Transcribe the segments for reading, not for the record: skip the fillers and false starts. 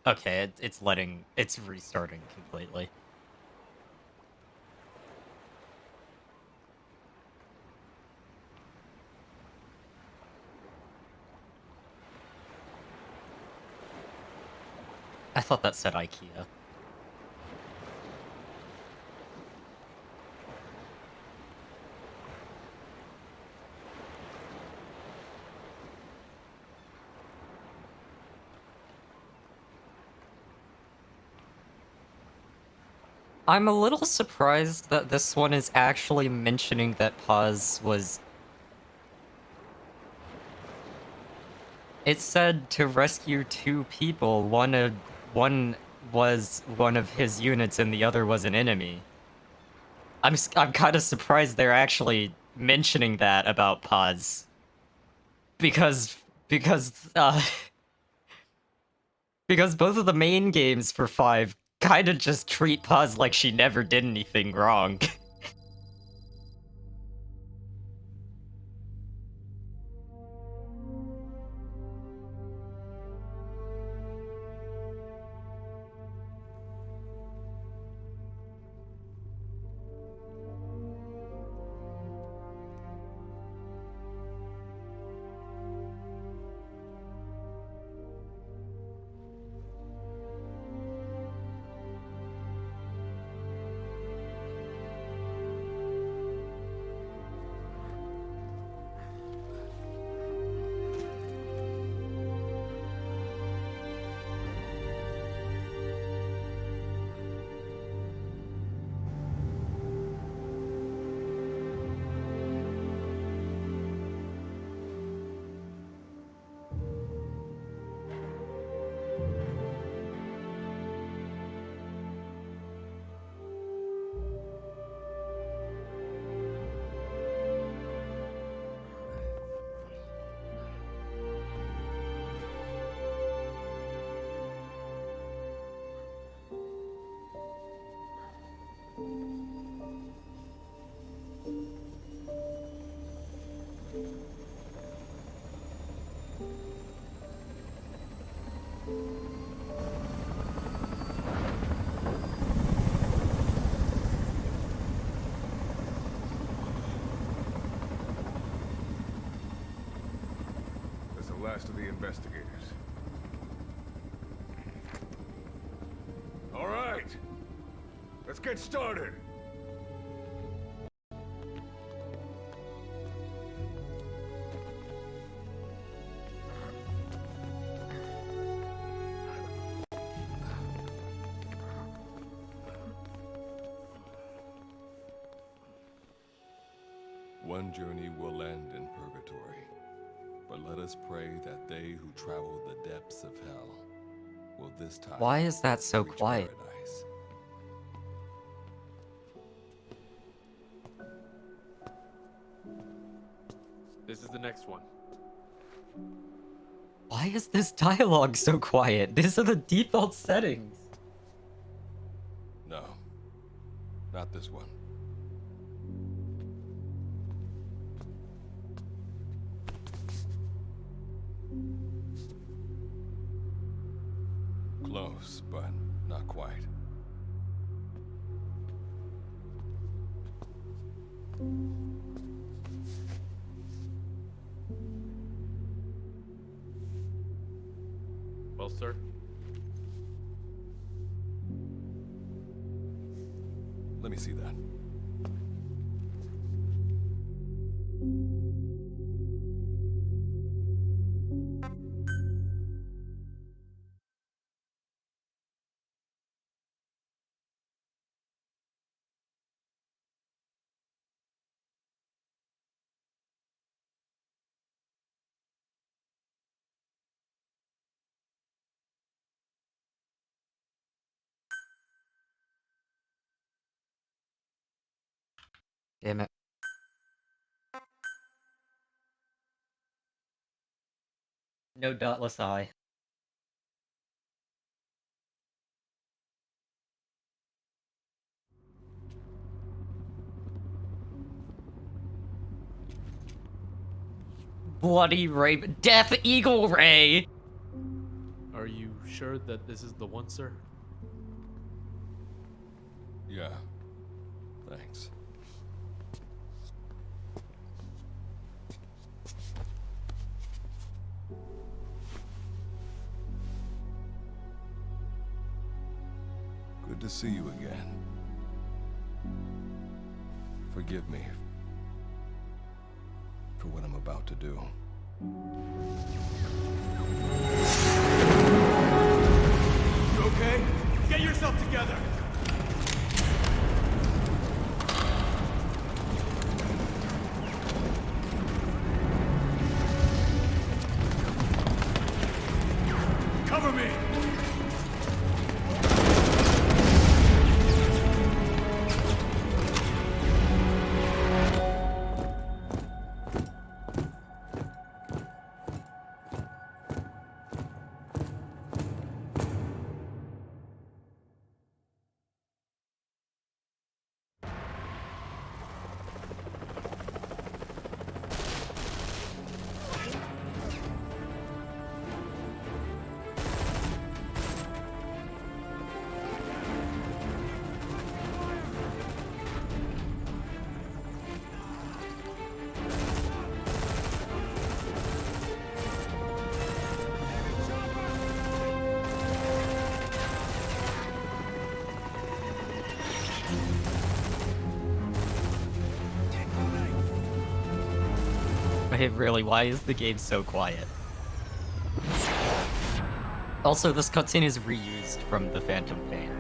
Okay, it's restarting completely. I thought that said IKEA. I'm a little surprised that this one is actually mentioning that Paz was... It said to rescue two people, one was one of his units and the other was an enemy. I'm kind of surprised they're actually mentioning that about Paz. Because, because, uh... Because both of the main games for 5 kind of just treat Paz like she never did anything wrong. That's the last of the investigators. All right, let's get started. One journey will end in purgatory, but let us pray that they who travel the depths of hell will this time Why is that so reach quiet? paradise. This is the next one. Why is this dialogue so quiet? These are the default settings. No, not this one. Close, but not quite. Well, sir. Let me see that. Damn it. No dotless I. Bloody Ray... Death Eagle Ray! Are you sure that this is the one, sir? Yeah. Thanks. Good to see you again. Forgive me for what I'm about to do. You okay? Get yourself together! Cover me! Hey, really, why is the game so quiet? Also, this cutscene is reused from the Phantom Pain.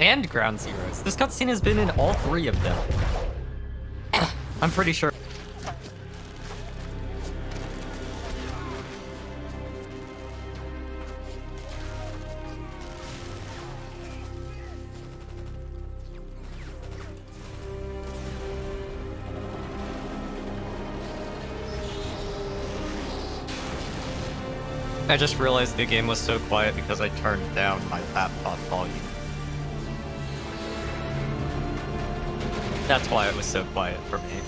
And Ground Zeroes. This cutscene has been in all three of them. I'm pretty sure. I just realized the game was so quiet because I turned down my laptop volume. That's why it was so quiet for me.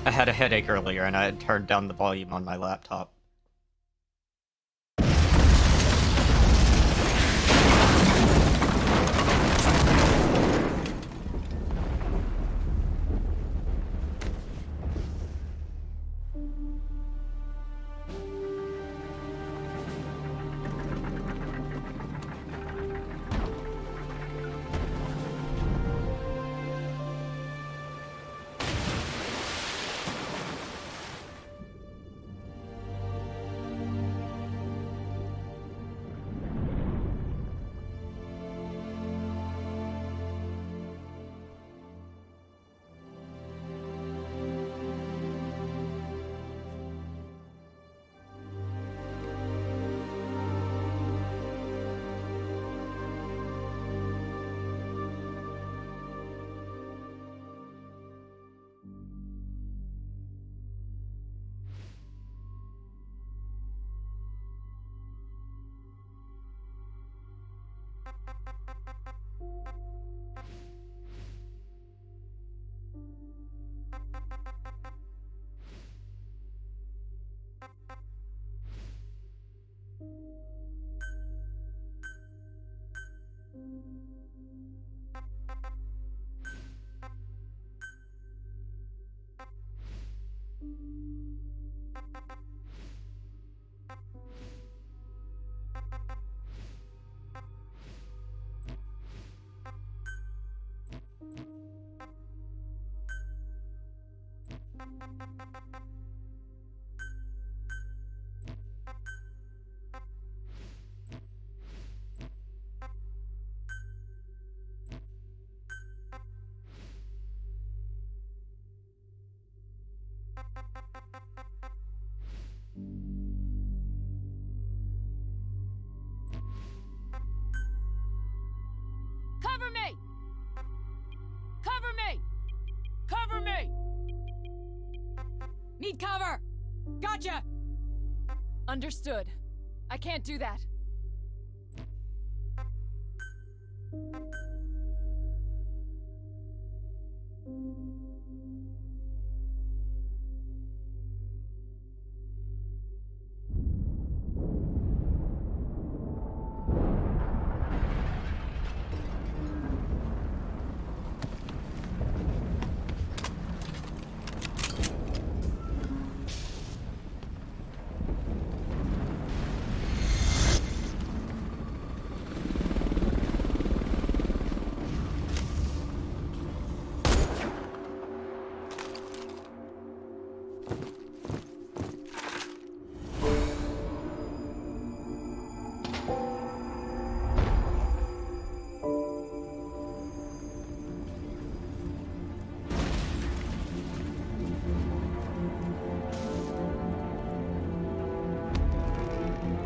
I had a headache earlier and I had turned down the volume on my laptop. Cover me! Cover me! Cover me! Need cover! Gotcha! Understood. I can't do that.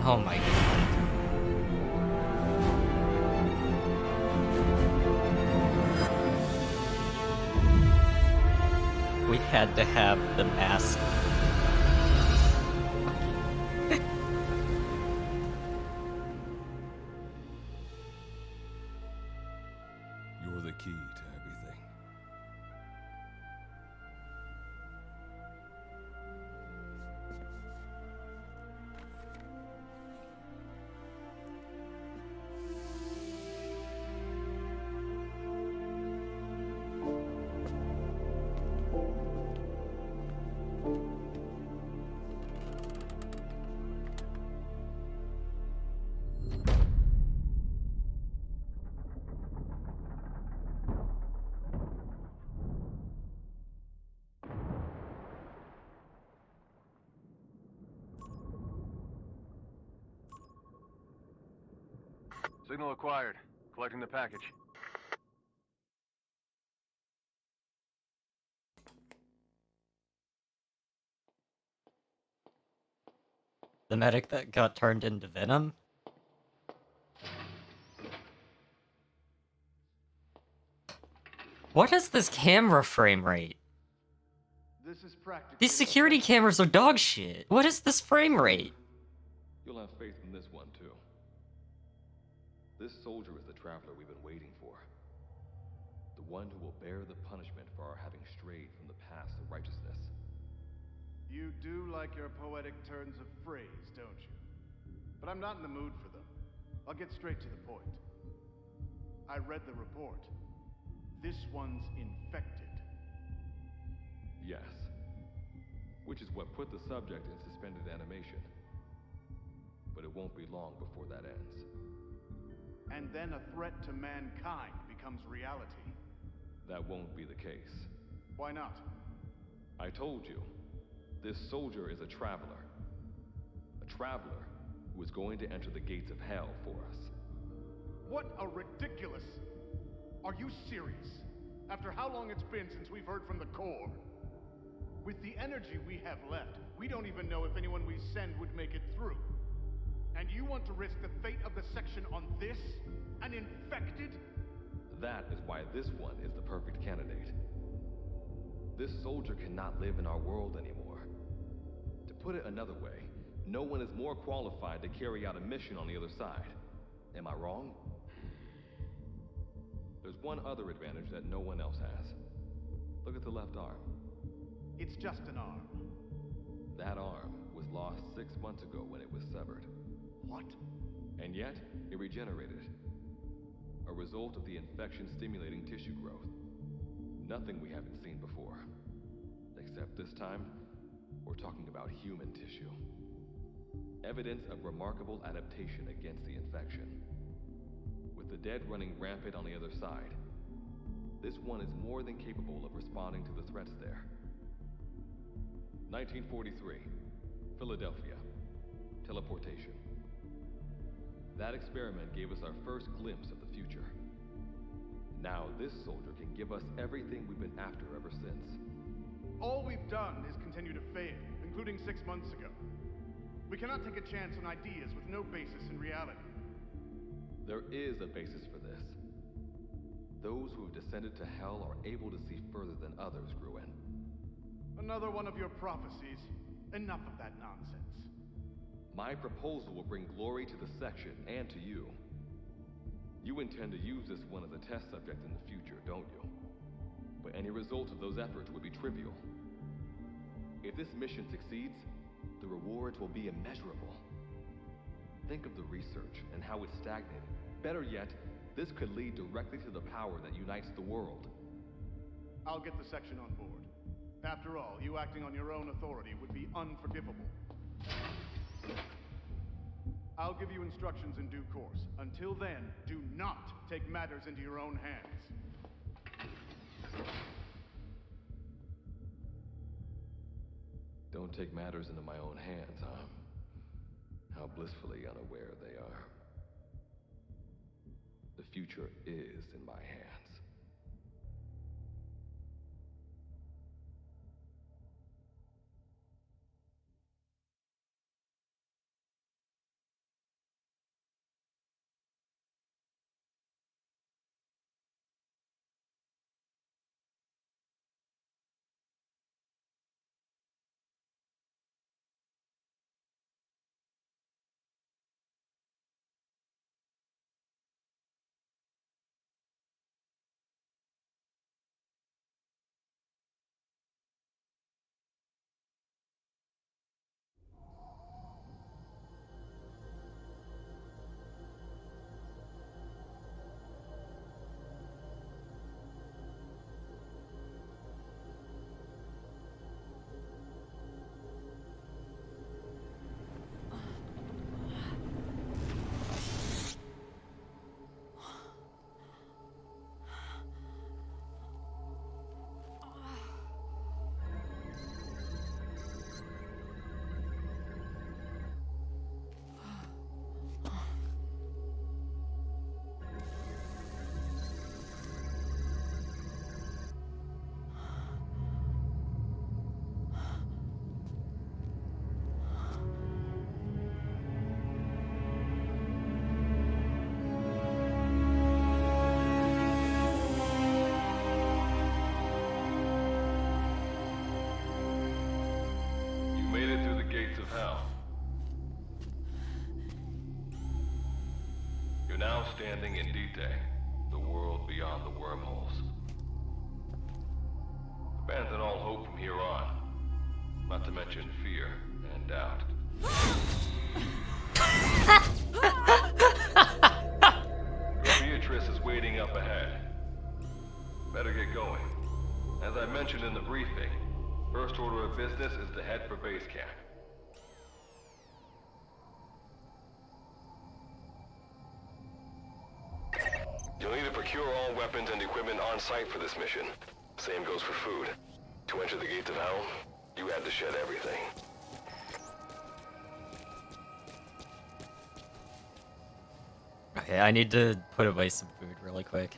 Oh my god. We had to have the mask. You're the key to everything. Signal acquired. Collecting the package. The medic that got turned into Venom? What is this camera frame rate? This is practically These security cameras are dog shit. What is this frame rate? You'll have faith in this one, too. This soldier is the traveler we've been waiting for. The one who will bear the punishment for our having strayed from the paths of righteousness. You do like your poetic turns of phrase, don't you? But I'm not in the mood for them. I'll get straight to the point. I read the report. This one's infected. Yes. Which is what put the subject in suspended animation. But it won't be long before that ends. And then a threat to mankind becomes reality. That won't be the case. Why not? I told you, this soldier is a traveler. A traveler who is going to enter the gates of hell for us. What a ridiculous... Are you serious? After how long it's been since we've heard from the Corps? With the energy we have left, we don't even know if anyone we send would make it through. And you want to risk the fate of the section on this? An infected? That is why this one is the perfect candidate. This soldier cannot live in our world anymore. To put it another way, no one is more qualified to carry out a mission on the other side. Am I wrong? There's one other advantage that no one else has. Look at the left arm. It's just an arm. That arm was lost 6 months ago when it was severed. What? And yet, it regenerated. A result of the infection-stimulating tissue growth. Nothing we haven't seen before. Except this time, we're talking about human tissue. Evidence of remarkable adaptation against the infection. With the dead running rampant on the other side, this one is more than capable of responding to the threats there. 1943, Philadelphia. Teleportation. That experiment gave us our first glimpse of the future. Now this soldier can give us everything we've been after ever since. All we've done is continue to fail, including 6 months ago. We cannot take a chance on ideas with no basis in reality. There is a basis for this. Those who have descended to hell are able to see further than others, Gruen. Another one of your prophecies. Enough of that nonsense. My proposal will bring glory to the section and to you. You intend to use this one as a test subject in the future, don't you? But any result of those efforts would be trivial. If this mission succeeds, the rewards will be immeasurable. Think of the research and how it's stagnated. Better yet, this could lead directly to the power that unites the world. I'll get the section on board. After all, you acting on your own authority would be unforgivable. I'll give you instructions in due course. Until then, do not take matters into your own hands. Don't take matters into my own hands, huh? How blissfully unaware they are. The future is in my hands. Hell. You're now standing in Dite, the world beyond the wormholes. Abandon all hope from here on. Not to mention fear and doubt. Beatrice is waiting up ahead. Better get going. As I mentioned in the briefing, first order of business is to head for base camp. You'll need to procure all weapons and equipment on site for this mission. Same goes for food. To enter the gates of hell, you had to shed everything. Okay, I need to put away some food really quick.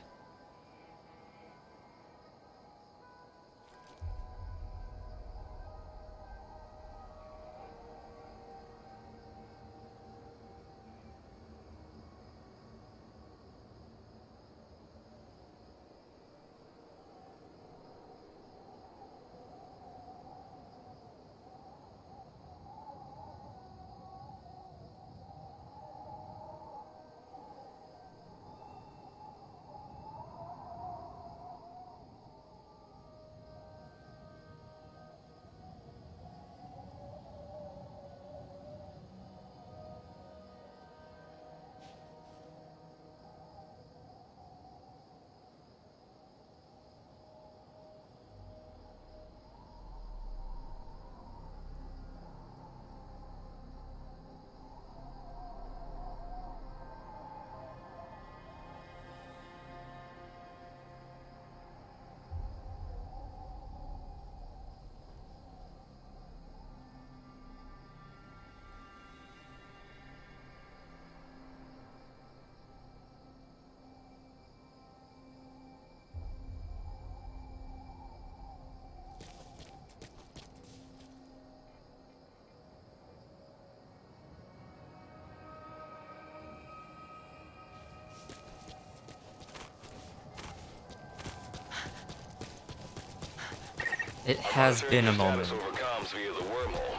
It has been a moment. Over comms via the wormhole.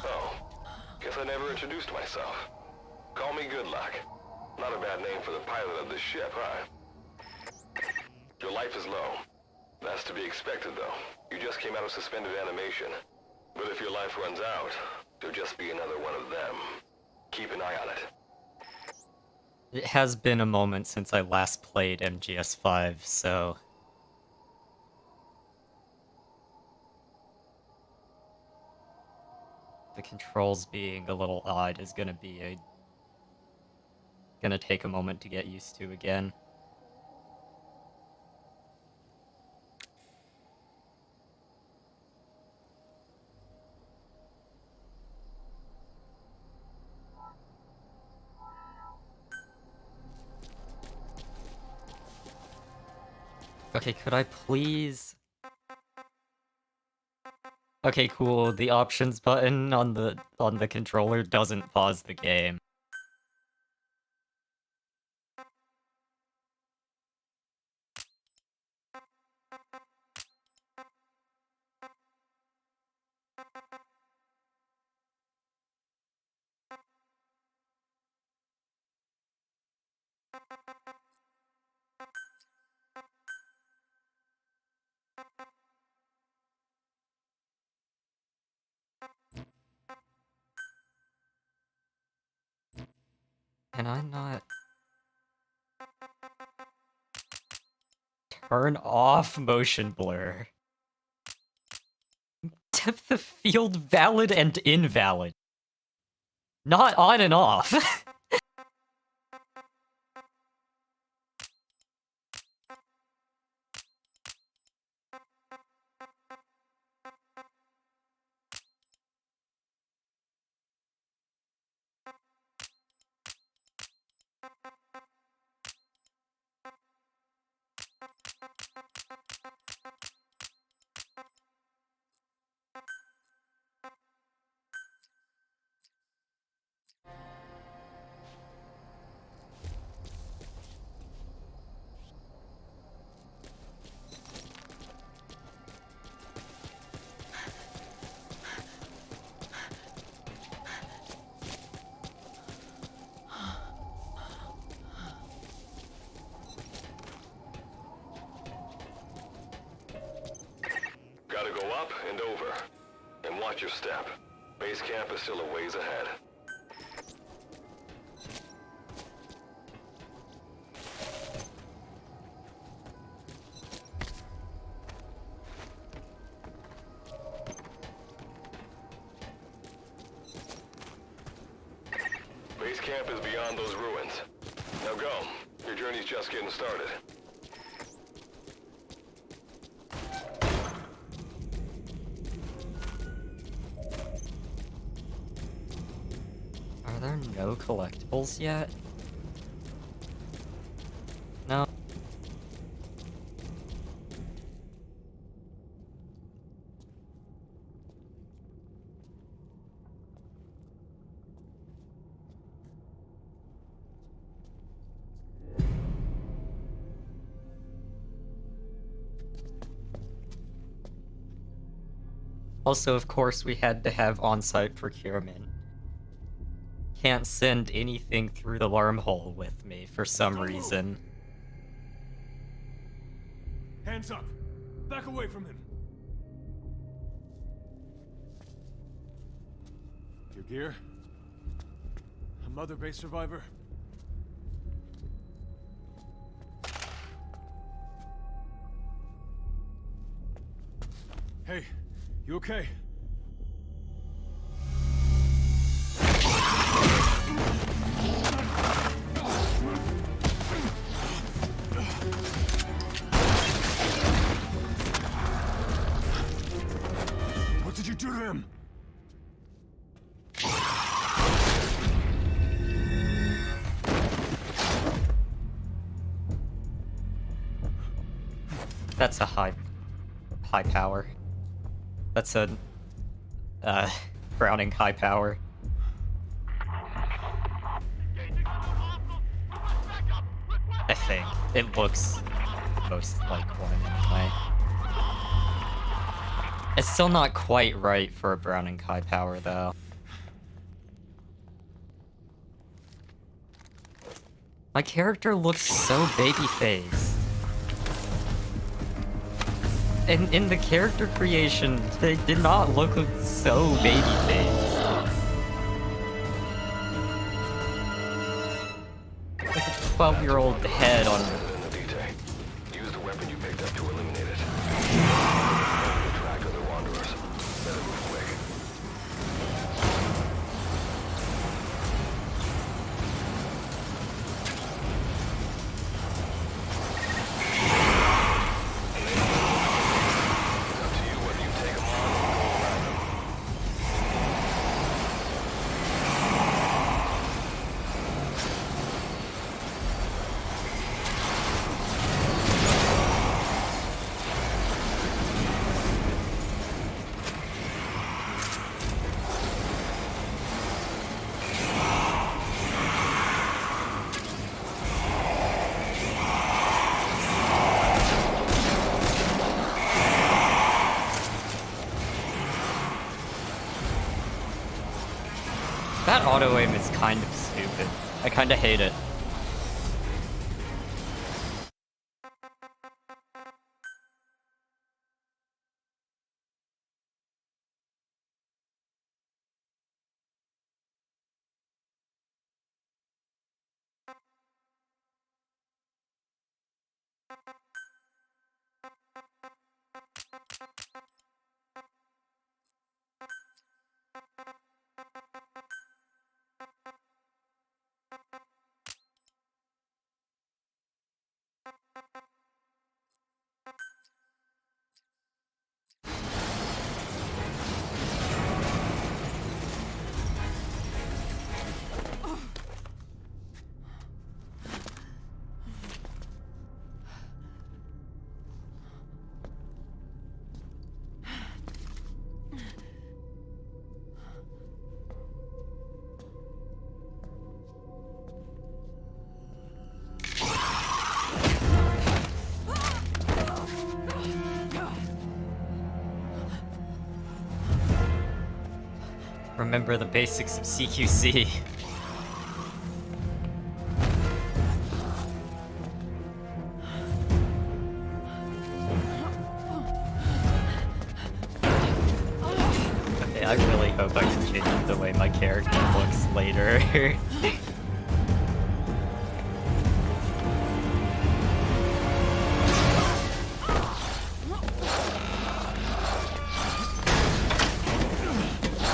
Oh, guess I never introduced myself. Call me Good Luck. Not a bad name for the pilot of this ship, huh? Your life is low. That's to be expected, though. You just came out of suspended animation. But if your life runs out, you'll just be another one of them. Keep an eye on it. It has been a moment since I last played MGS5, so... the controls being a little odd is gonna take a moment to get used to again. Okay, could I please... Okay, cool. The options button on the controller doesn't pause the game. Can I not... turn off motion blur? Depth of field valid and invalid. Not on and off. Up and over. And watch your step. Base camp is still a ways ahead. Base camp is beyond those ruins. Now go. Your journey's just getting started. Are there no collectibles yet? No. Also, of course, we had to have on-site procurement. Can't send anything through the wormhole with me for some reason. Hands up. Back away from him. Your gear? A Mother Base survivor? Hey, you okay? What did you do to him? That's a high power. That's a Browning high power. I think it looks most like one anyway. It's still not quite right for a Browning high power though. My character looks so babyface. And in the character creation, they did not look so babyface. Like a 12-year-old head on. Use the weapon you picked up to eliminate it. Track other wanderers. Better move quick. That auto-aim is kind of stupid. I kind of hate it. Remember the basics of CQC. I really hope I can change the way my character looks later.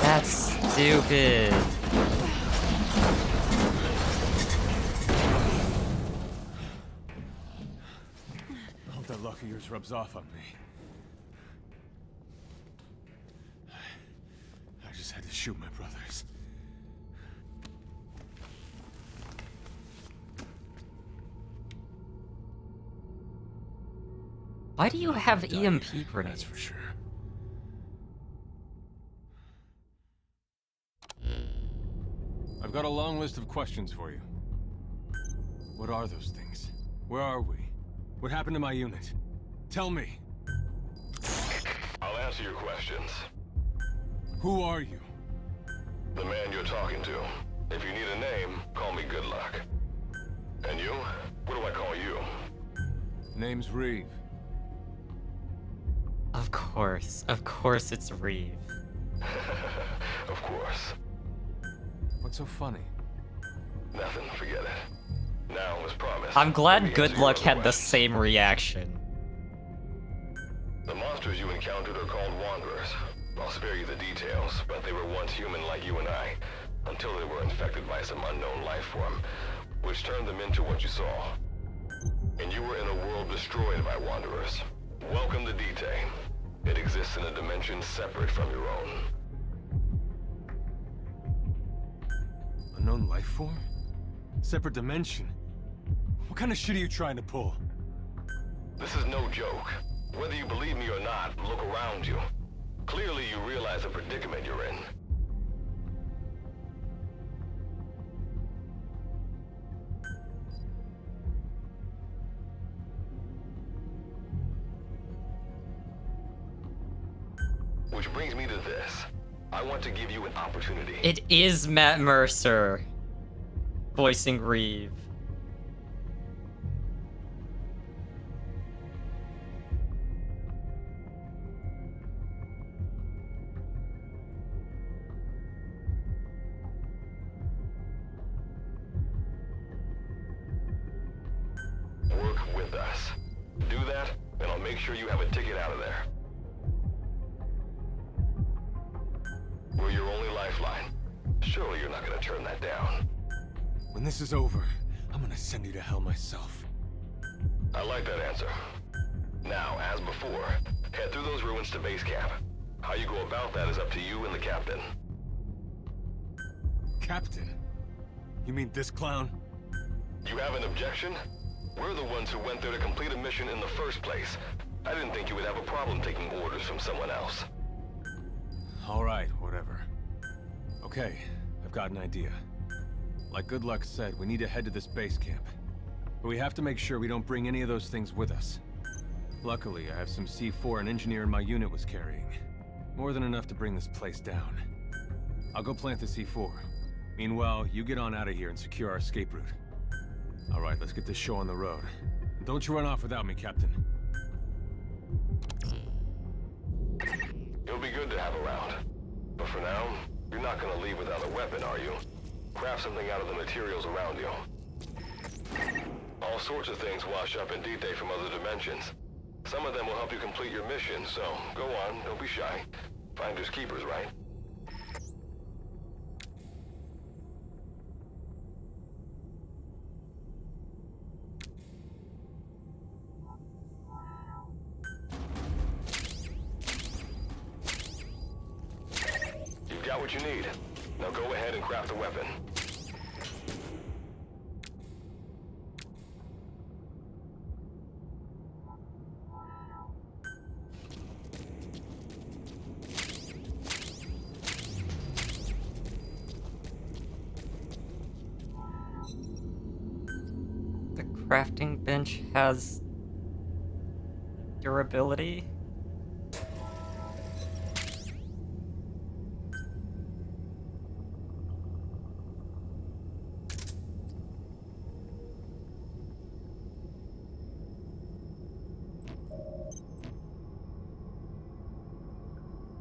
That's stupid. Hope that luck of yours rubs off on me. I just had to shoot my brothers. Why do you have Died, EMP that's grenades? for sure. I've got a long list of questions for you. What are those things? Where are we? What happened to my unit? Tell me. I'll answer your questions. Who are you? The man you're talking to. If you need a name, call me Good Luck. And you? What do I call you? Name's Reeve. Of course it's Reeve. Of course. What's so funny? Nothing, forget it. Now, as promised. I'm let me glad answer Good your Luck other had the questions. same reaction. The monsters you encountered are called Wanderers. I'll spare you the details, but they were once human like you and I, until they were infected by some unknown life form, which turned them into what you saw. And you were in a world destroyed by Wanderers. Welcome to D-Day. It exists in a dimension separate from your own. Unknown life form? Separate dimension? What kind of shit are you trying to pull? This is no joke. Whether you believe me or not, look around you. Clearly you realize the predicament you're in. Which brings me to this. I want to give you an opportunity. It is Matt Mercer voicing Reeve. Work with us. Do that, and I'll make sure you have a ticket out of there. We're your only lifeline. Surely you're not gonna turn that down. When this is over, I'm gonna send you to hell myself. I like that answer. Now, as before, head through those ruins to base camp. How you go about that is up to you and the captain. Captain? You mean this clown? You have an objection? We're the ones who went there to complete a mission in the first place. I didn't think you would have a problem taking orders from someone else. Alright, whatever. Okay, I've got an idea. Like Good Luck said, we need to head to this base camp. But we have to make sure we don't bring any of those things with us. Luckily, I have some C4 an engineer in my unit was carrying. More than enough to bring this place down. I'll go plant the C4. Meanwhile, you get on out of here and secure our escape route. Alright, let's get this show on the road. Don't you run off without me, Captain. You'll be good to have around. But for now, you're not gonna leave without a weapon, are you? Craft something out of the materials around you. All sorts of things wash up in D-Day from other dimensions. Some of them will help you complete your mission, so go on, don't be shy. Finders keepers, right? You've got what you need. Now go ahead and craft a weapon. The crafting bench has durability.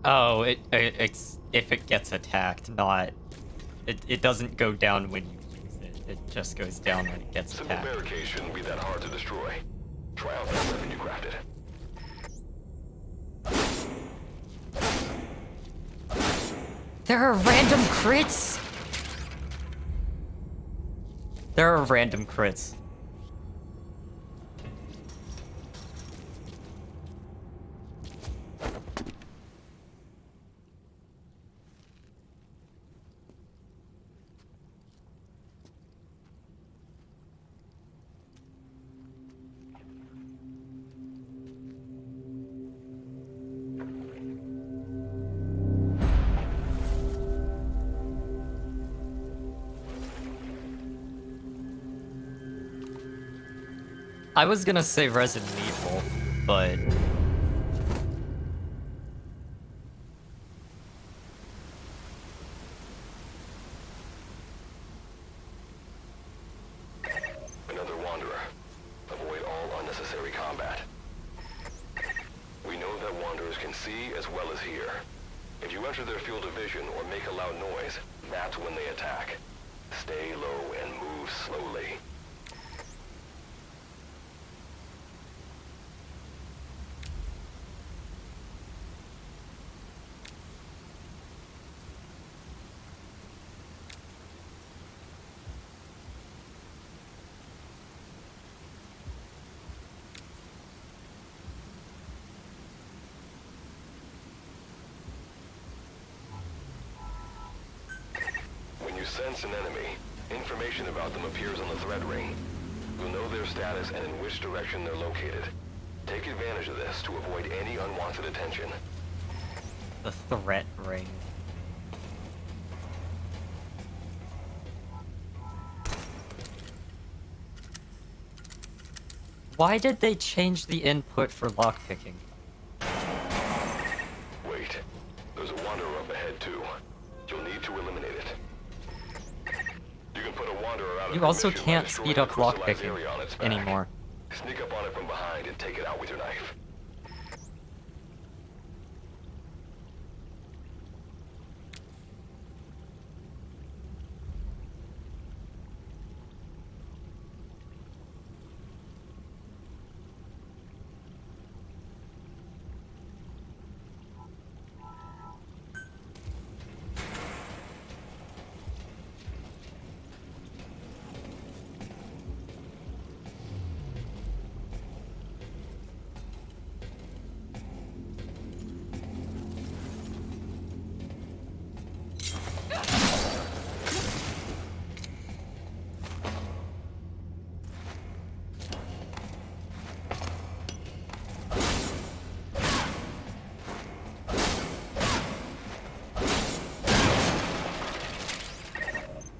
Oh, it's if it gets attacked, not it doesn't go down when you use it. It just goes down when it gets Simple attacked. barricade shouldn't be that hard to destroy. Try out that weapon you crafted. There are random crits. There are random crits. I was gonna say Resident Evil, but Another Wanderer. Avoid all unnecessary combat. We know that Wanderers can see as well as hear. If you enter their field of vision or make a loud noise, that's when they attack. Stay low and move slowly. When you sense an enemy, information about them appears on the threat ring. You'll know their status and in which direction they're located. Take advantage of this to avoid any unwanted attention. the threat ring. Why did they change the input for lockpicking? Wait, there's a Wanderer up ahead too. You'll need to eliminate it. You can put a Wanderer out of You also commission by can't destroying speed the up crystallized lockpicking area on its back. anymore. Sneak up on it from behind and take it out with your knife.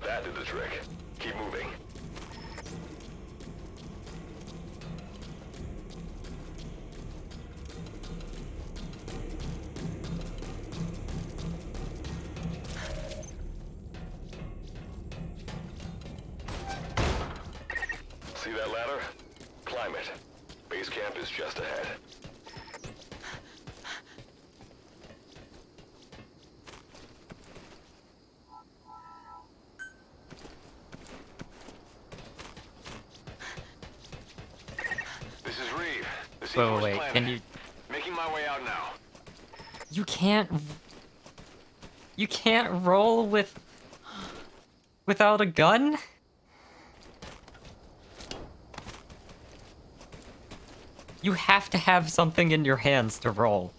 That did the trick. Keep moving. See that ladder? Climb it. Base camp is just ahead. This is Reeve. The Wait, C4's wait, planted. can you... Making my way out now. You can't... You can't roll with... without a gun? You have to have something in your hands to roll.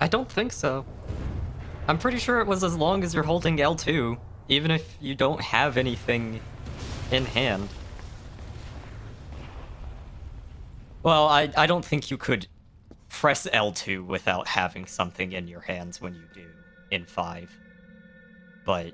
I don't think so. I'm pretty sure it was as long as you're holding L2, even if you don't have anything in hand. Well, I don't think you could press L2 without having something in your hands when you do in 5. But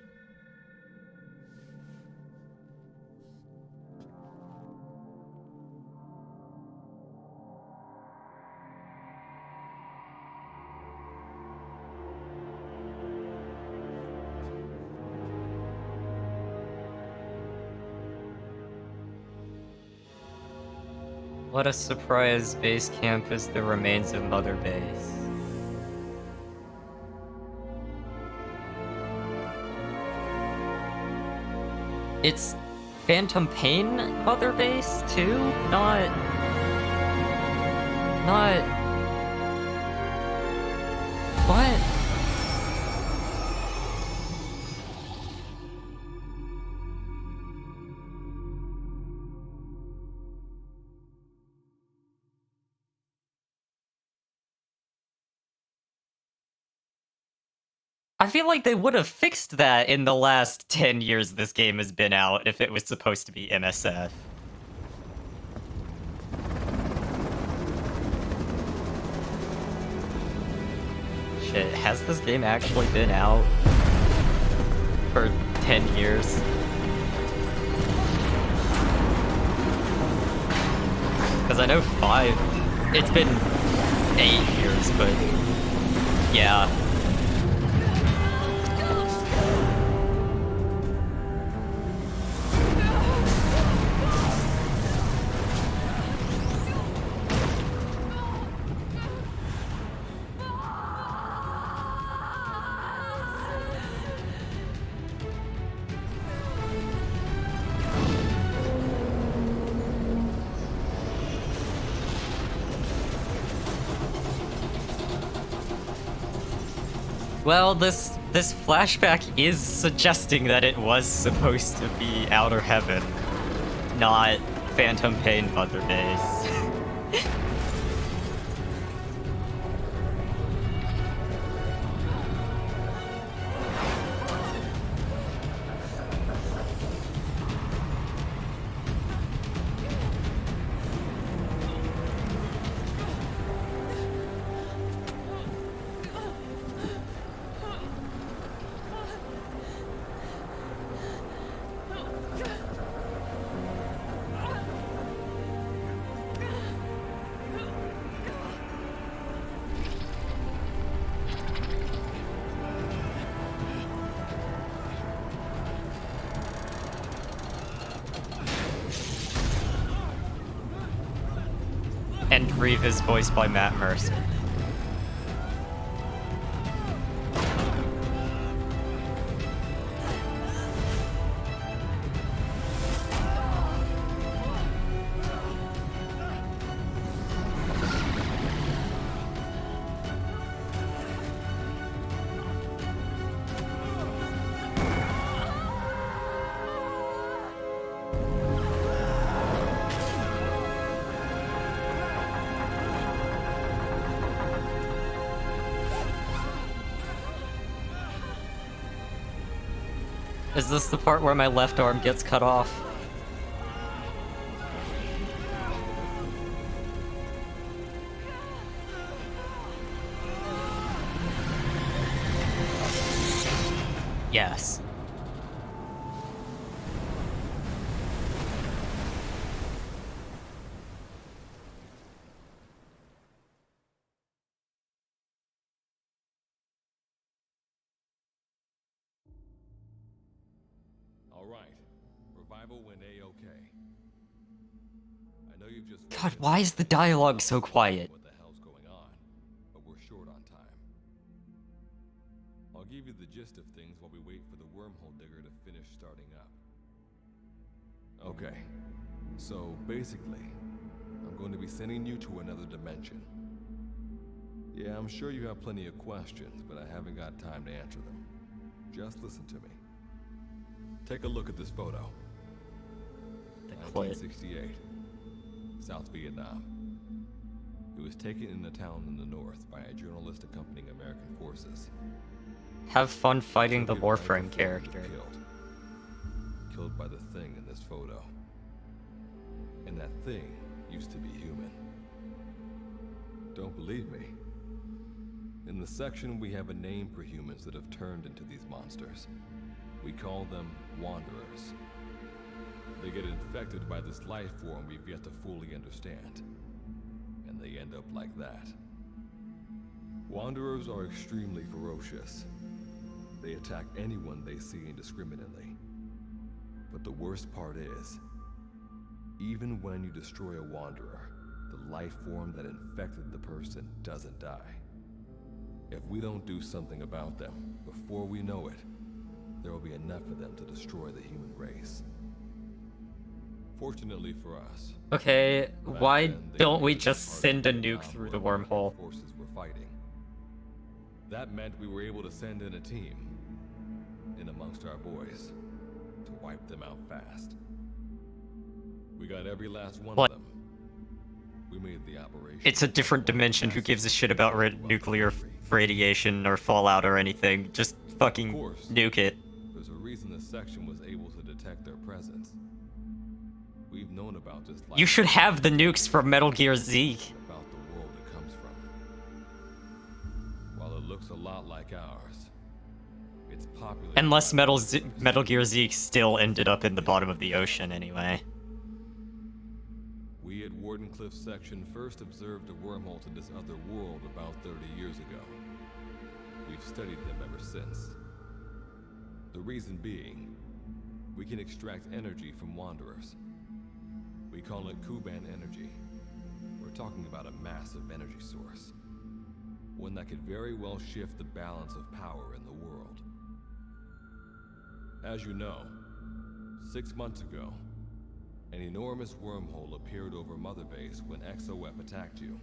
What a surprise, base camp is the remains of Mother Base. It's Phantom Pain Mother Base too? Not... What? I feel like they would have fixed that in the last 10 years this game has been out if it was supposed to be MSF. Shit, has this game actually been out for 10 years? Because I know 5, it's been 8 years, but yeah. Well, this flashback is suggesting that it was supposed to be Outer Heaven, not Phantom Pain Mother Base. And Reeve is voiced by Matt Mercer. Is this the part where my left arm gets cut off? Yes. All right. Revival went A-OK. I know you've just... God, why is the dialogue so quiet? What the hell's going on, but we're short on time. I'll give you the gist of things while we wait for the wormhole digger to finish starting up. Okay. So, basically, I'm going to be sending you to another dimension. Yeah, I'm sure you have plenty of questions, but I haven't got time to answer them. Just listen to me. Take a look at this photo. The clit. 1968, South Vietnam. It was taken in a town in the north by a journalist accompanying American forces. Have fun fighting the Survived Warframe before character. he was killed by the thing in this photo. And that thing used to be human. Don't believe me? In the section, we have a name for humans that have turned into these monsters. We call them Wanderers. They get infected by this life form we've yet to fully understand. And they end up like that. Wanderers are extremely ferocious. They attack anyone they see indiscriminately. But the worst part is, even when you destroy a Wanderer, the life form that infected the person doesn't die. If we don't do something about them, before we know it, there will be enough of them to destroy the human race. Fortunately for us, Okay, back why then, they don't were we just just part of send a Vietnam nuke through where the American wormhole? forces were fighting. That meant we were able to send in a team, in amongst our boys, to wipe them out fast. We got every last one What? of them. We made the operation. It's a different dimension. Who gives a shit about nuclear radiation or fallout or anything? Just fucking course. nuke it. There's a reason the section was able to detect their presence. We've known about this life You should have the nukes from Metal Gear Zeke. about the world it comes from. While it looks a lot like ours, it's populated Unless by Metal Gear Zeke still ended up in the bottom of the ocean anyway. We at Wardenclyffe section first observed a wormhole to this other world about 30 years ago. We've studied them ever since. The reason being, we can extract energy from Wanderers. We call it Kuban energy. We're talking about a massive energy source. One that could very well shift the balance of power in the world. As you know, 6 months ago, an enormous wormhole appeared over Mother Base when XOF attacked you.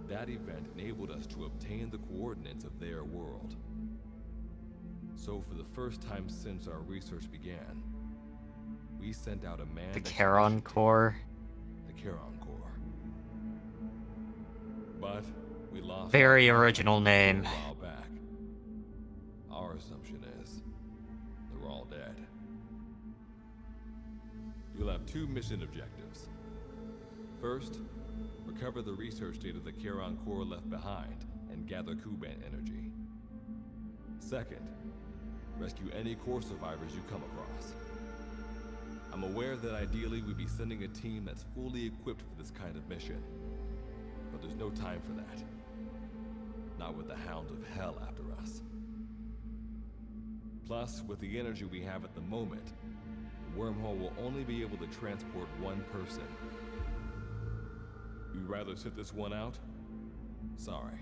That event enabled us to obtain the coordinates of their world. So for the first time since our research began, we sent out a manned The expedition Charon team, Core. the Charon Corps. But we lost Very our original name. a while back. Our assumption is they're all dead. You'll have 2 mission objectives. First, recover the research data the Charon Corps left behind and gather Kuban energy. Second, rescue any core survivors you come across. I'm aware that ideally we'd be sending a team that's fully equipped for this kind of mission, but there's no time for that. Not with the Hound of Hell after us. Plus, with the energy we have at the moment, the wormhole will only be able to transport one person. You'd rather sit this one out? Sorry,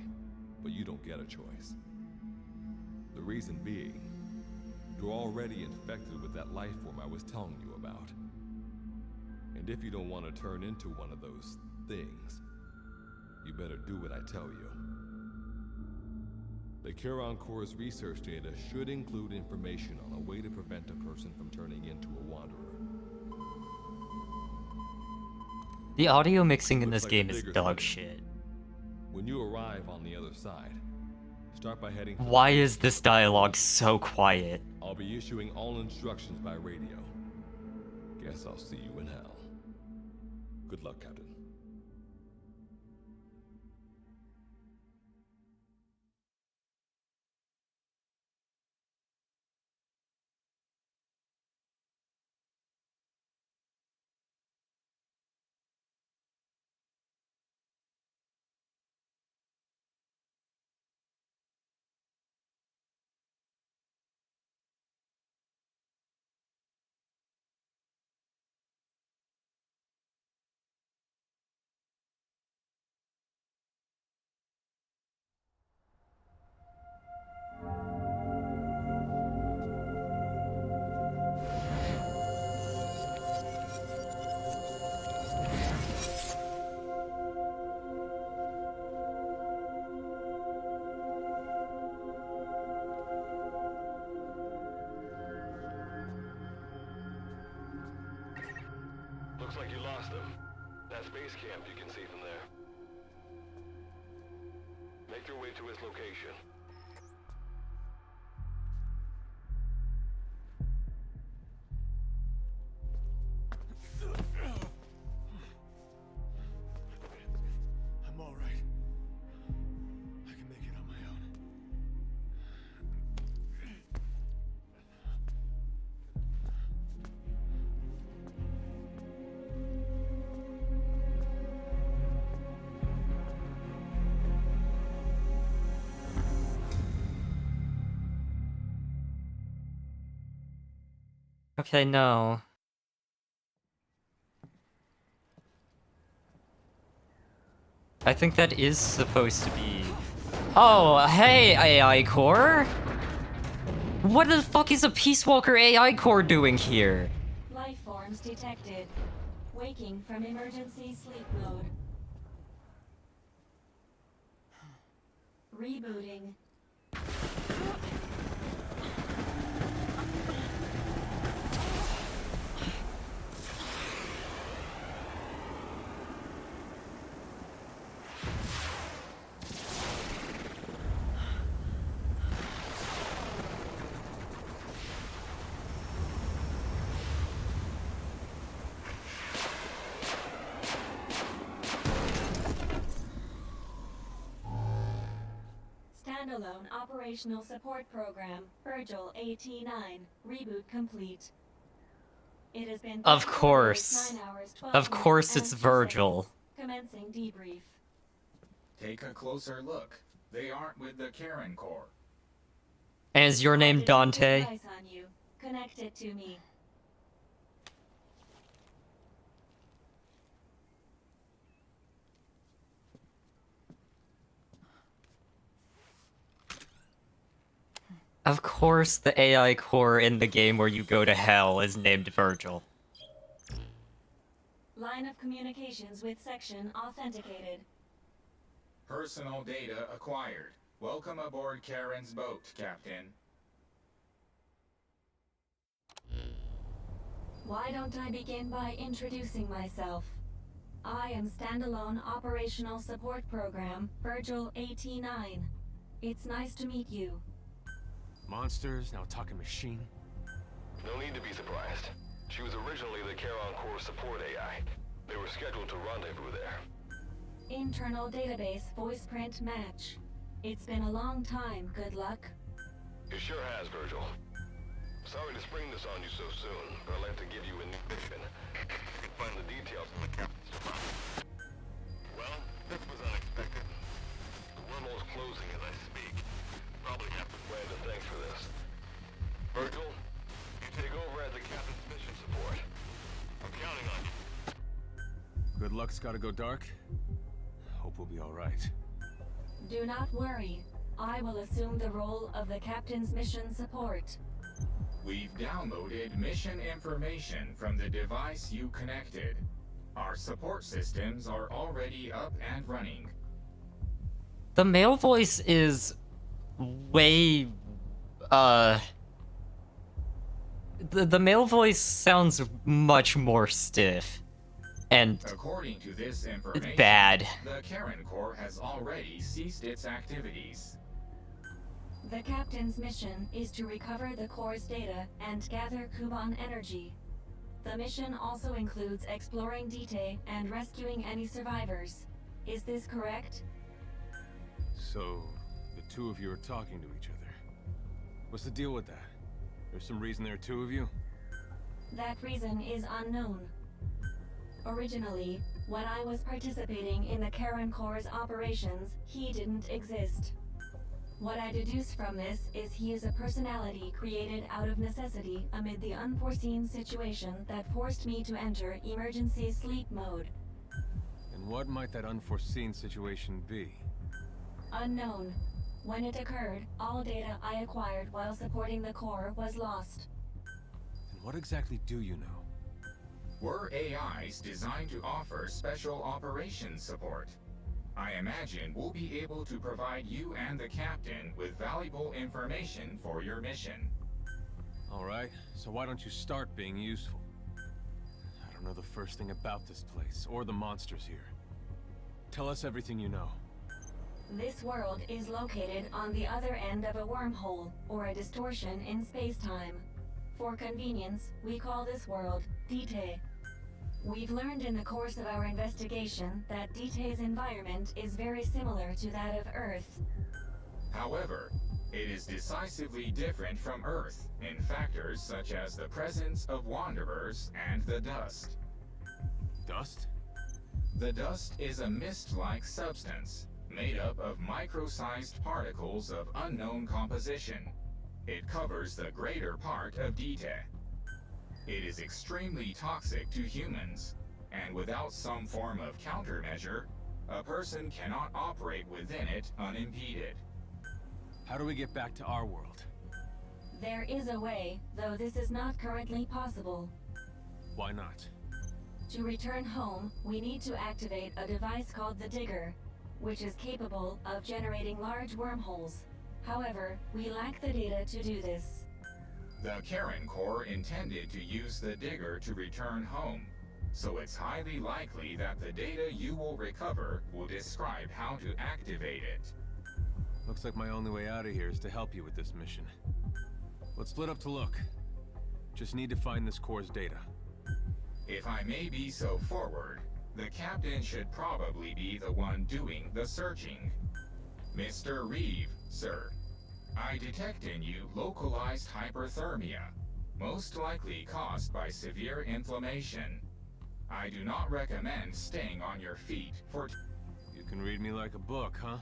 but you don't get a choice. The reason being, you're already infected with that life form I was telling you about. And if you don't want to turn into one of those things, you better do what I tell you. The Charon Corps' research data should include information on a way to prevent a person from turning into a wanderer. The audio mixing in Looks this like game a is bigger dog thing. shit. When you arrive on the other side, start by heading for the Why base is this dialogue so quiet? I'll be issuing all instructions by radio. Guess I'll see you in hell. Good luck, Captain. Looks like you lost them. That's base camp you can see from there. Make your way to its location. I'm all right. I can make it on my own. Okay, no. I think that is supposed to be... Oh, hey, AI core! What the fuck is a Peace Walker AI core doing here? Life forms detected. Waking from emergency sleep mode. Rebooting. Standalone operational support program, Virgil AT9, reboot complete. It has been Of 34 course. days, 9 hours, 12 Of course minutes, it's and 2 Virgil. seconds. Commencing debrief. Take a closer look. They aren't with the Karen Corps. And is your name Detected Dante? device on you. Connect it to me. Of course the AI core in the game where you go to hell is named Virgil. Line of communications with section authenticated. Personal data acquired. Welcome aboard Karen's boat, Captain. Why don't I begin by introducing myself? I am Standalone Operational Support Program, Virgil AT9. It's nice to meet you. Monsters, now talking machine. No need to be surprised. She was originally the Charon Core support AI. They were scheduled to rendezvous there. Internal database voice print match. It's been a long time, good luck. It sure has, Virgil. Sorry to spring this on you so soon, but I'd like to give you a new mission. You can find the details in the captain's file. Well, this was unexpected. The wormhole's closing as I speak. Probably have to plan to thank for this. Virgil, you take over as the captain's mission support. I'm counting on you. Good luck's gotta go dark. Hope we'll be alright. Do not worry. I will assume the role of the captain's mission support. We've downloaded mission information from the device you connected. Our support systems are already up and running. The male voice is way, the male voice sounds much more stiff. And According to this information, bad. the Karen Corps has already ceased its activities. The captain's mission is to recover the core's data and gather Kuban energy. The mission also includes exploring Dite and rescuing any survivors. Is this correct? So, the two of you are talking to each other. What's the deal with that? There's some reason there are two of you? That reason is unknown. Originally, when I was participating in the Karen Corps' operations, he didn't exist. What I deduce from this is he is a personality created out of necessity amid the unforeseen situation that forced me to enter emergency sleep mode. And what might that unforeseen situation be? Unknown. When it occurred, all data I acquired while supporting the Corps was lost. And what exactly do you know? We're AIs designed to offer special operations support. I imagine we'll be able to provide you and the captain with valuable information for your mission. Alright, so why don't you start being useful? I don't know the first thing about this place, or the monsters here. Tell us everything you know. This world is located on the other end of a wormhole, or a distortion in space-time. For convenience, we call this world Dite. We've learned in the course of our investigation that Dite's environment is very similar to that of Earth. However, it is decisively different from Earth in factors such as the presence of Wanderers and the dust. Dust? The dust is a mist-like substance made up of micro-sized particles of unknown composition. It covers the greater part of Dite. It is extremely toxic to humans, and without some form of countermeasure, a person cannot operate within it unimpeded. How do we get back to our world? There is a way, though this is not currently possible. Why not? To return home, we need to activate a device called the Digger, which is capable of generating large wormholes. However, we lack the data to do this. The Karen Corps intended to use the Digger to return home, so it's highly likely that the data you will recover will describe how to activate it. Looks like my only way out of here is to help you with this mission. Let's split up to look. Just need to find this core's data. If I may be so forward, the captain should probably be the one doing the searching. Mr. Reeve, sir, I detect in you localized hyperthermia, most likely caused by severe inflammation. I do not recommend staying on your feet for... You can read me like a book, huh?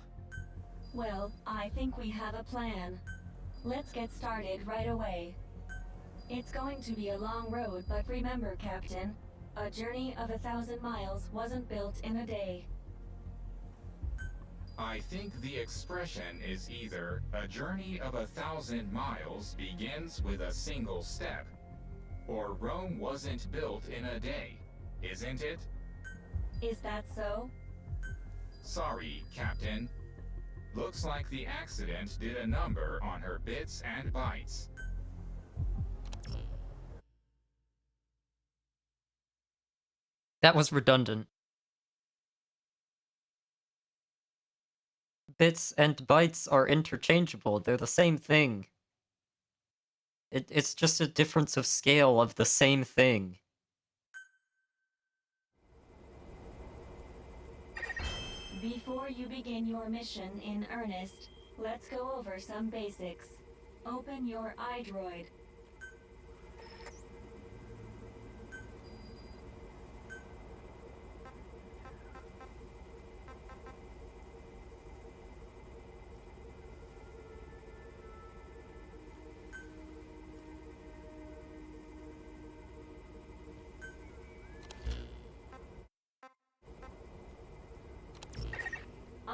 Well, I think we have a plan. Let's get started right away. It's going to be a long road, but remember, Captain, a journey of 1,000 miles wasn't built in a day. I think the expression is either a journey of 1,000 miles begins with a single step, or Rome wasn't built in a day, isn't it? Is that so? Sorry, Captain. Looks like the accident did a number on her bits and bytes. That was redundant. Bits and bytes are interchangeable. They're the same thing. It's just a difference of scale of the same thing. Before you begin your mission in earnest, let's go over some basics. Open your iDroid.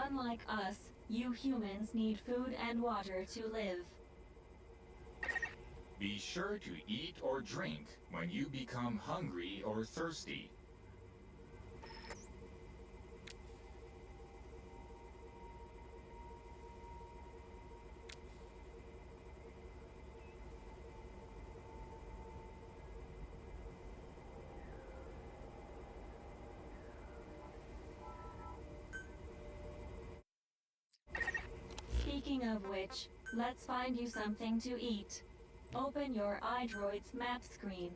Unlike us, you humans need food and water to live. Be sure to eat or drink when you become hungry or thirsty. Speaking of which, let's find you something to eat. Open your iDroid's map screen.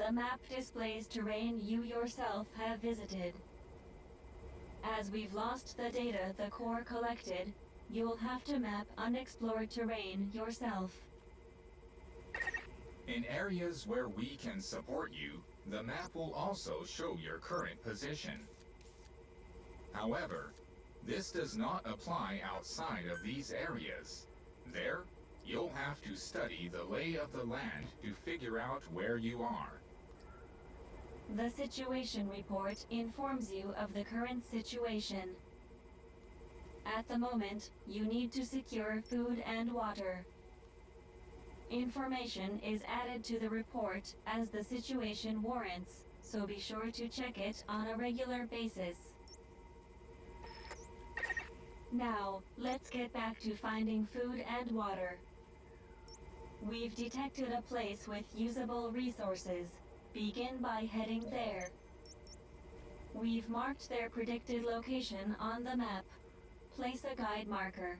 The map displays terrain you yourself have visited. As we've lost the data the core collected, you'll have to map unexplored terrain yourself. In areas where we can support you, the map will also show your current position. However, this does not apply outside of these areas. There, you'll have to study the lay of the land to figure out where you are. The situation report informs you of the current situation. At the moment, you need to secure food and water. Information is added to the report as the situation warrants, so be sure to check it on a regular basis. Now, let's get back to finding food and water. We've detected a place with usable resources. Begin by heading there. We've marked their predicted location on the map. Place a guide marker.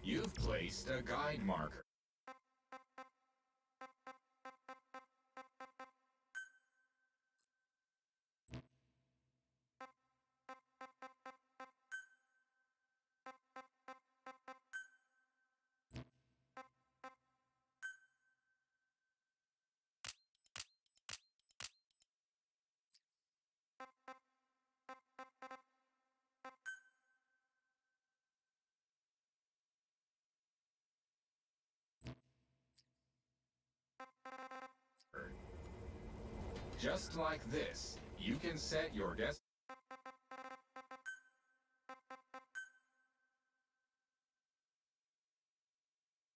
You've placed a guide marker. Just like this, you can set your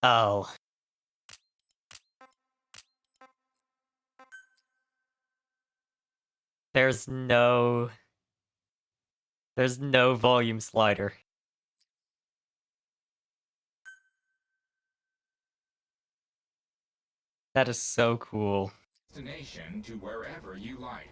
Oh. There's no volume slider. That is so cool. destination to wherever you like.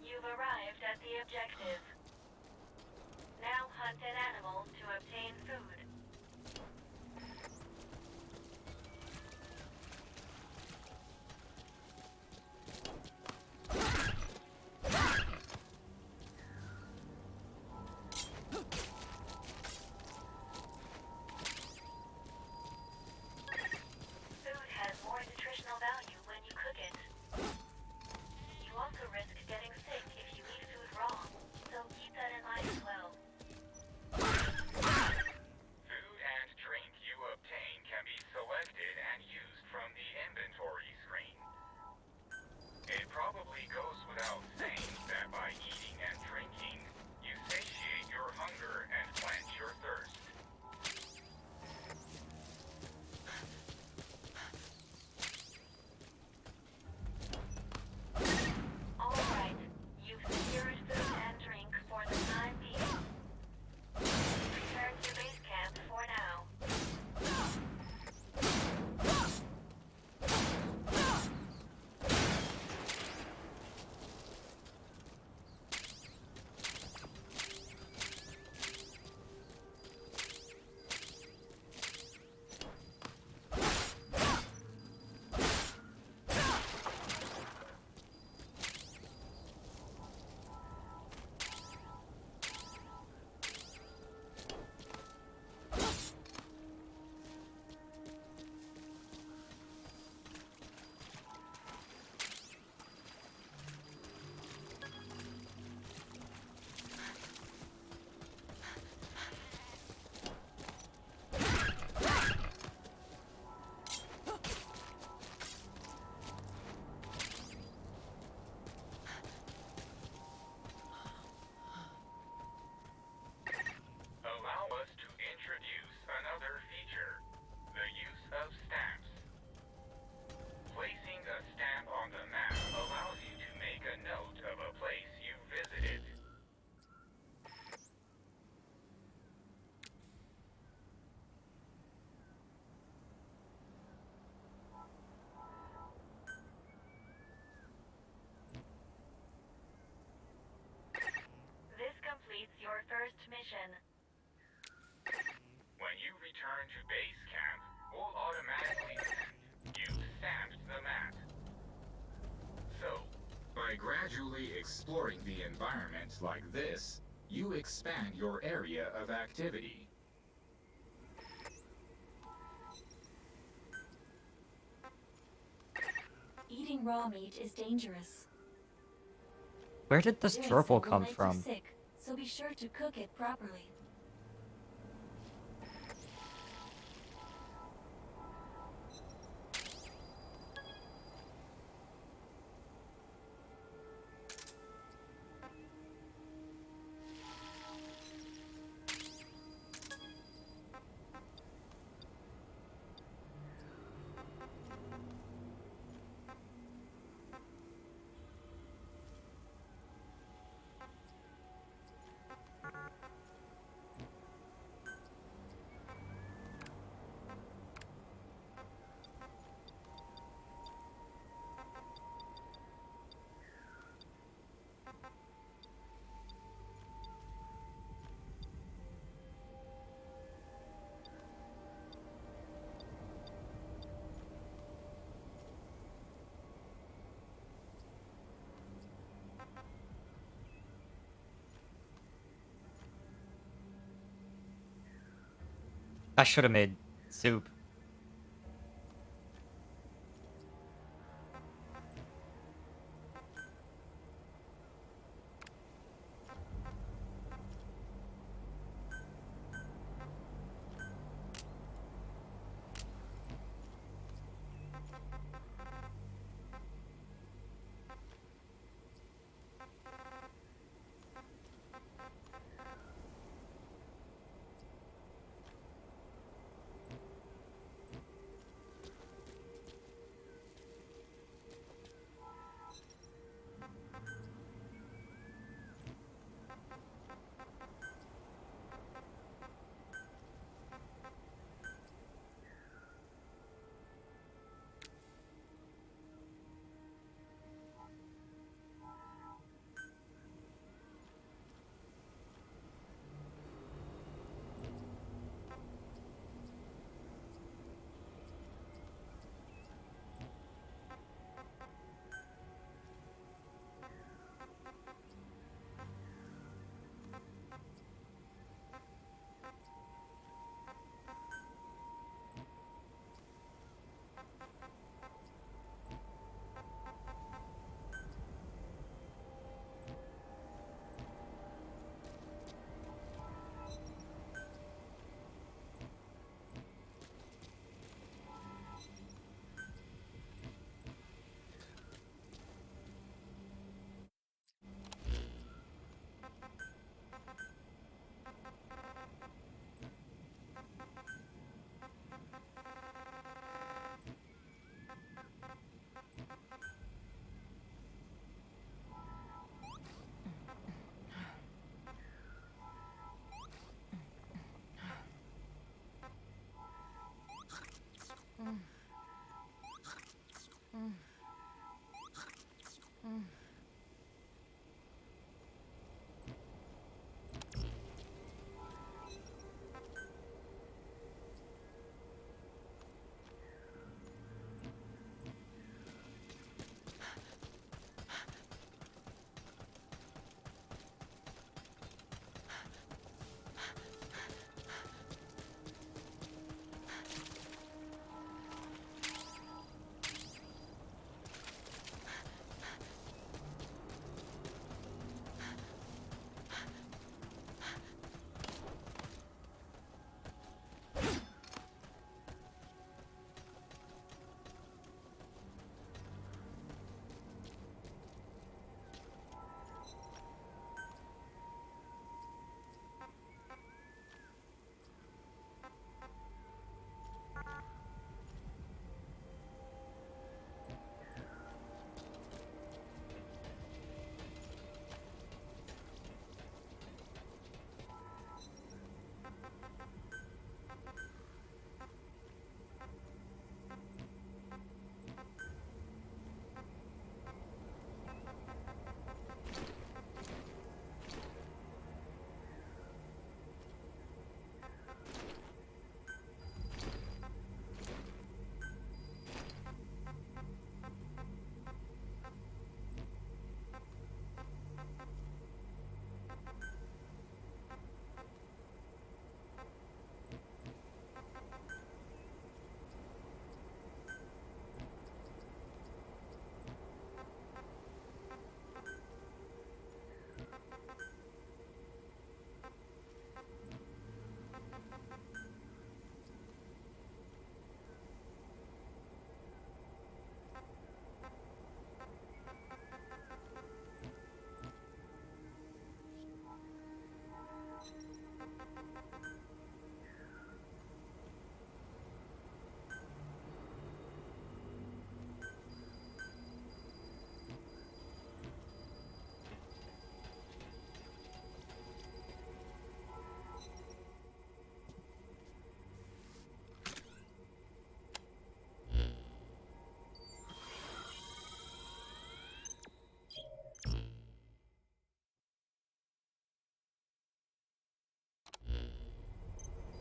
You've arrived at the objective. Now hunt an animal to obtain food. Food has more nutritional value when you cook it. You also risk getting sick if you eat food raw, so keep that in mind as well. Food and drink you obtain can be selected and used from the inventory screen. It probably goes without saying that by eating and drinking, you satiate your hunger and quench your thirst. Alright, you've secured food and drink for the time being. Return to base camp for now. Allow us to introduce another feature, the use of stamps. Placing a stamp on the map allows you to make a note of a place you visited. This completes your first mission. When you return to base camp, we'll automatically send you stamped the map. So, by gradually exploring the environment like this, you expand your area of activity. Eating raw meat is dangerous. Where did this Doing gerbil so will come make you from? sick, so be sure to cook it properly. I should have made soup.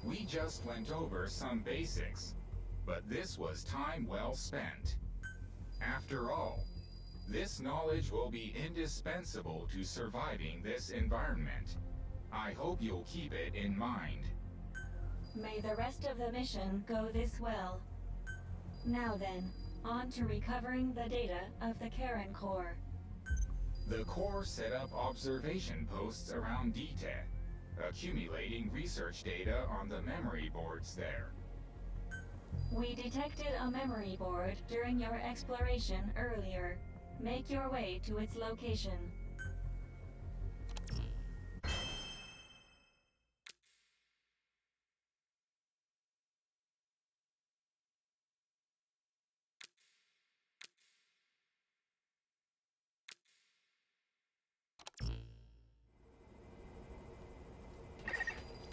We just went over some basics, but this was time well spent. After all, this knowledge will be indispensable to surviving this environment. I hope you'll keep it in mind. May the rest of the mission go this well. Now then, on to recovering the data of the Karen Core. The Core set up observation posts around DTEC, accumulating research data on the memory boards there. We detected a memory board during your exploration earlier. Make your way to its location.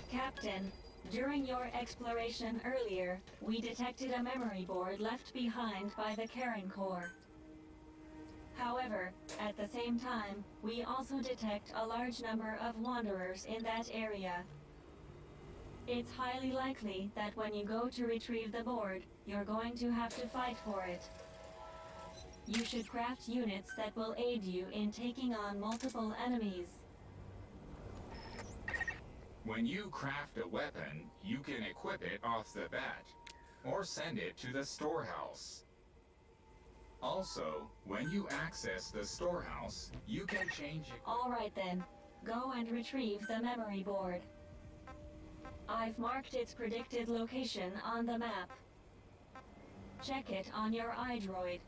Captain, during your exploration earlier, we detected a memory board left behind by the Karen Core. However, at the same time, we also detect a large number of Wanderers in that area. It's highly likely that when you go to retrieve the board, you're going to have to fight for it. You should craft units that will aid you in taking on multiple enemies. When you craft a weapon, you can equip it off the bat, or send it to the storehouse. Also, when you access the storehouse, you can change it. All right then, go and retrieve the memory board. I've marked its predicted location on the map. Check it on your iDroid.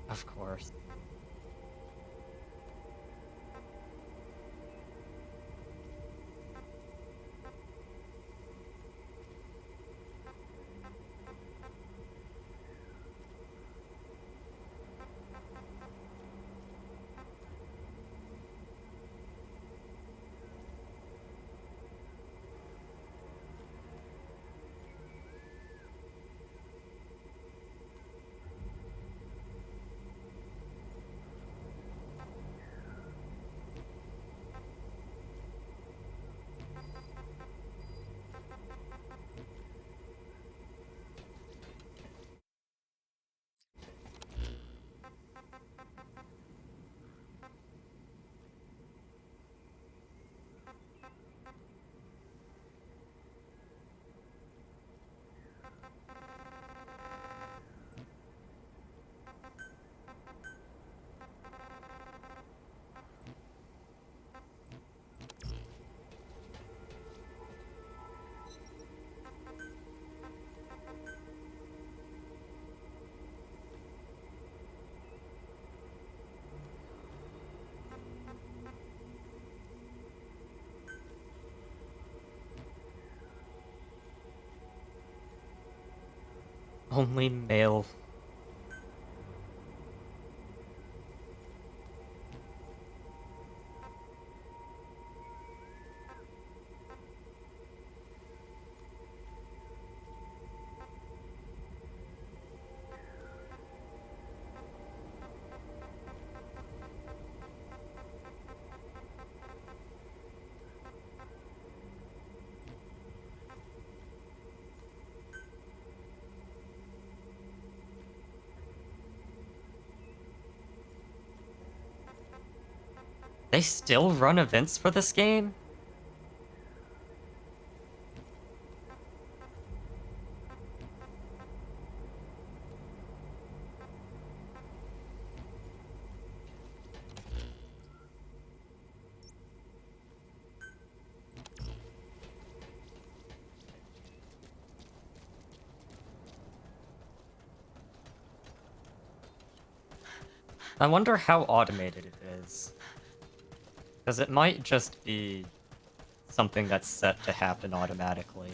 Of course. Only male. They still run events for this game? I wonder how automated it is. Because it might just be something that's set to happen automatically.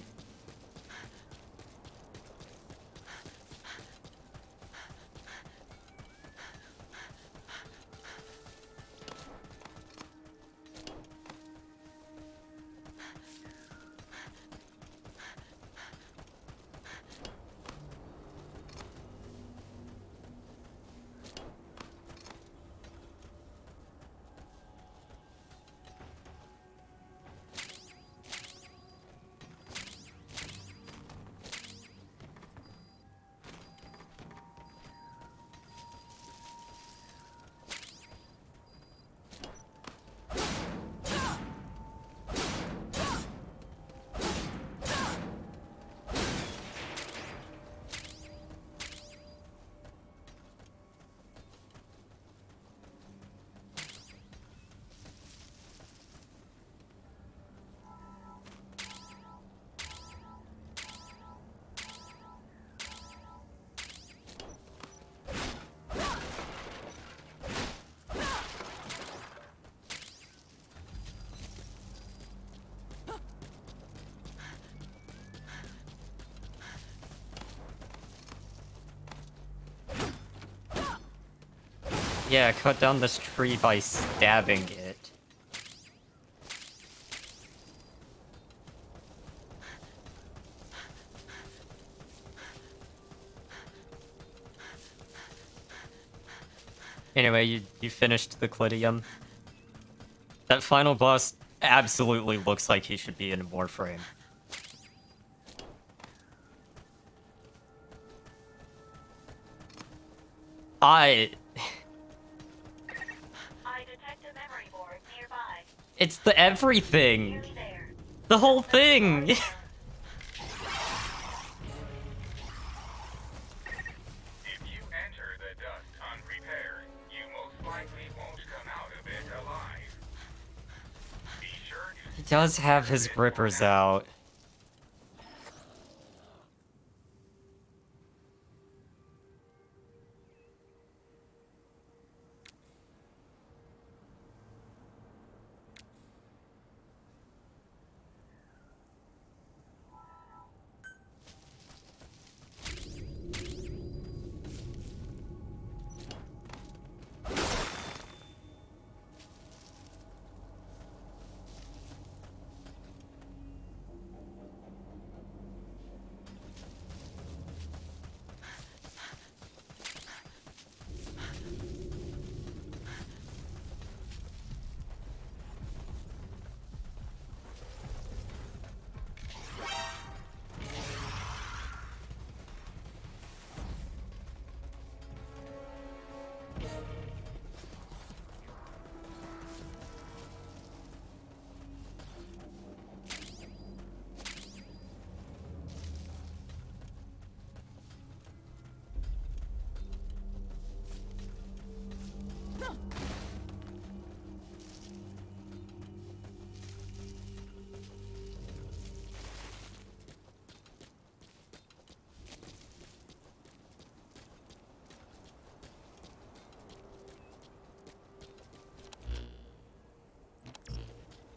Yeah, cut down this tree by stabbing it. Anyway, you finished the Clidium. That final boss absolutely looks like he should be in a Warframe. I detect a memory board nearby. It's the everything. The whole thing. If you enter the dust unprepared, you most likely won't come out of it alive. Be sure to... He does have his grippers out.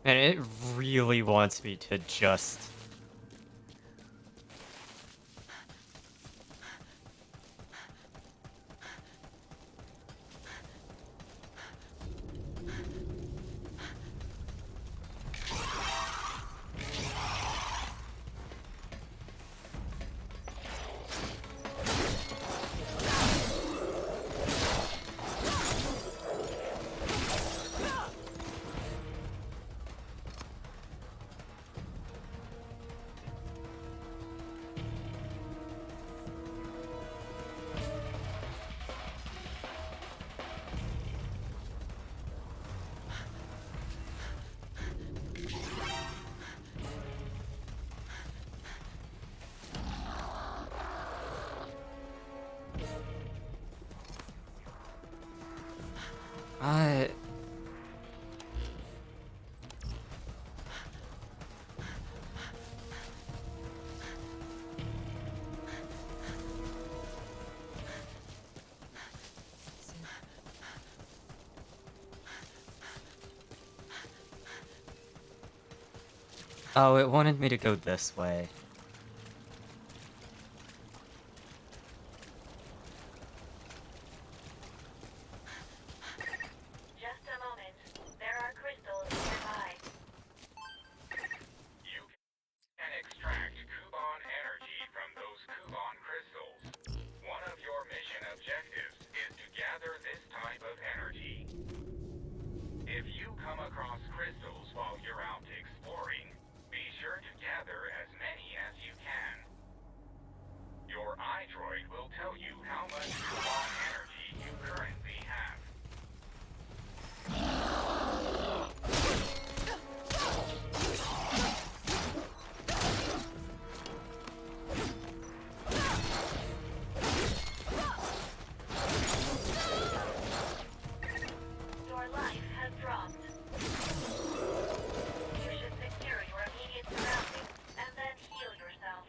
And it really wants me to just... I... Oh, it wanted me to go this way. Just a moment. There are crystals nearby. You can extract Kuban energy from those Kuban crystals. One of your mission objectives is to gather this type of energy. If you come across crystals while you're out exploring, be sure to gather as many as you can. Your iDroid will tell you how much Kuban energy you currently have. Your life has dropped. You should secure your immediate surroundings and then heal yourself.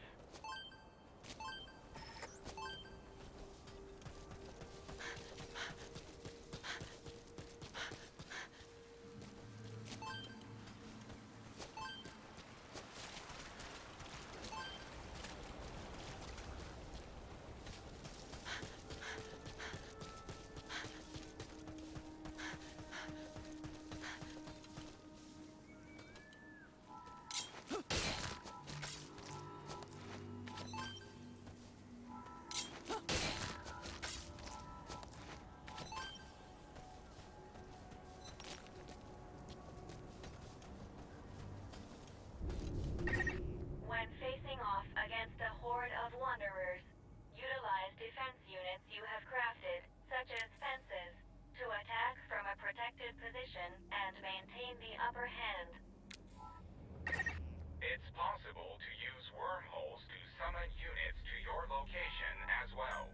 When facing off against a horde of wanderers, utilize defense units you have crafted, such as fences, to attack from a protected position and maintain the upper hand. It's possible to use wormholes to summon units to your location as well.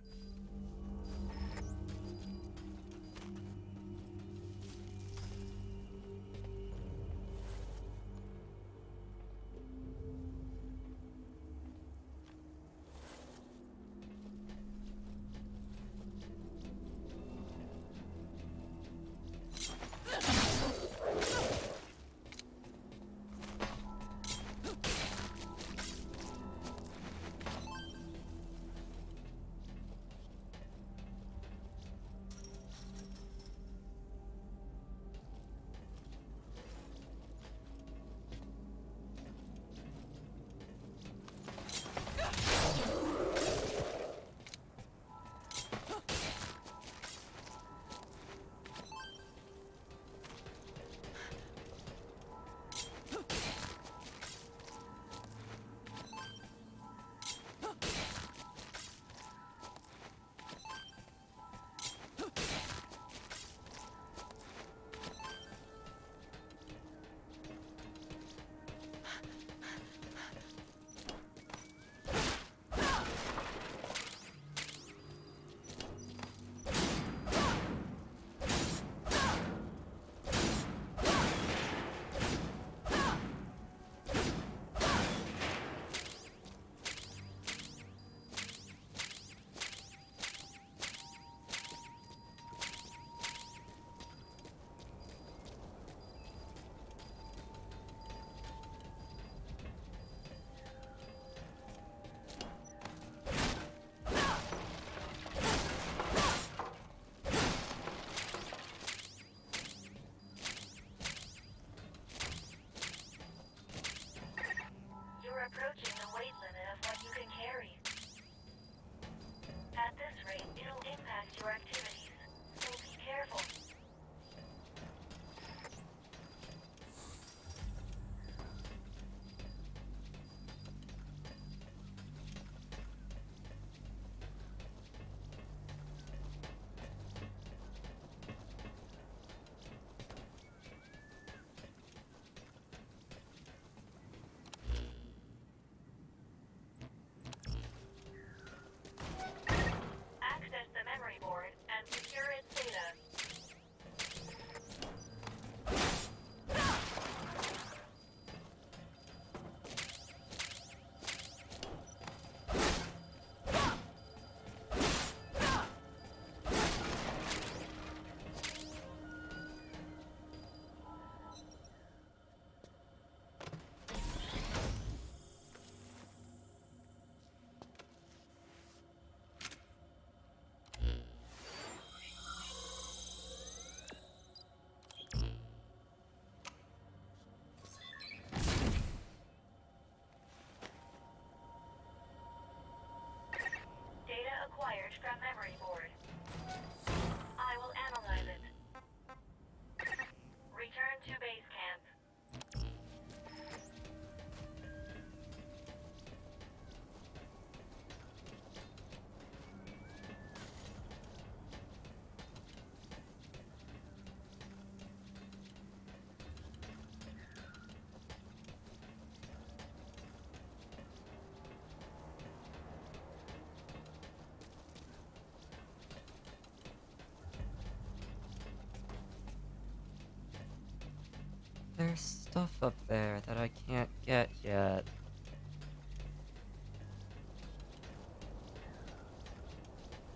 There's stuff up there that I can't get yet.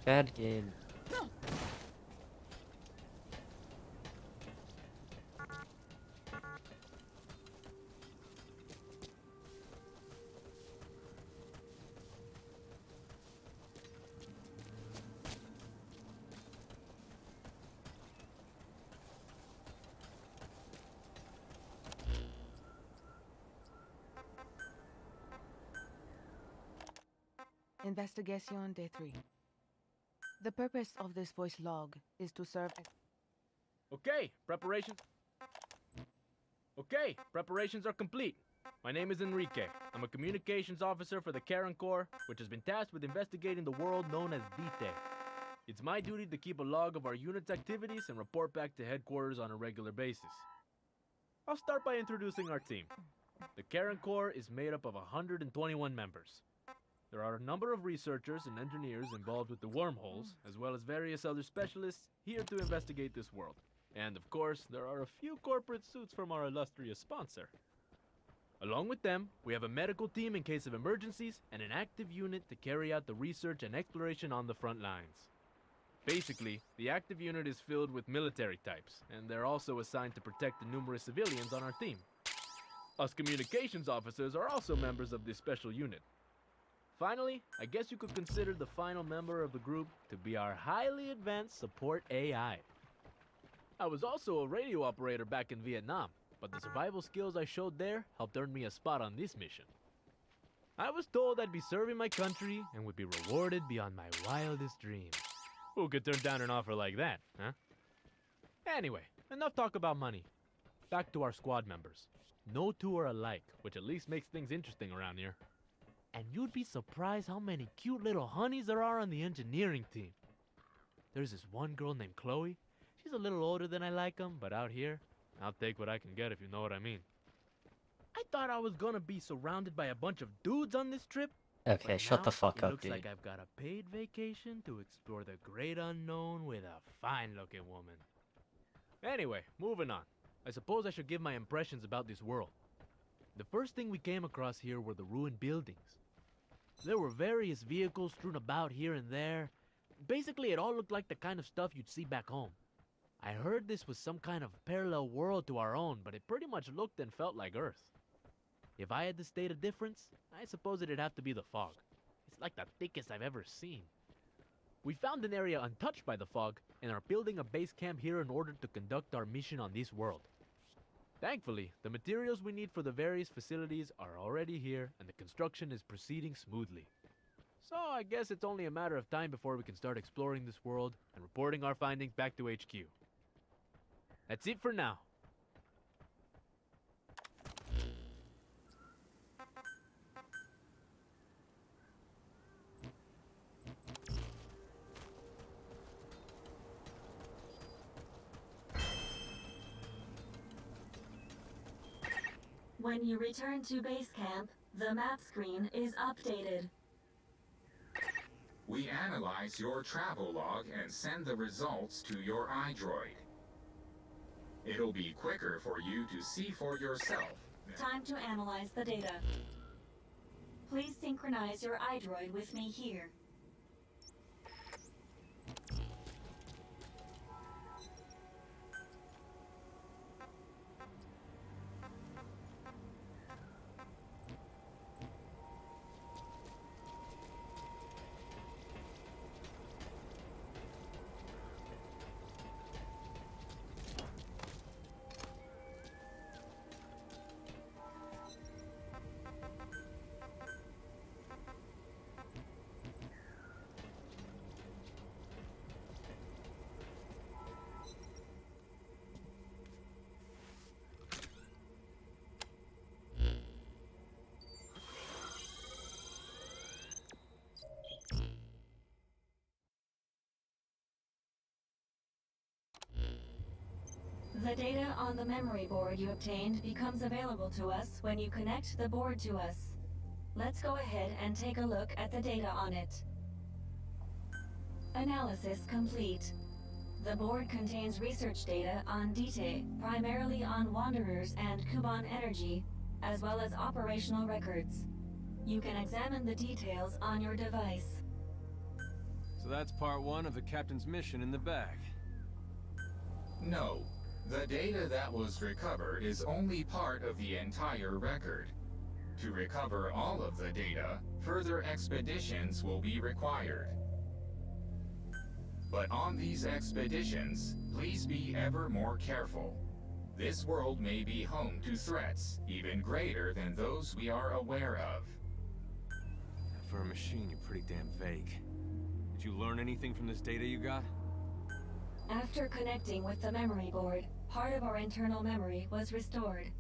Bad game. Investigation Day 3. The purpose of this voice log is to serve. Okay, preparations are complete. My name is Enrique. I'm a communications officer for the Karen Corps, which has been tasked with investigating the world known as Dite. It's my duty to keep a log of our unit's activities and report back to headquarters on a regular basis. I'll start by introducing our team. The Karen Corps is made up of 121 members. There are a number of researchers and engineers involved with the wormholes, as well as various other specialists here to investigate this world. And of course, there are a few corporate suits from our illustrious sponsor. Along with them, we have a medical team in case of emergencies and an active unit to carry out the research and exploration on the front lines. Basically, the active unit is filled with military types, and they're also assigned to protect the numerous civilians on our team. Us communications officers are also members of this special unit. Finally, I guess you could consider the final member of the group to be our highly advanced support AI. I was also a radio operator back in Vietnam, but the survival skills I showed there helped earn me a spot on this mission. I was told I'd be serving my country and would be rewarded beyond my wildest dreams. Who could turn down an offer like that, huh? Anyway, enough talk about money. Back to our squad members. No two are alike, which at least makes things interesting around here. And you'd be surprised how many cute little honeys there are on the engineering team. There's this one girl named Chloe. She's a little older than I like 'em, but out here, I'll take what I can get if you know what I mean. I thought I was gonna be surrounded by a bunch of dudes on this trip. Okay, but shut now the fuck it up, looks dude. like I've got a paid vacation to explore the great unknown with a fine-looking woman. Anyway, moving on. I suppose I should give my impressions about this world. The first thing we came across here were the ruined buildings. There were various vehicles strewn about here and there. Basically, it all looked like the kind of stuff you'd see back home. I heard this was some kind of parallel world to our own, but it pretty much looked and felt like Earth. If I had to state a difference, I suppose it'd have to be the fog. It's like the thickest I've ever seen. We found an area untouched by the fog and are building a base camp here in order to conduct our mission on this world. Thankfully, the materials we need for the various facilities are already here and the construction is proceeding smoothly. So I guess it's only a matter of time before we can start exploring this world and reporting our findings back to HQ. That's it for now. When you return to base camp, the map screen is updated. We analyze your travel log and send the results to your iDroid. It'll be quicker for you to see for yourself. Time to analyze the data. Please synchronize your iDroid with me here. The data on the memory board you obtained becomes available to us when you connect the board to us. Let's go ahead and take a look at the data on it. Analysis complete. The board contains research data on DT, primarily on Wanderers and Kuban Energy, as well as operational records. You can examine the details on your device. So that's part one of the captain's mission in the bag. No. The data that was recovered is only part of the entire record. To recover all of the data, further expeditions will be required. But on these expeditions, please be ever more careful. This world may be home to threats even greater than those we are aware of. For a machine, you're pretty damn vague. Did you learn anything from this data you got? After connecting with the memory board, part of our internal memory was restored.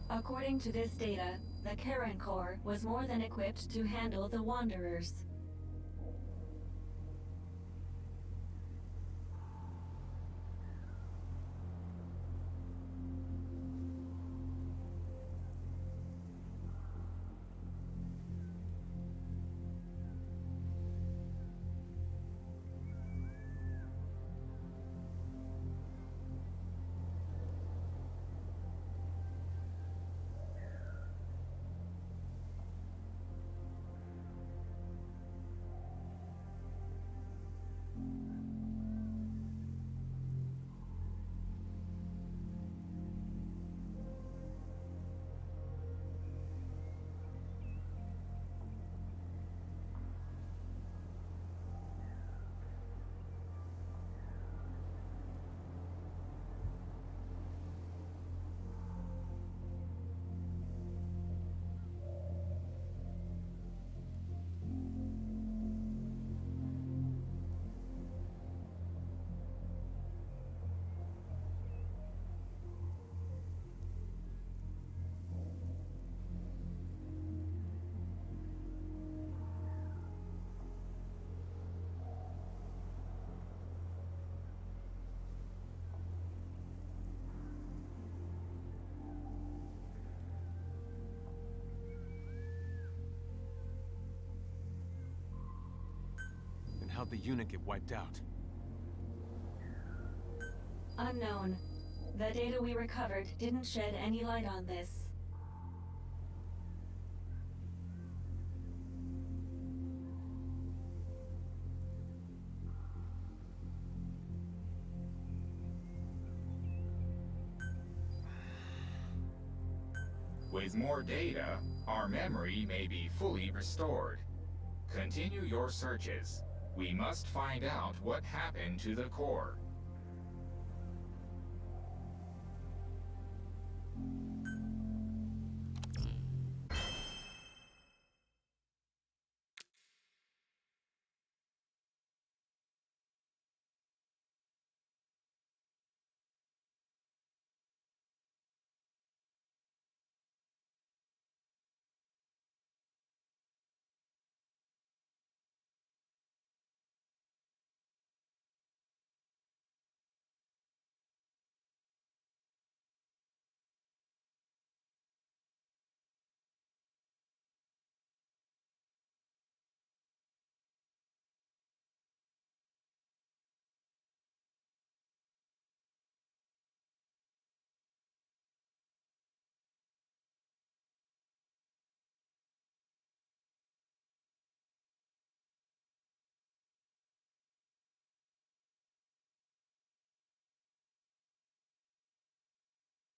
According to this data, the Karen Corps was more than equipped to handle the Wanderers. How'd the unit get wiped out? Unknown. The data we recovered didn't shed any light on this. With more data, our memory may be fully restored. Continue your searches. We must find out what happened to the core.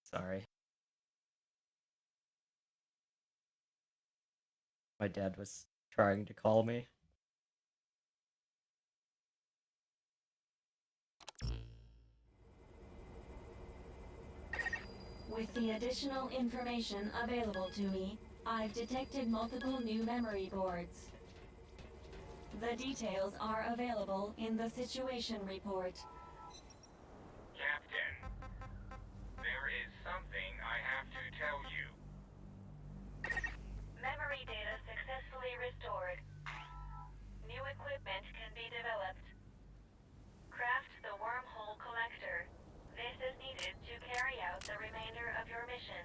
Sorry. My dad was trying to call me. With the additional information available to me, I've detected multiple new memory boards. The details are available in the situation report. Captain, there is something I have to tell you. Memory data successfully restored. New equipment can be developed. Craft the wormhole collector. This is needed to carry out the remainder of your mission.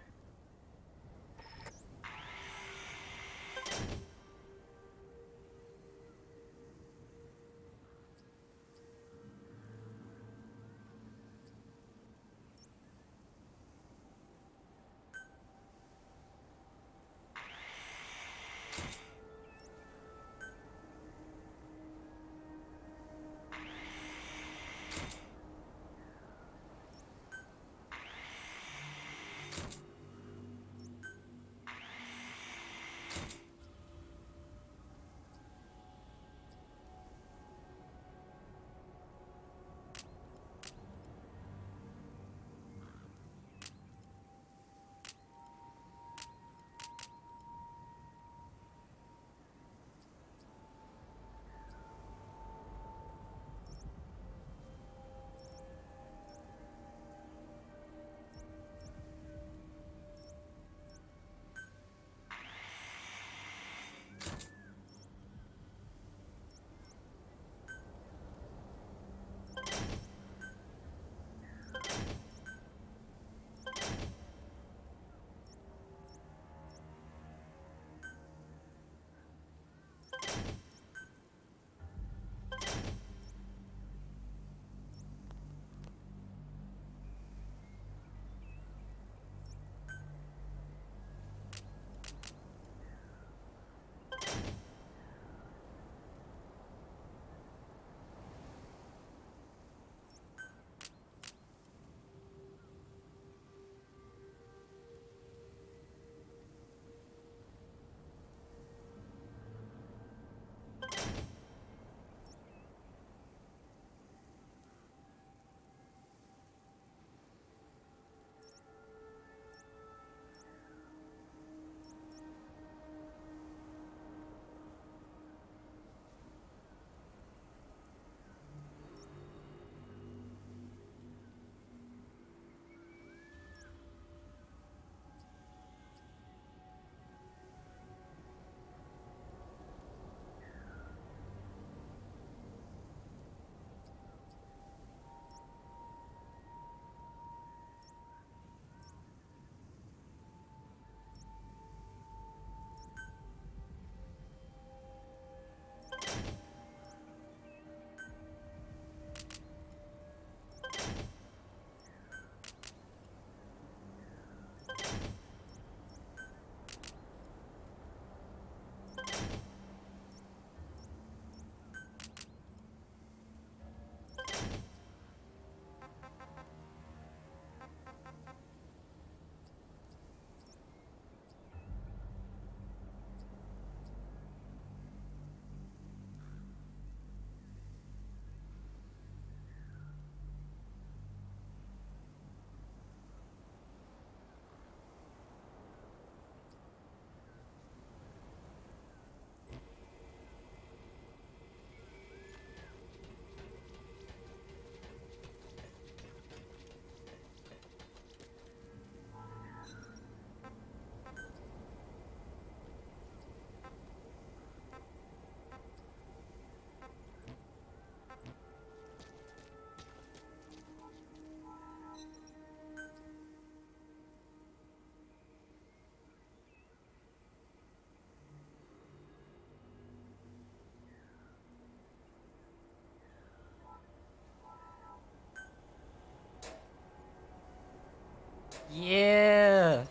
Yeah.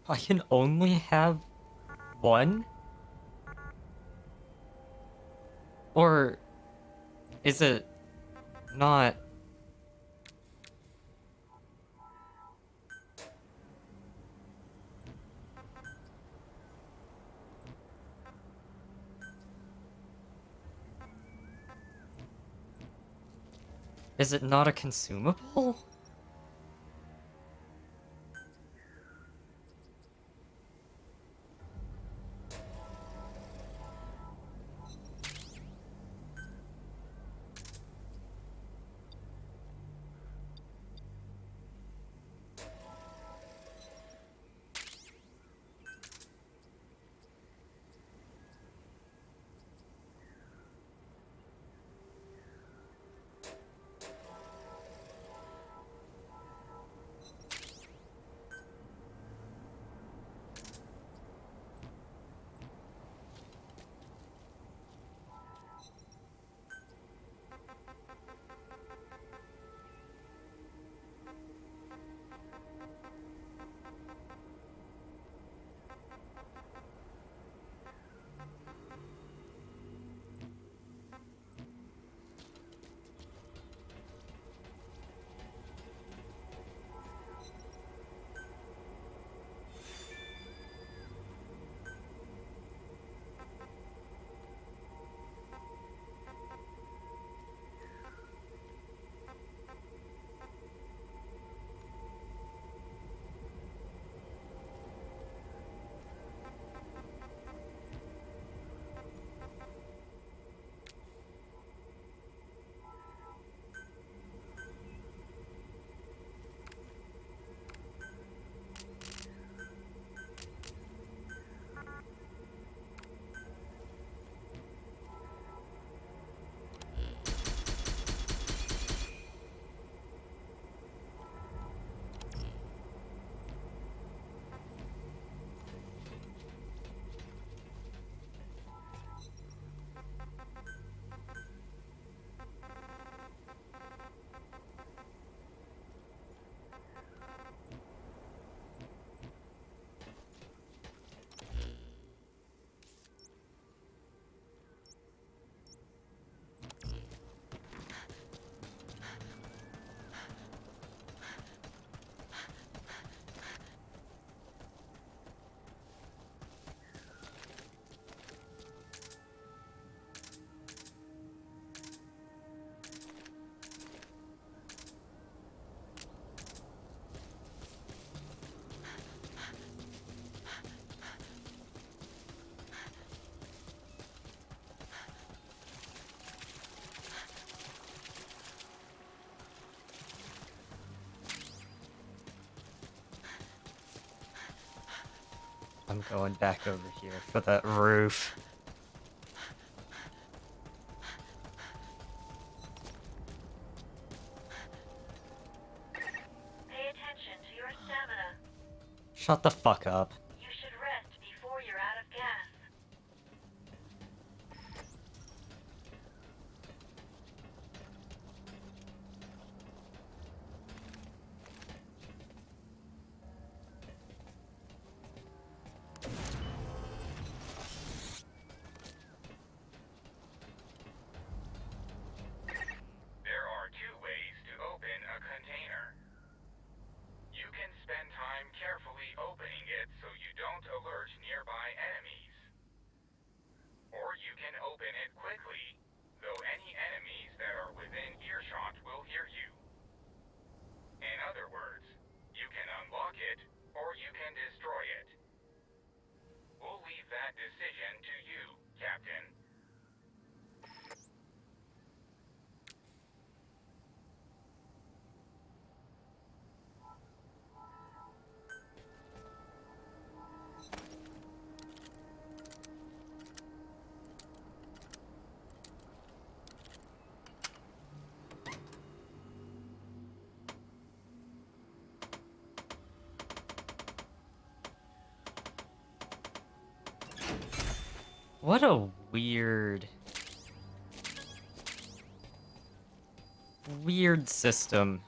I can only have one? Or is it not? Is it not a consumable? I'm going back over here for that roof. Pay attention to your stamina. Shut the fuck up. You should rest before you're out of gas. There are two ways to open a container. You can spend time carefully opening it so you don't alert nearby enemies. Or you can open it quickly, though any enemies that are within earshot will hear you. In other words, you can unlock it, or you can destroy it. We'll leave that decision to you, Captain. What a weird system.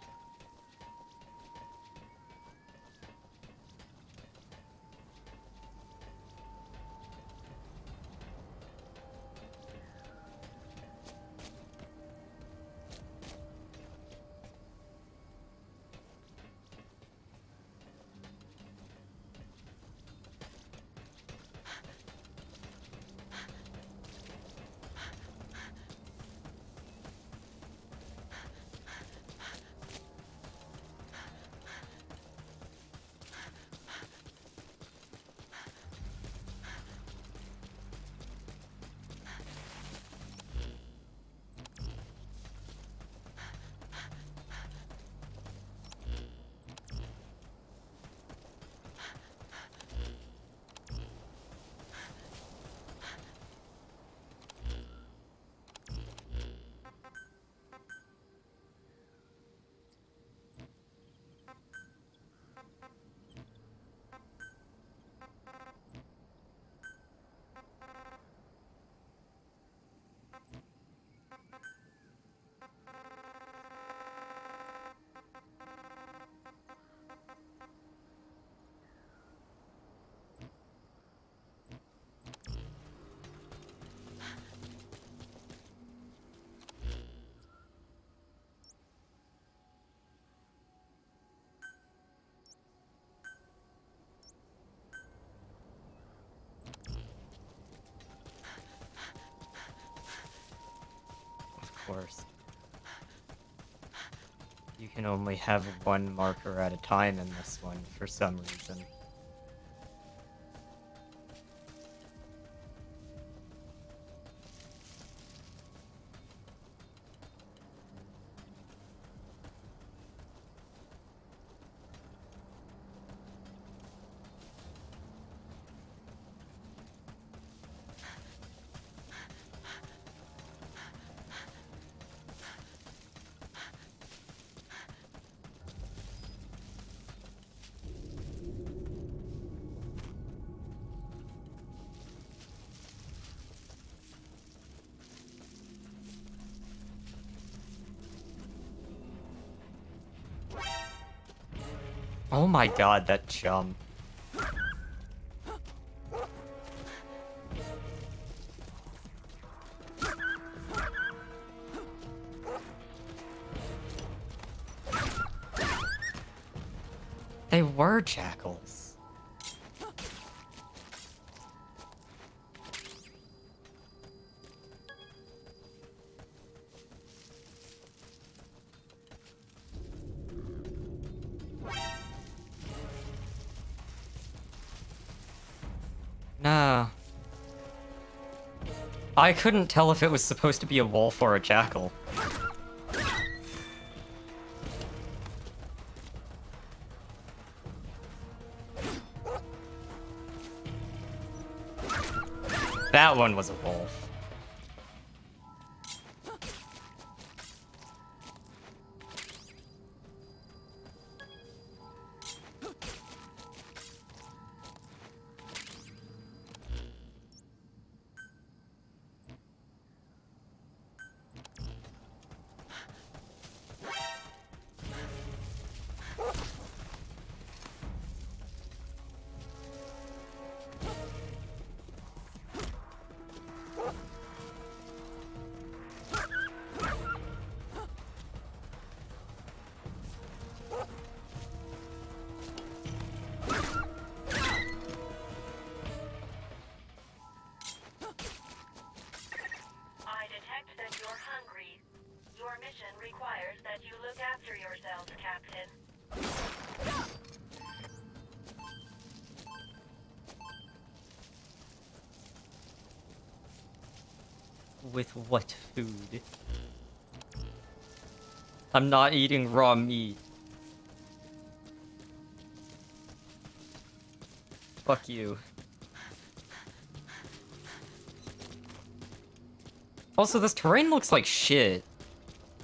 Of course. You can only have one marker at a time in this one for some reason. Oh my god, that jump. They were jackals. Nah. I couldn't tell if it was supposed to be a wolf or a jackal. that one was a wolf. I detect that you're hungry. Your mission requires that you look after yourselves, Captain. With what food? I'm not eating raw meat. Fuck you. Also, this terrain looks like shit.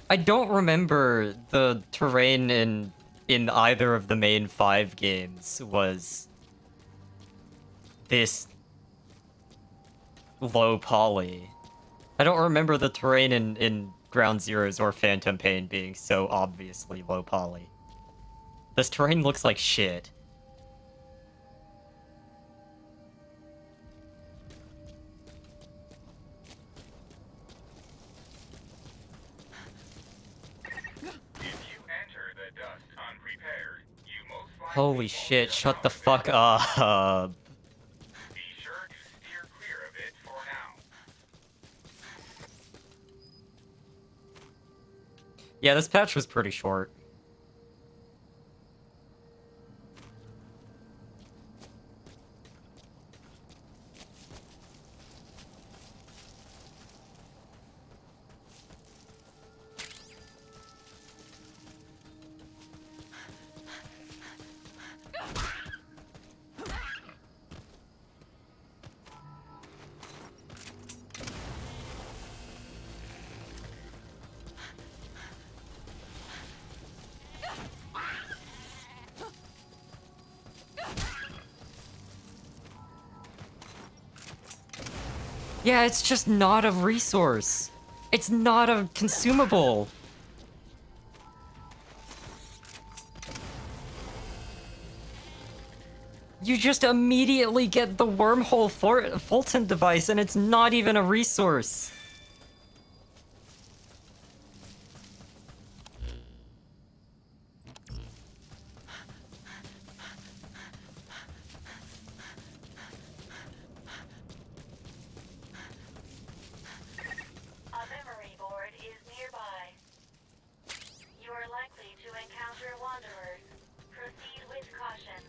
I don't remember the terrain in either of the main 5 games was this low poly. I don't remember the terrain in Ground Zeroes or Phantom Pain being so obviously low poly. This terrain looks like shit. Holy shit, shut the fuck up. Be sure to steer clear of it for now. Yeah, this patch was pretty short. Yeah, it's just not a resource. It's not a consumable. You just immediately get the wormhole Fulton device and it's not even a resource. A memory board is nearby. You are likely to encounter wanderers. Proceed with caution.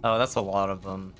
Oh, that's a lot of them.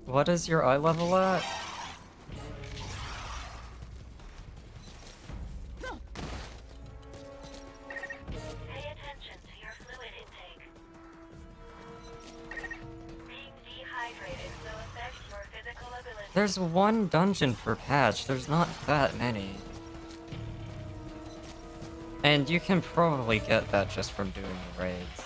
What is your eye level at? Pay attention to your fluid intake. Being dehydrated will affect your physical ability. There's one dungeon per patch. There's not that many. And you can probably get that just from doing the raids.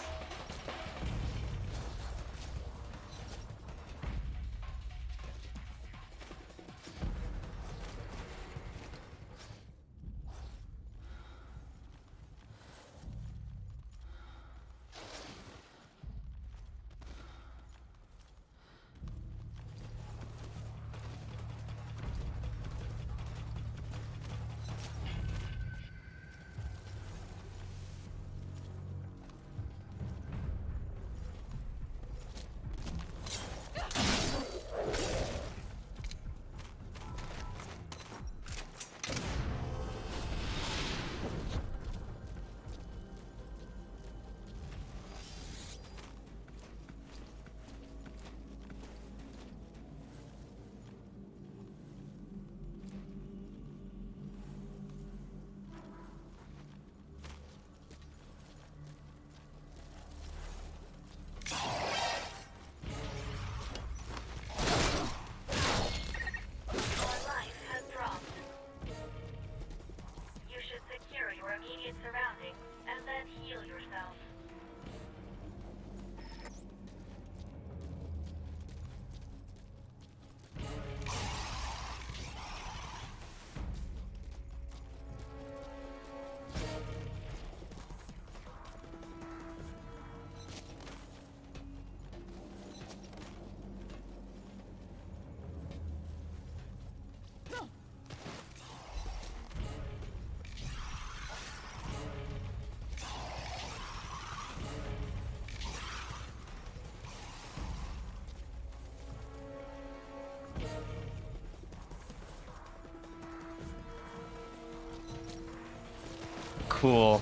cool.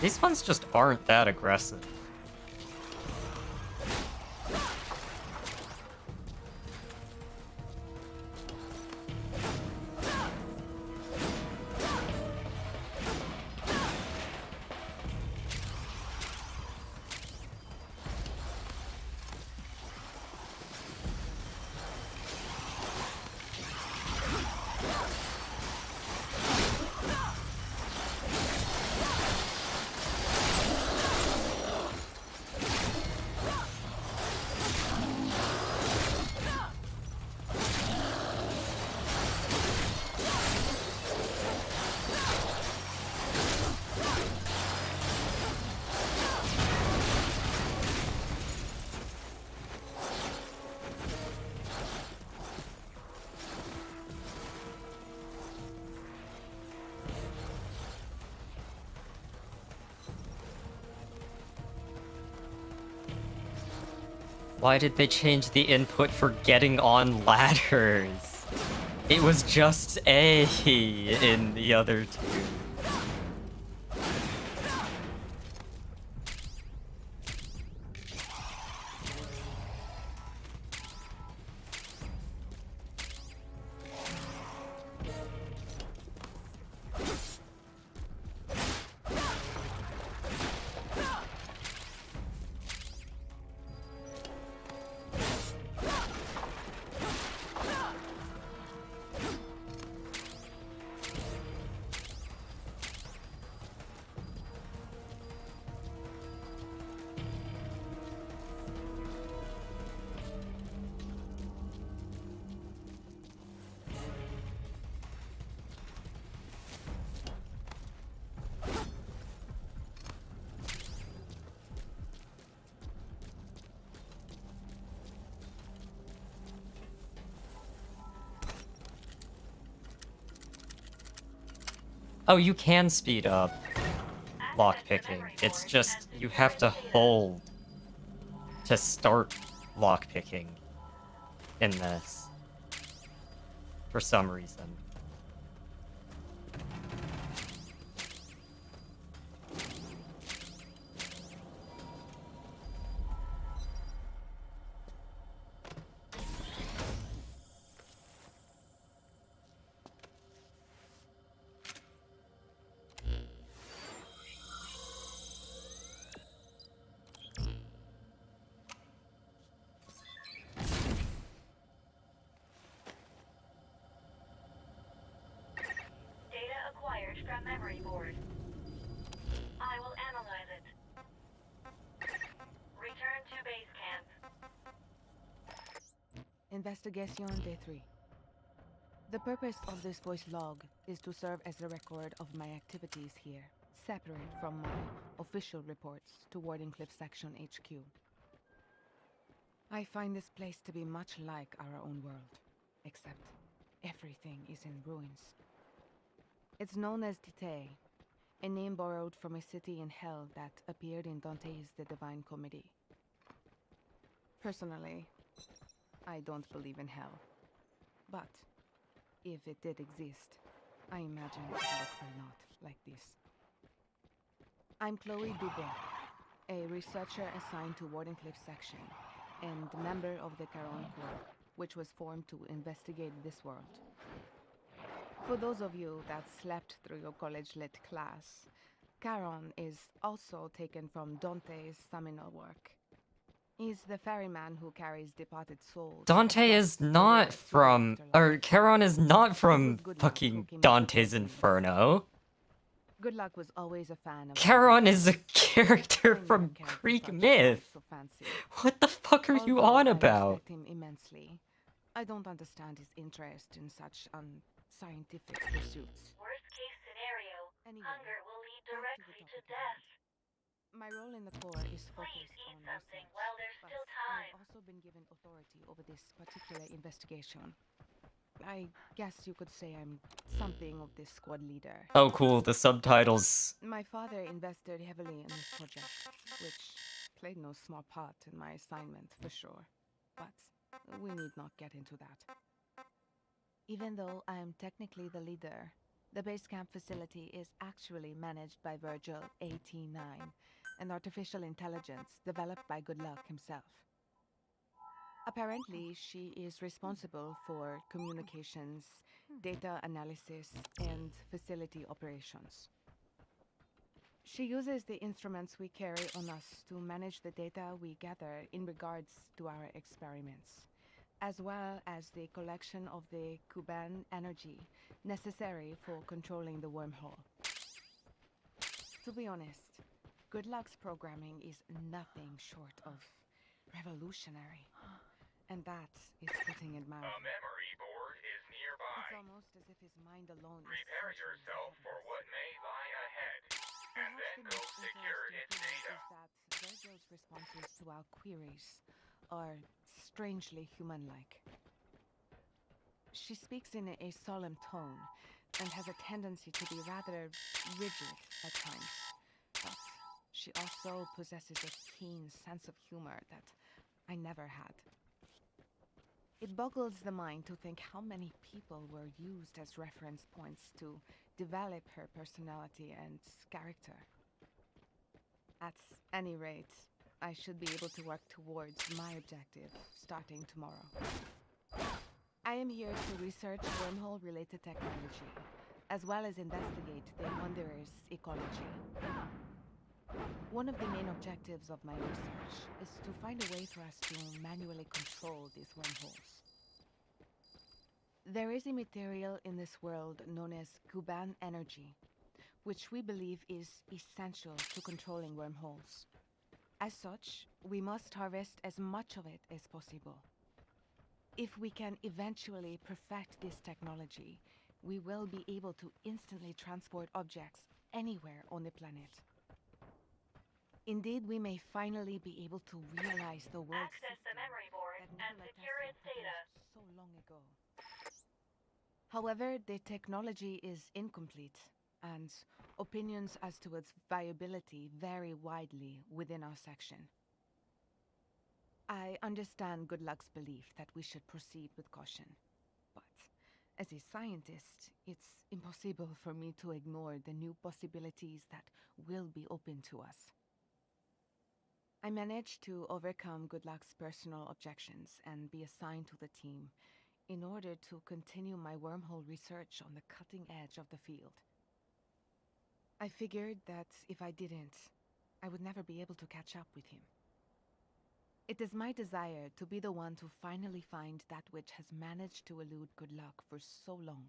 These ones just aren't that aggressive. Why did they change the input for getting on ladders? It was just A in the other two. Oh, you can speed up lockpicking. It's just you have to hold to start lockpicking in this for some reason. From memory board. I will analyze it. Return to base camp. Investigation Day 3. The purpose of this voice log is to serve as a record of my activities here, separate from my official reports to Wardenclyffe Section HQ. I find this place to be much like our own world, except everything is in ruins. It's known as Dite, a name borrowed from a city in hell that appeared in Dante's The Divine Comedy. Personally, I don't believe in hell. But if it did exist, I imagine it would look not like this. I'm Chloe Dubon, a researcher assigned to Wardenclyffe Section and member of the Charon Corps, which was formed to investigate this world. For those of you that slept through your college lit class, Charon is also taken from Dante's seminal work. He's the ferryman who carries departed souls. Dante across is the not rivers to the from, or afterlife. Charon is not from Good luck fucking hooking up with Dante's those things. Inferno. Good Luck was always a fan of Charon is a Dante's. character I never from cared to Greek touch myth. quite so fancy. What the fuck are you Although on I about? respect him immensely, I don't understand his interest in such unscientific pursuits. Worst case scenario, Anyway, hunger will lead back to the directly to topic at death. hand. My role in the Corps is focused eat on something research, while there's but still I've time. also been given authority over this particular investigation. I guess you could say I'm something of this squad leader. Oh cool, the subtitles. My father invested heavily in this project, which played no small part in my assignment for sure. But we need not get into that. Even though I am technically the leader, the base camp facility is actually managed by Virgil AT9, an artificial intelligence developed by Good Luck himself. Apparently, she is responsible for communications, data analysis, and facility operations. She uses the instruments we carry on us to manage the data we gather in regards to our experiments, as well as the collection of the Kuban energy necessary for controlling the wormhole. To be honest, Good Luck's programming is nothing short of revolutionary. And that is putting it mildly. A memory board is nearby. It's almost as if his mind alone is Prepare centuries yourself ahead of for us. what may lie ahead. And Perhaps then the go most secure interesting its thing data. is that Virgil's responses to our queries are strangely human-like. She speaks in a solemn tone and has a tendency to be rather rigid at times, but she also possesses a keen sense of humor that I never had. It boggles the mind to think how many people were used as reference points to develop her personality and character. At any rate, I should be able to work towards my objective starting tomorrow. I am here to research wormhole-related technology, as well as investigate the Wanderer's ecology. One of the main objectives of my research is to find a way for us to manually control these wormholes. There is a material in this world known as Kuban energy, which we believe is essential to controlling wormholes. As such, we must harvest as much of it as possible. If we can eventually perfect this technology, we will be able to instantly transport objects anywhere on the planet. Indeed, we may finally be able to realize the world Access the memory board that and Nikola secure Tesla its data. proposed so long ago. However, the technology is incomplete, and opinions as to its viability vary widely within our section. I understand Good Luck's belief that we should proceed with caution, but as a scientist, it's impossible for me to ignore the new possibilities that will be open to us. I managed to overcome Good Luck's personal objections and be assigned to the team in order to continue my wormhole research on the cutting edge of the field. I figured that if I didn't, I would never be able to catch up with him. It is my desire to be the one to finally find that which has managed to elude Good Luck for so long.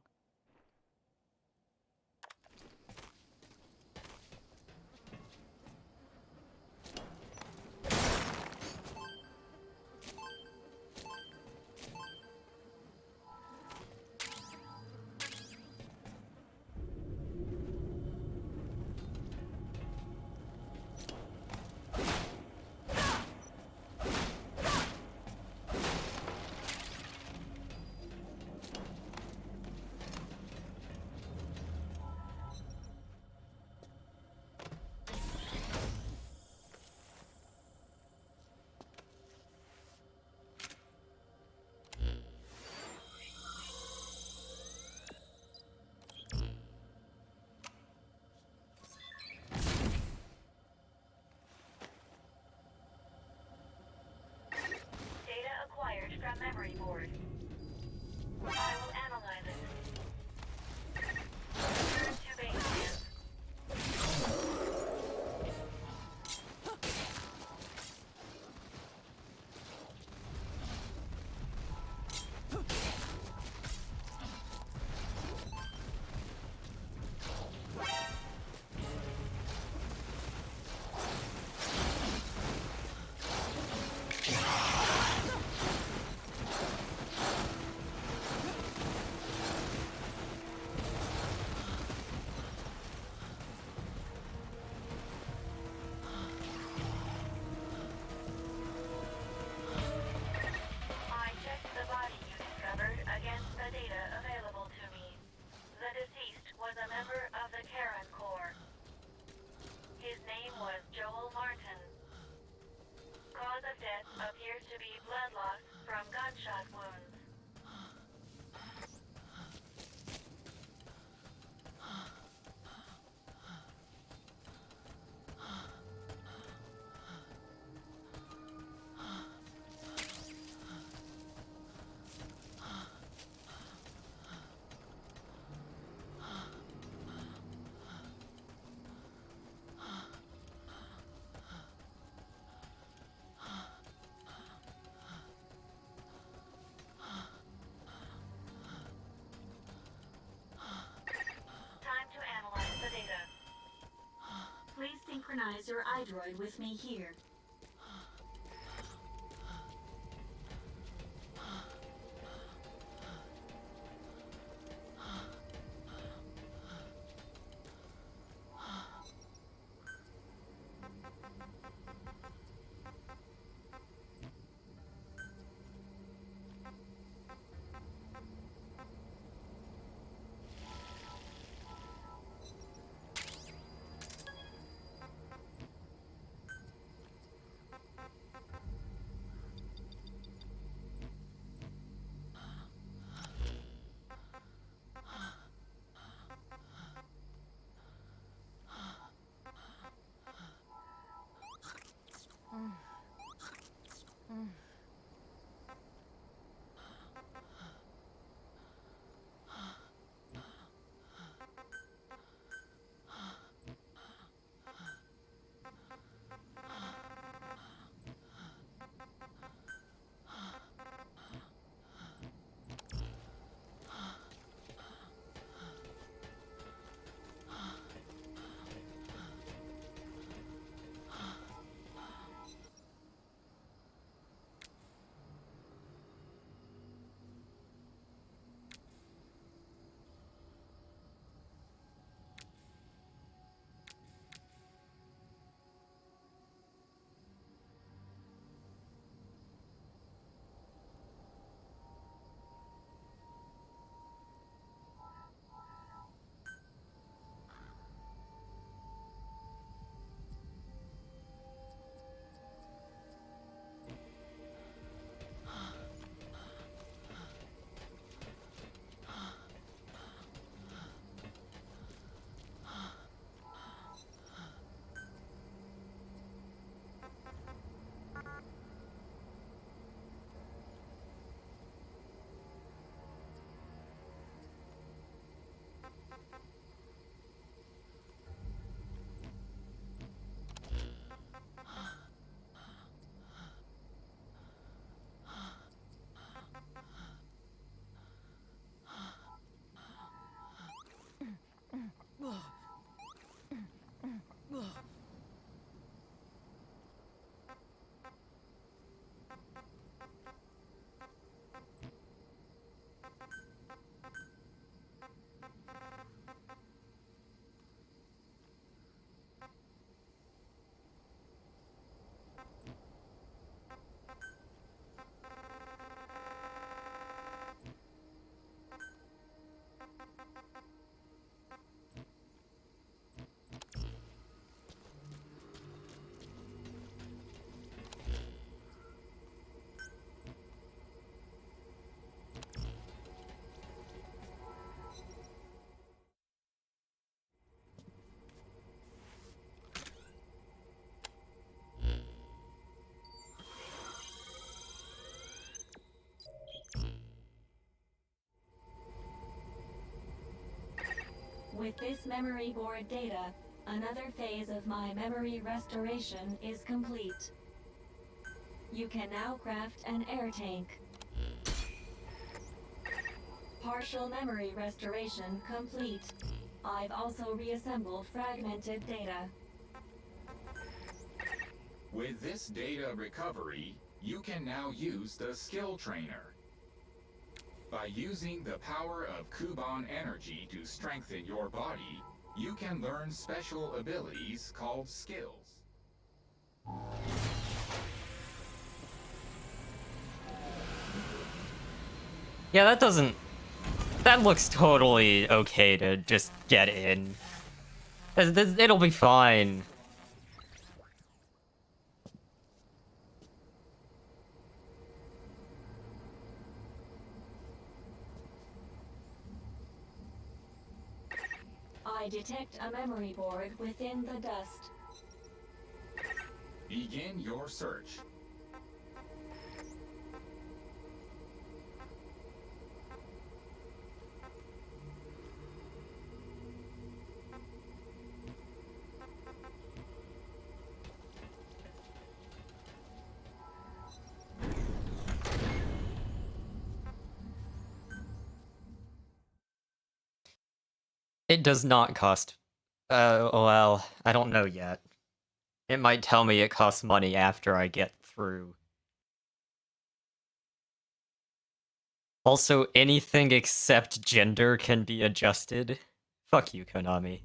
of death appears to be blood loss from gunshot wounds. Time to analyze the data. Please synchronize your iDroid with me here. With this memory board data, another phase of my memory restoration is complete. You can now craft an air tank. Partial memory restoration complete. I've also reassembled fragmented data. With this data recovery, you can now use the skill trainer. By using the power of Kuban energy to strengthen your body, you can learn special abilities called skills. Yeah, that looks totally okay to just get in. It'll be fine. I detect a memory board within the dust. Begin your search. It does not cost. Well, I don't know yet. It might tell me it costs money after I get through. Also, anything except gender can be adjusted. Fuck you, Konami.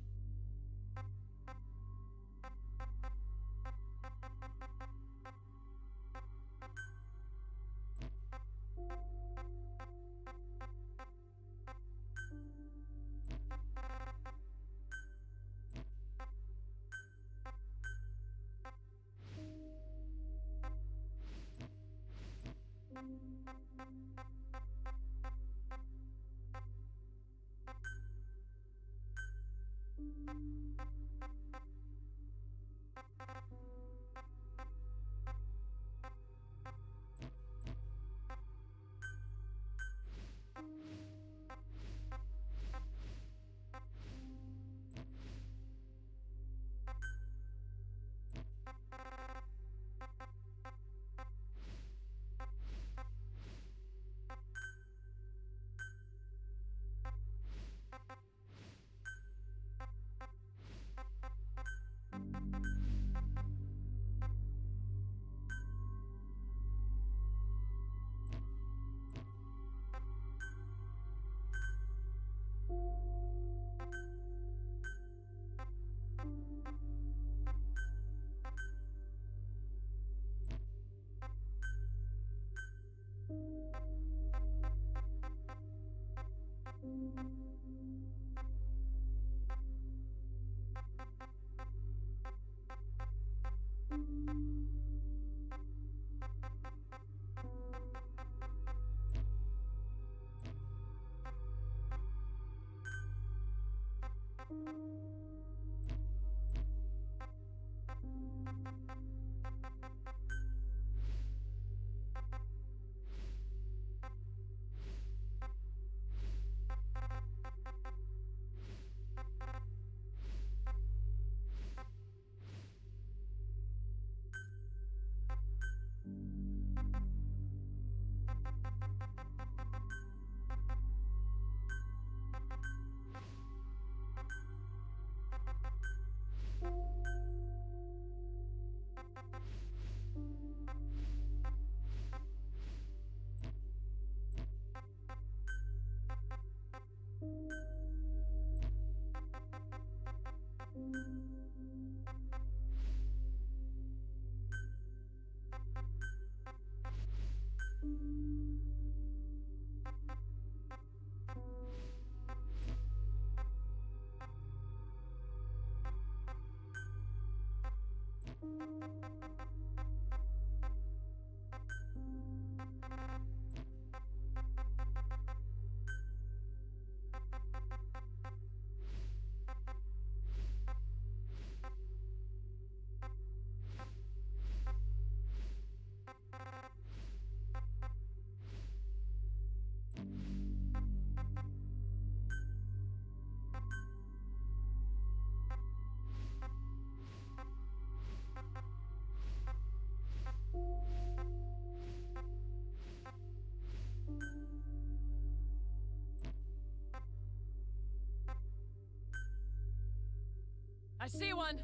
I see one.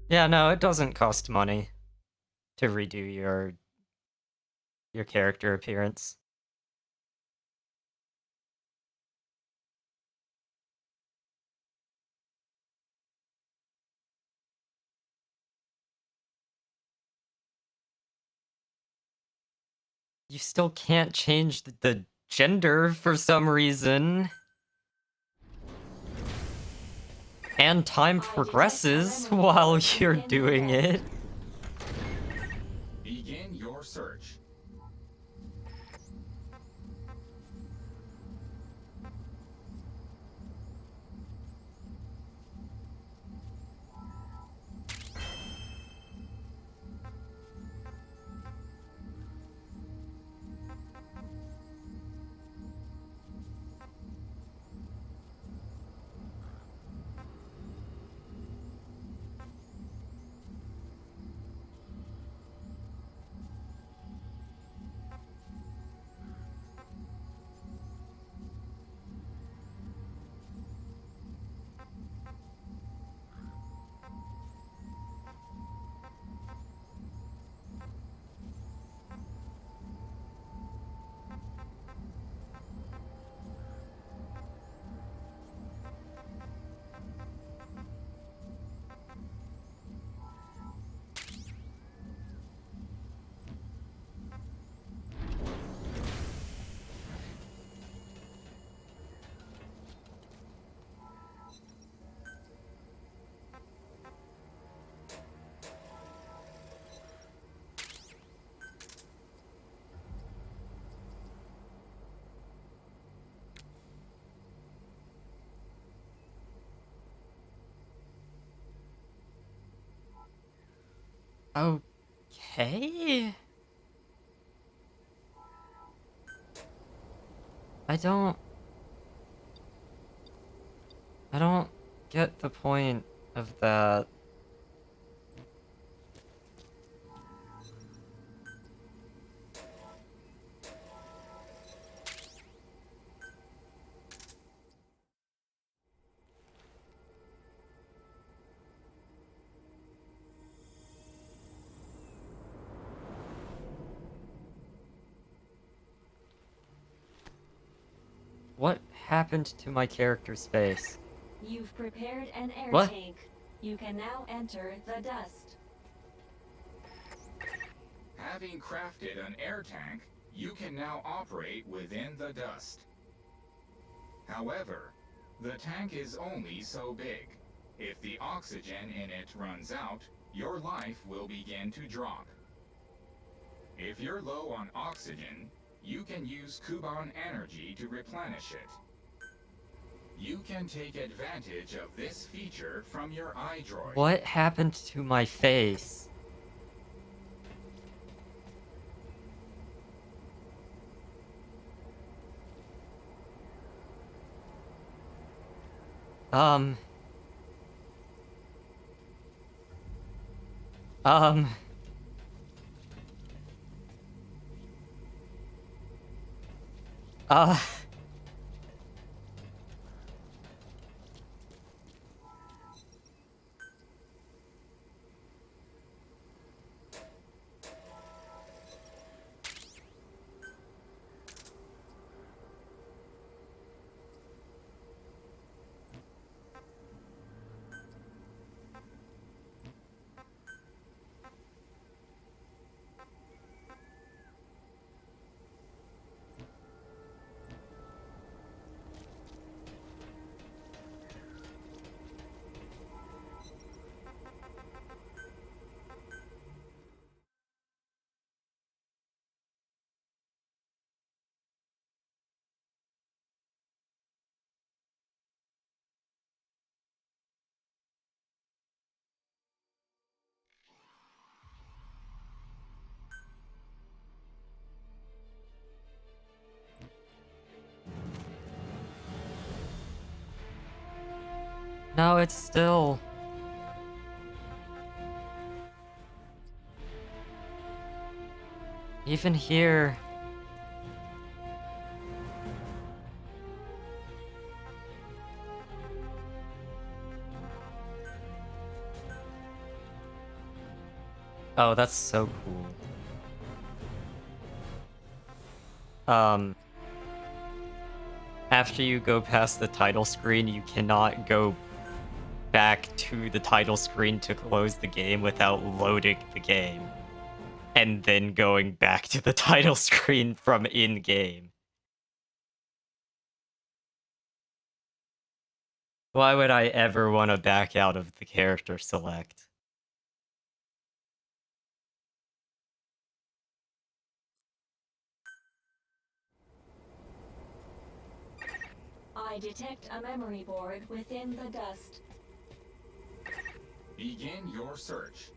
Yeah, no, it doesn't cost money to redo your character appearance. you still can't change the gender for some reason. And time progresses while you're doing it. Begin your search. Okay. I don't get the point of that. What happened to my character's face? You've prepared an air What? tank. You can now enter the dust. Having crafted an air tank, you can now operate within the dust. However, the tank is only so big. If the oxygen in it runs out, your life will begin to drop. If you're low on oxygen, you can use Kuban energy to replenish it. You can take advantage of this feature from your iDroid. What happened to my face? Um, no, it's still... Even here... Oh, that's so cool. After you go past the title screen, you cannot go back to the title screen to close the game without loading the game. and then going back to the title screen from in-game. Why would I ever want to back out of the character select? I detect a memory board within the dust. Begin your search.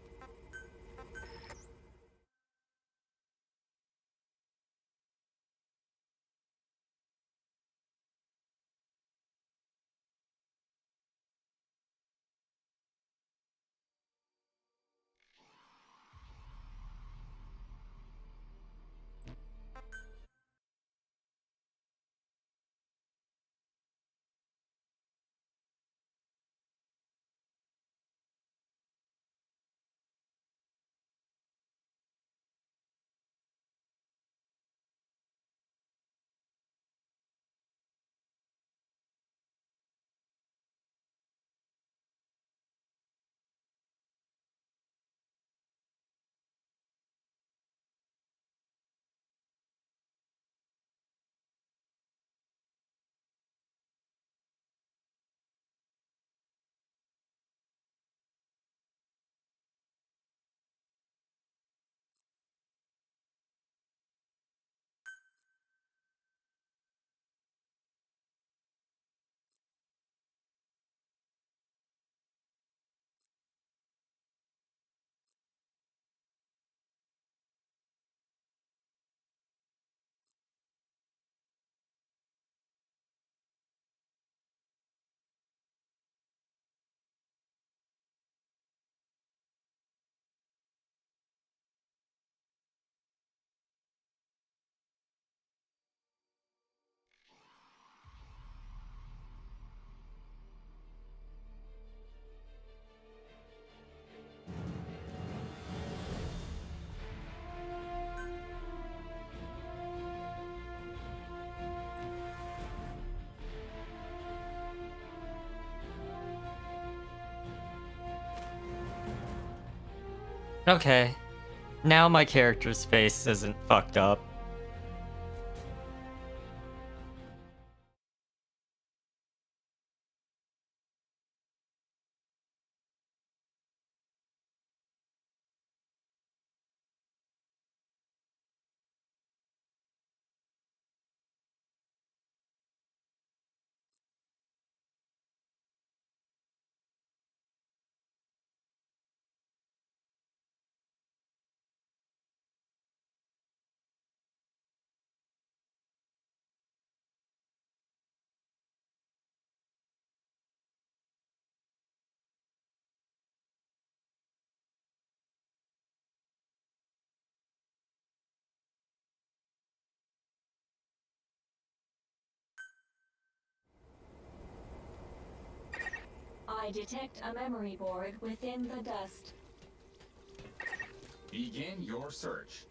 Okay. Now my character's face isn't fucked up. I detect a memory board within the dust. Begin your search.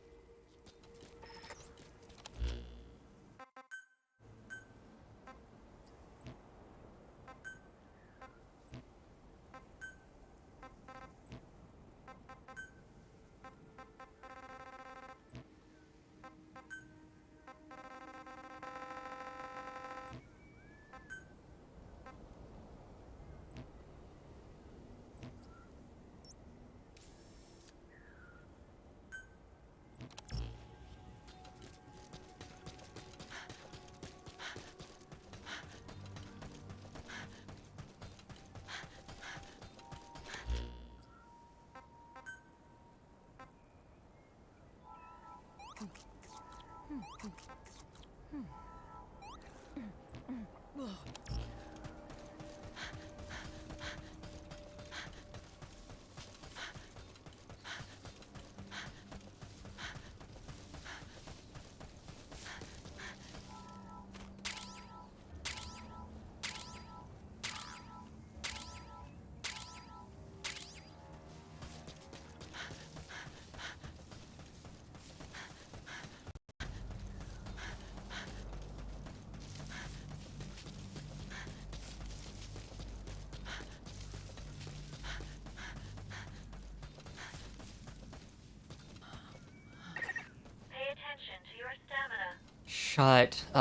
Right. Before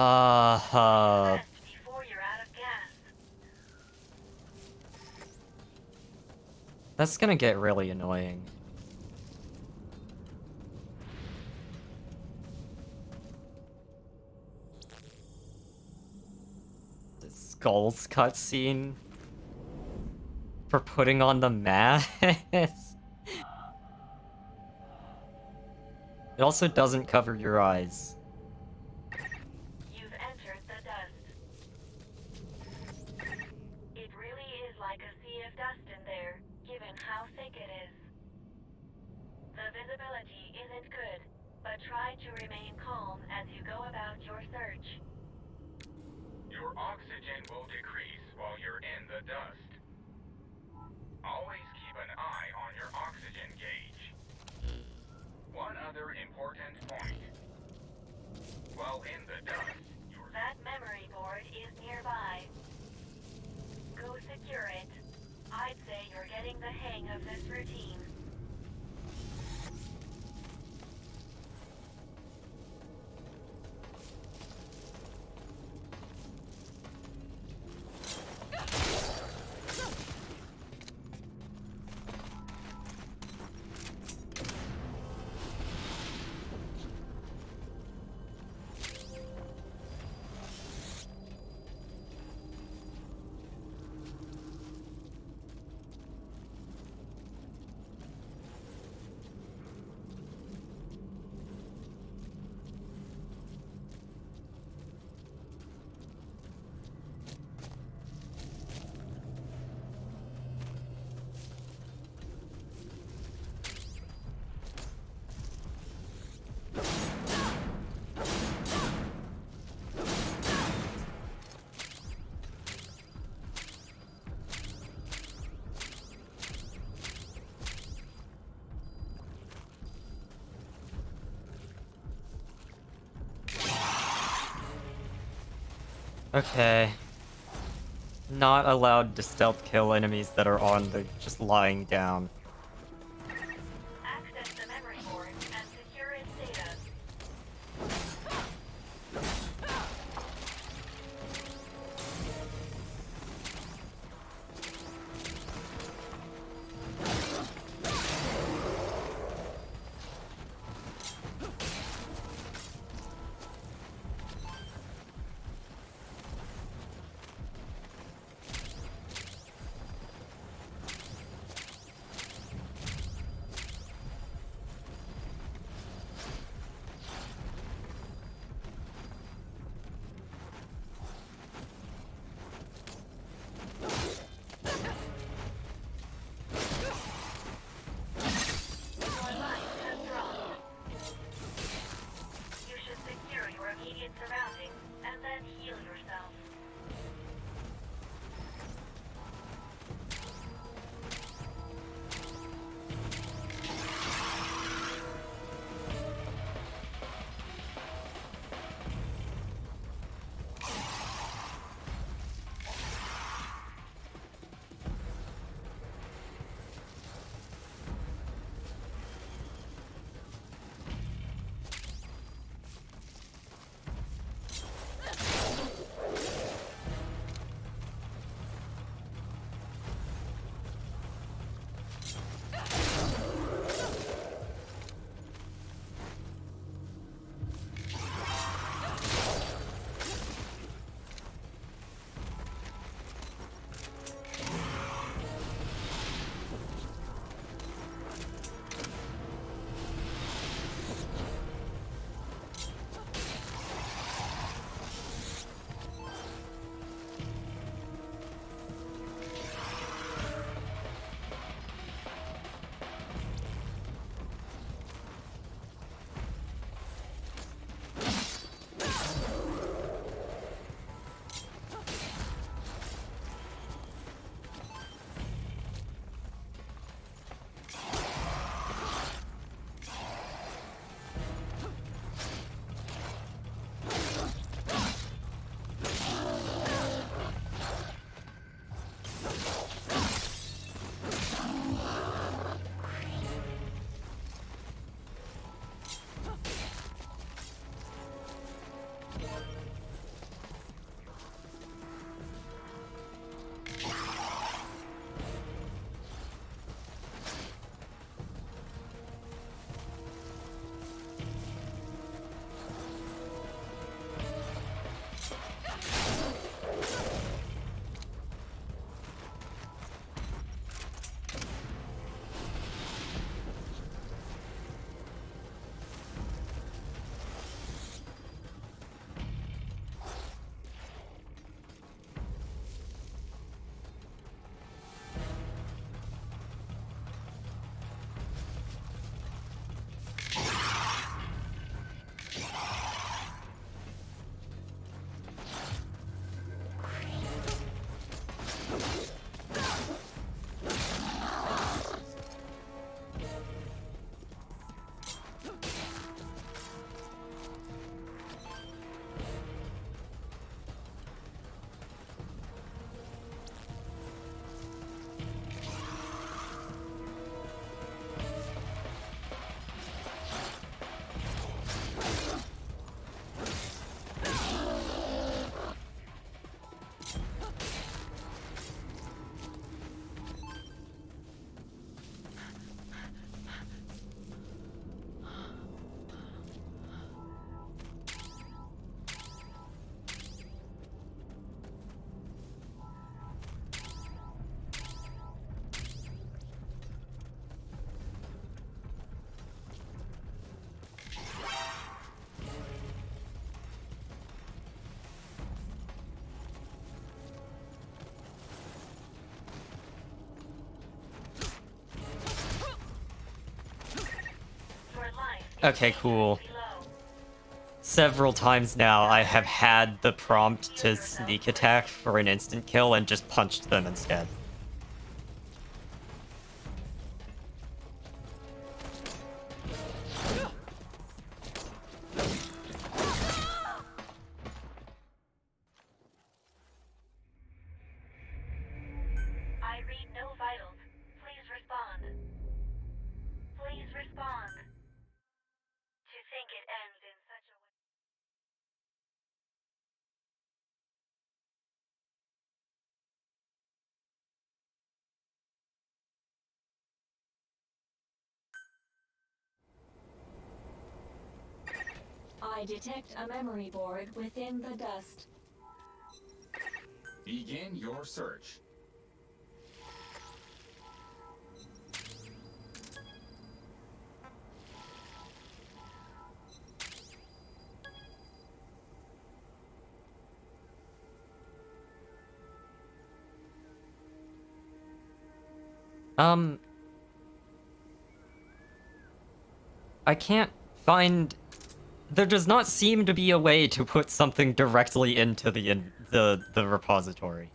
you're out of gas. That's gonna get really annoying. The Skulls cutscene for putting on the mask. It also doesn't cover your eyes. You've entered the dust. It really is like a sea of dust in there, given how thick it is. The visibility isn't good, but try to remain calm as you go about your search. Your oxygen will decrease while you're in the dust. Always keep an eye on your oxygen gauge. One other important point. While in the dust, That memory board is nearby. Go secure it. I'd say you're getting the hang of this routine. Okay. Not allowed to stealth kill enemies that are on the just lying down. Access the memory board and secure its data. Okay, cool. Several times now I have had the prompt to sneak attack for an instant kill and just punched them instead. I read no vitals. Please respond. Please respond. To think it ends in such a way. I detect a memory board within the dust. Begin your search. I can't find... There does not seem to be a way to put something directly into the repository.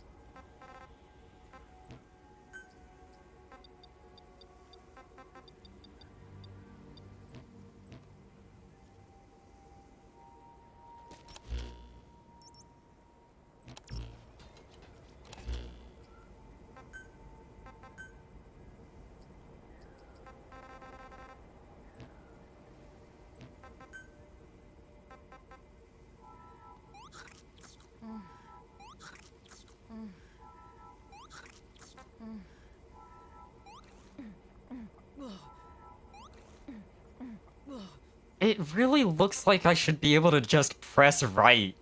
It really looks like I should be able to just press right.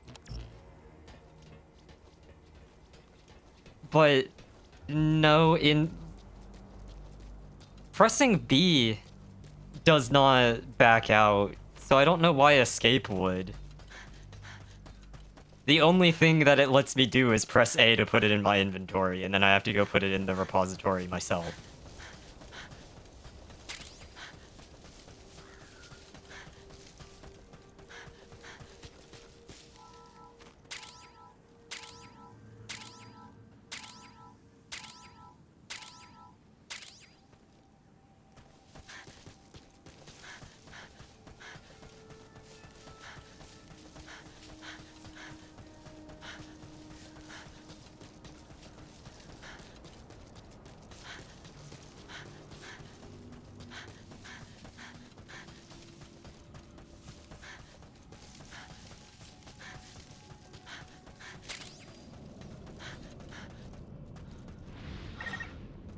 But no, pressing B does not back out, so I don't know why escape would. The only thing that it lets me do is press A to put it in my inventory, and then I have to go put it in the repository myself.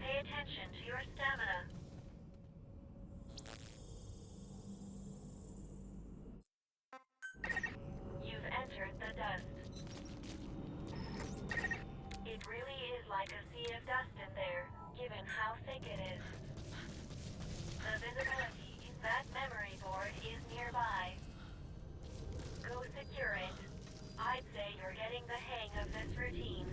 Pay attention to your stamina. You've entered the dust. It really is like a sea of dust in there, given how thick it is. The visibility in that memory board is nearby. Go secure it. I'd say you're getting the hang of this routine.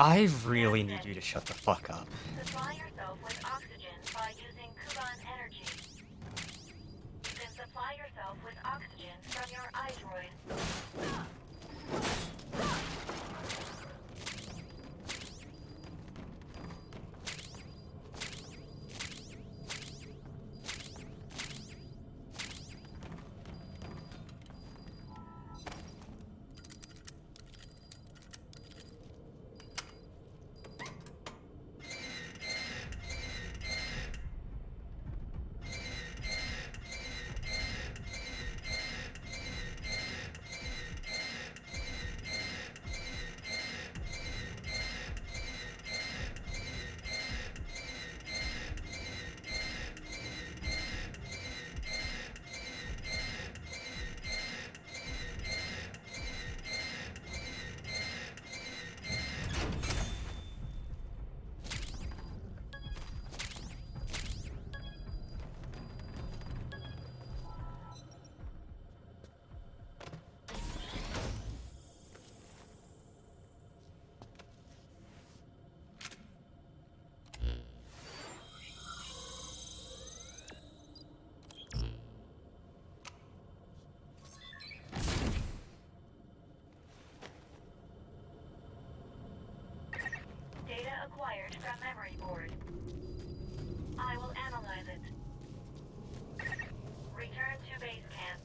I really need you to shut the fuck up. Supply yourself with oxygen by using Kuban energy. You can supply yourself with oxygen from your iDroid. Data acquired from memory board. I will analyze it. Return to base camp.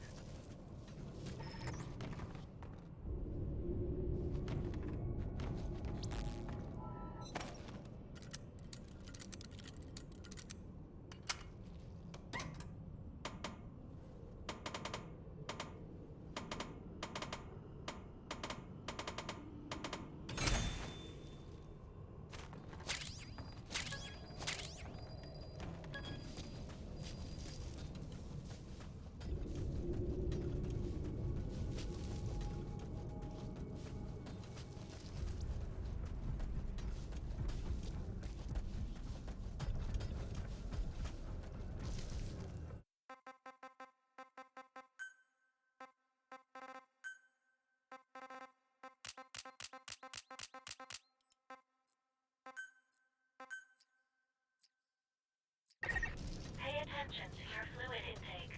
Pay attention to your fluid intake.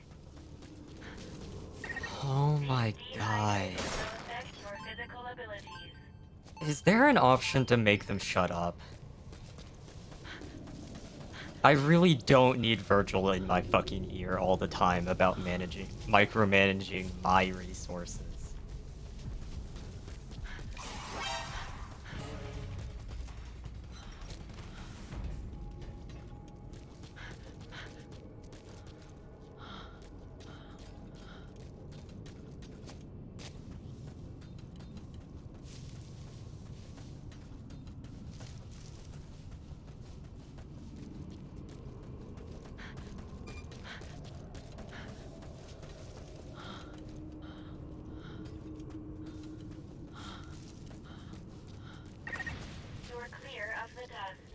Oh my god. Will affect your physical abilities. Is there an option to make them shut up? I really don't need Virgil in my fucking ear all the time about micromanaging my resources. You're clear of the dust.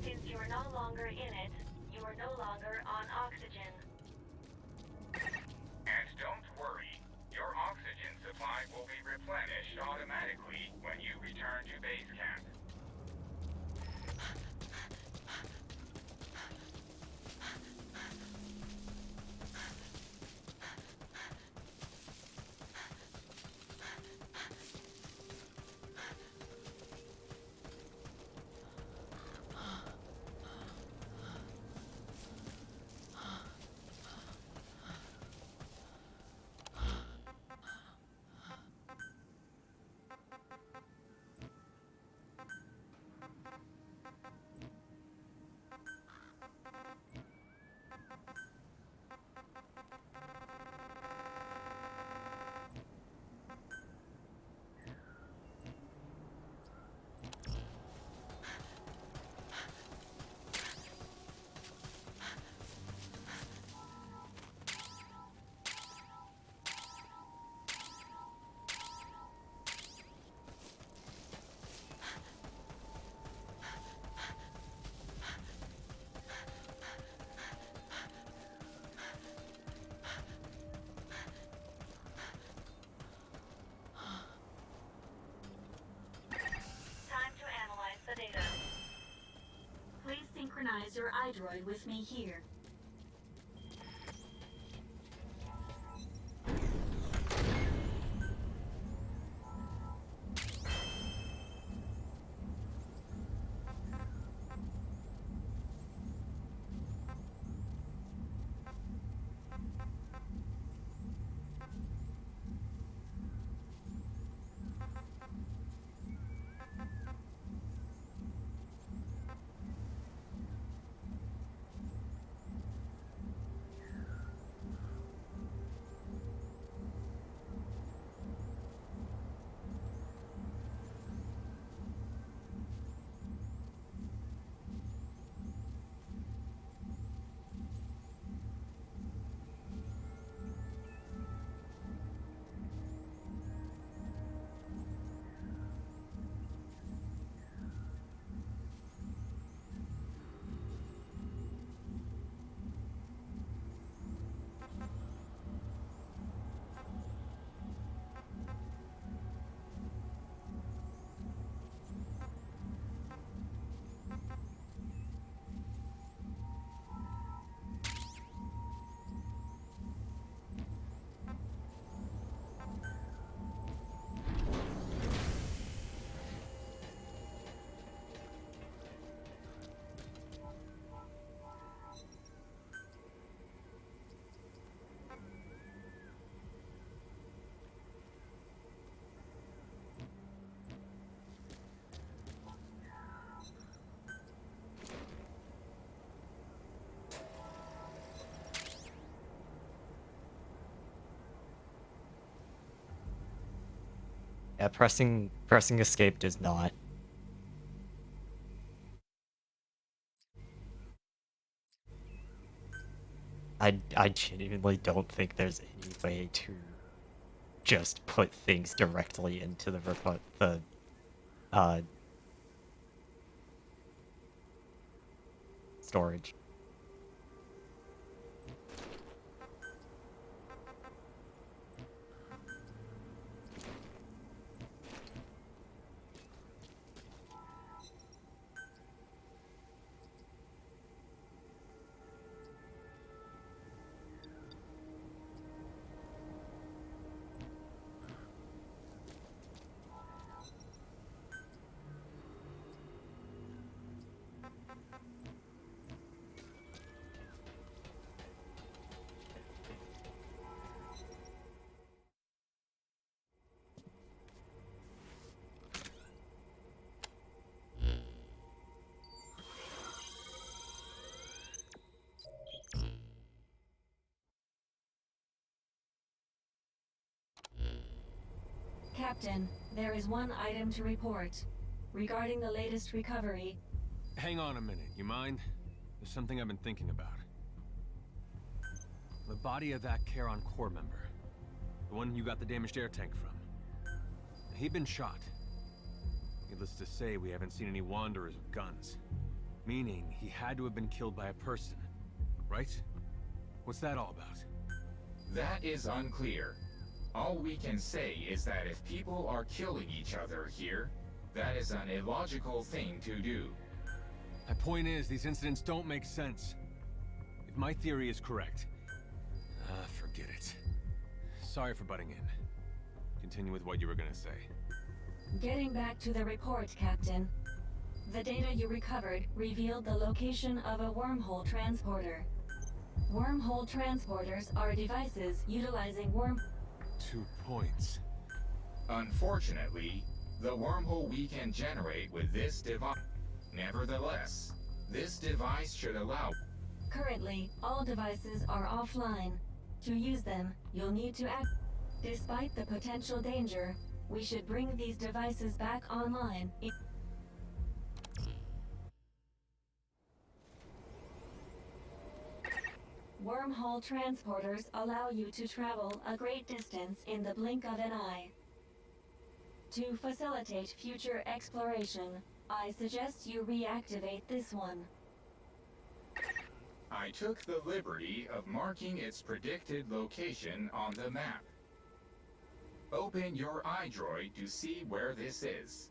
Since you are no longer in it, you are no longer on oxygen. And don't worry, your oxygen supply will be replenished automatically when you return to base camp. Officer iDroid with me here. Yeah, pressing escape does not. I genuinely don't think there's any way to just put things directly into the storage. Captain, there is one item to report. Regarding the latest recovery... Hang on a minute, you mind? There's something I've been thinking about. The body of that Charon Corps member. The one you got the damaged air tank from. He'd been shot. Needless to say, we haven't seen any Wanderers with guns. Meaning, he had to have been killed by a person. Right? What's that all about? That is unclear. All we can say is that if people are killing each other here, that is an illogical thing to do. My point is, these incidents don't make sense. If my theory is correct... forget it. Sorry for butting in. Continue with what you were gonna say. Getting back to the report, Captain. The data you recovered revealed the location of a wormhole transporter. Wormhole transporters are devices utilizing 2 points. Unfortunately, the wormhole we can generate with this device... Nevertheless, this device should allow... Currently, all devices are offline. To use them, you'll need to act... Despite the potential danger, we should bring these devices back online. Wormhole transporters allow you to travel a great distance in the blink of an eye. To facilitate future exploration, I suggest you reactivate this one. I took the liberty of marking its predicted location on the map. Open your iDroid to see where this is.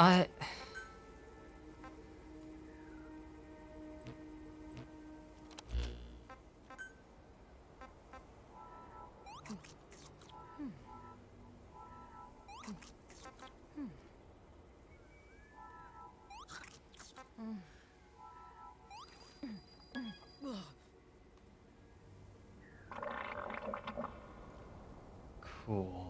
I... Cool.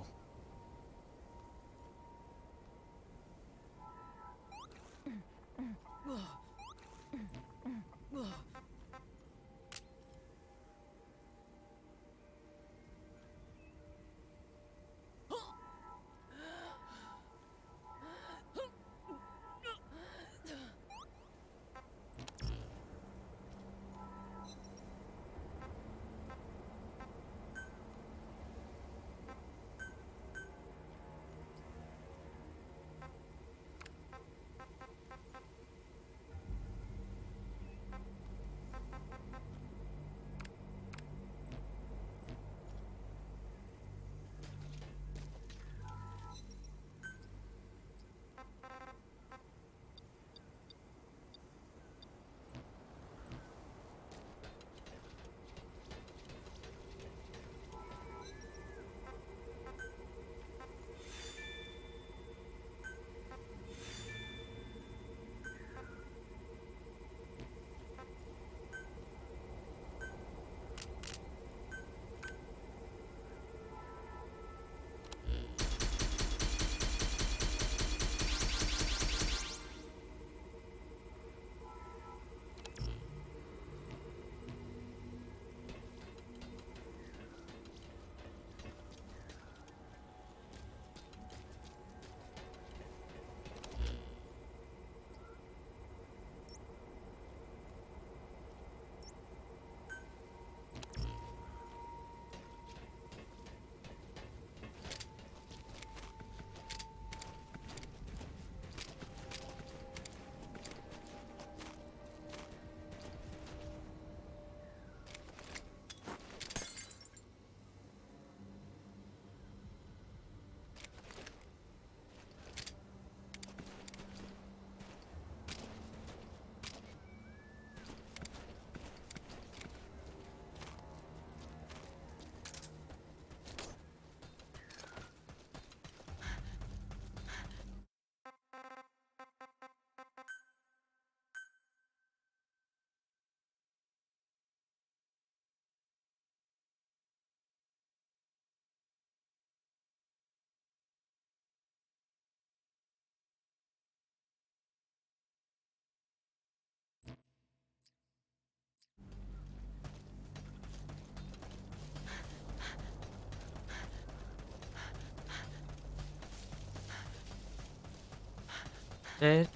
It...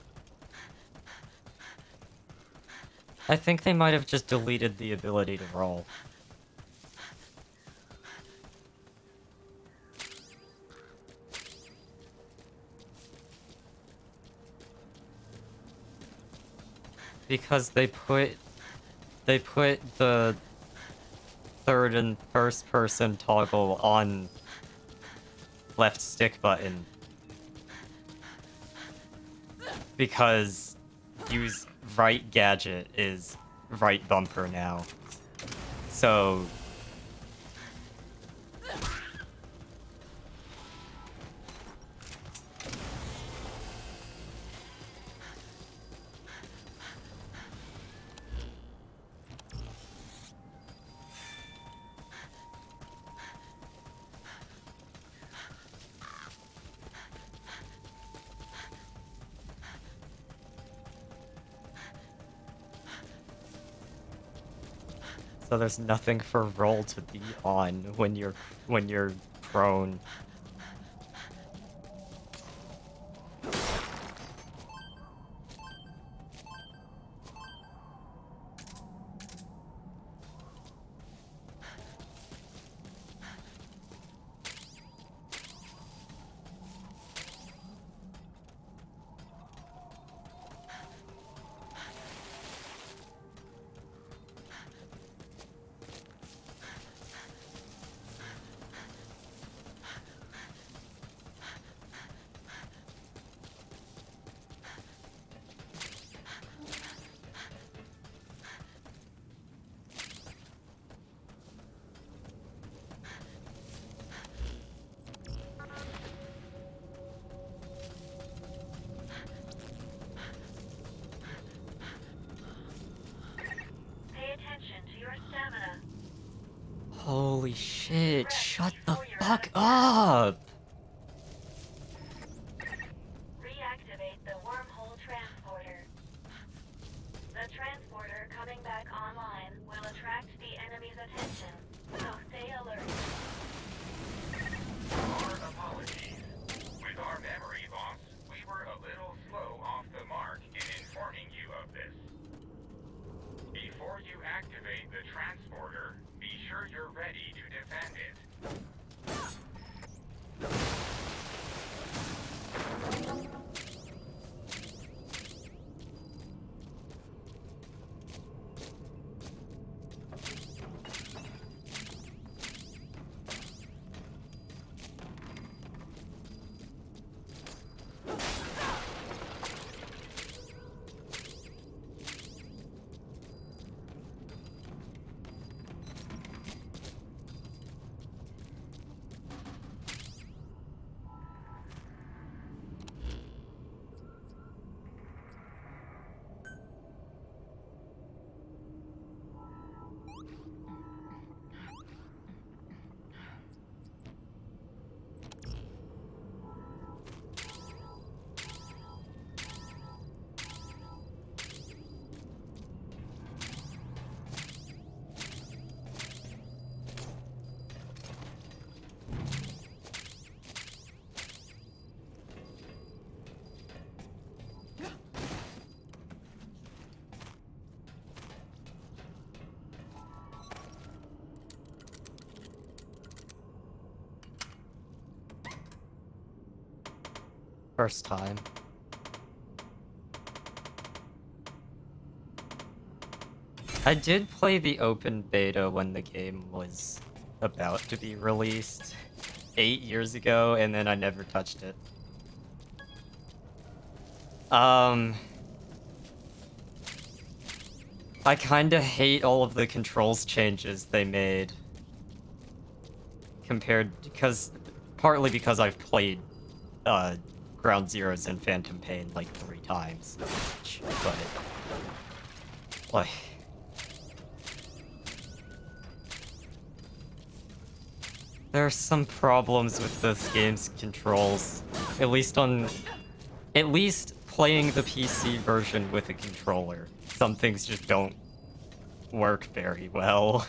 I think they might have just deleted the ability to roll. Because they put the third and first person toggle on left stick button. Because use right gadget is right bumper now. So So there's nothing for roll to be on when you're prone. shit, shut the fuck up! Reactivate the wormhole transporter. The transporter coming back online will attract the enemy's attention, so stay alert. Our apologies. With our memory loss, we were a little slow off the mark in informing you of this. Before you activate the transporter, be sure you're ready to defend it. First time. I did play the open beta when the game was about to be released 8 years ago, and then I never touched it. I kinda hate all of the controls changes they made. Partly because I've played, Ground Zeroes and Phantom Pain like 3 times. But, like... There are some problems with this game's controls. At least playing the PC version with a controller. Some things just don't work very well.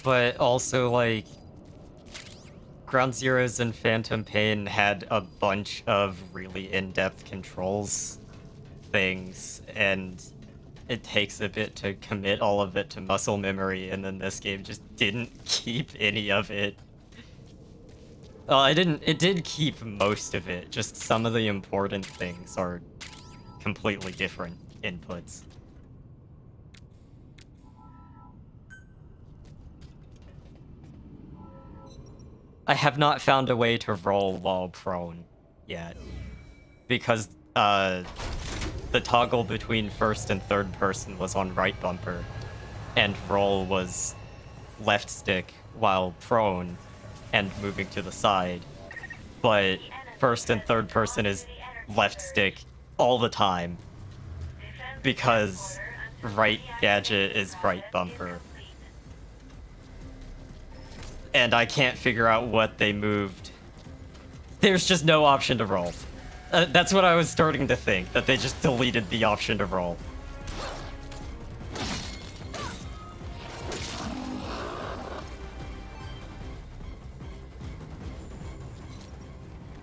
But also, like, Ground Zeroes and Phantom Pain had a bunch of really in-depth controls things, and it takes a bit to commit all of it to muscle memory, and then this game just didn't keep any of it. Well, it did keep most of it, just some of the important things are completely different inputs. I have not found a way to roll while prone yet, because the toggle between first and third person was on right bumper, and roll was left stick while prone and moving to the side, but first and third person is left stick all the time, because right gadget is right bumper. And I can't figure out what they moved. There's just no option to roll. That's what I was starting to think, that they just deleted the option to roll.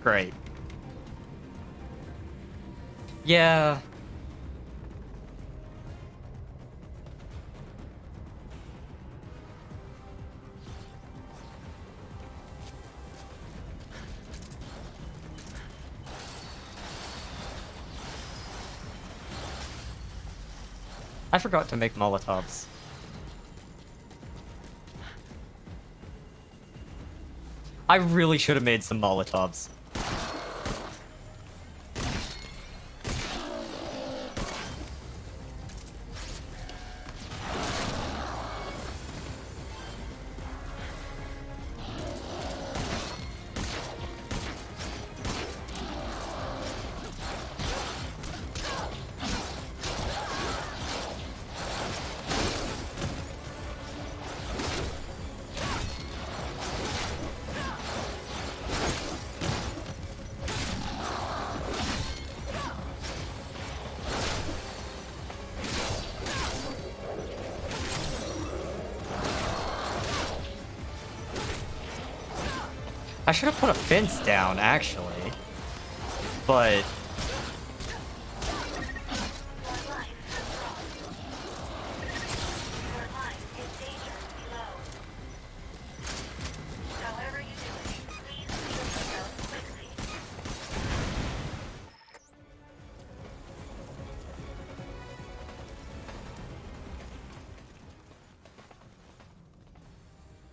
Great. Yeah. I forgot to make Molotovs. I really should have made some Molotovs. I should have put a fence down, actually. But...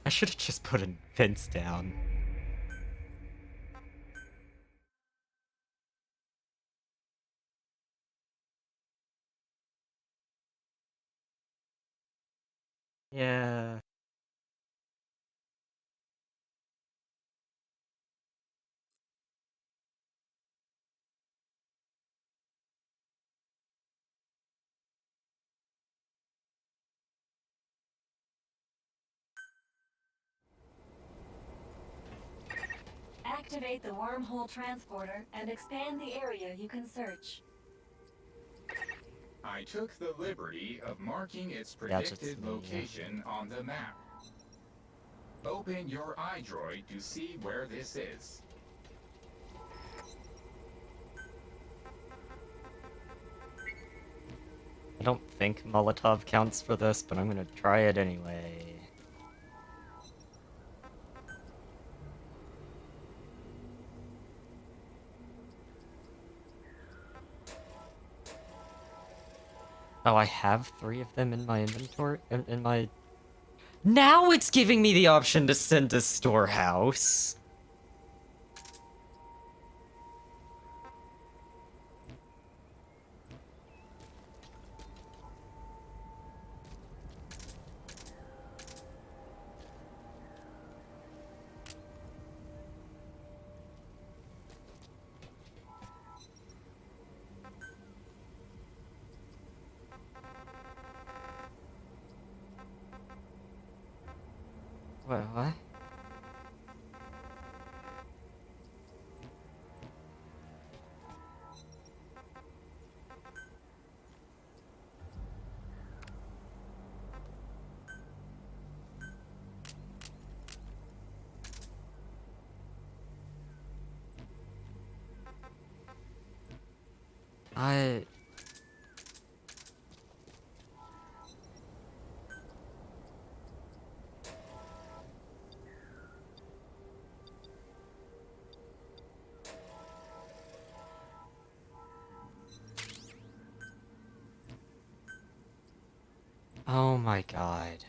I should have just put a fence down. Yeah. Activate the wormhole transporter and expand the area you can search. I took the liberty of marking its Gadgets, predicted yeah. location on the map. Open your iDroid to see where this is. I don't think Molotov counts for this, but I'm gonna try it anyway. Oh, I have 3 of them in my inventory, in my... Now it's giving me the option to send to storehouse. What? Oh my god.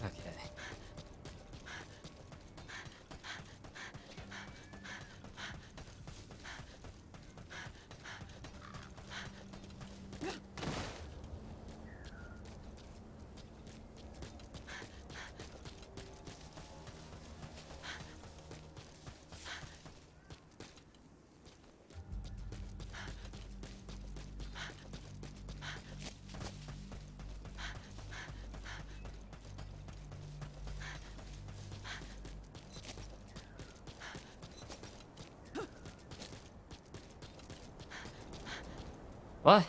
Okay. What?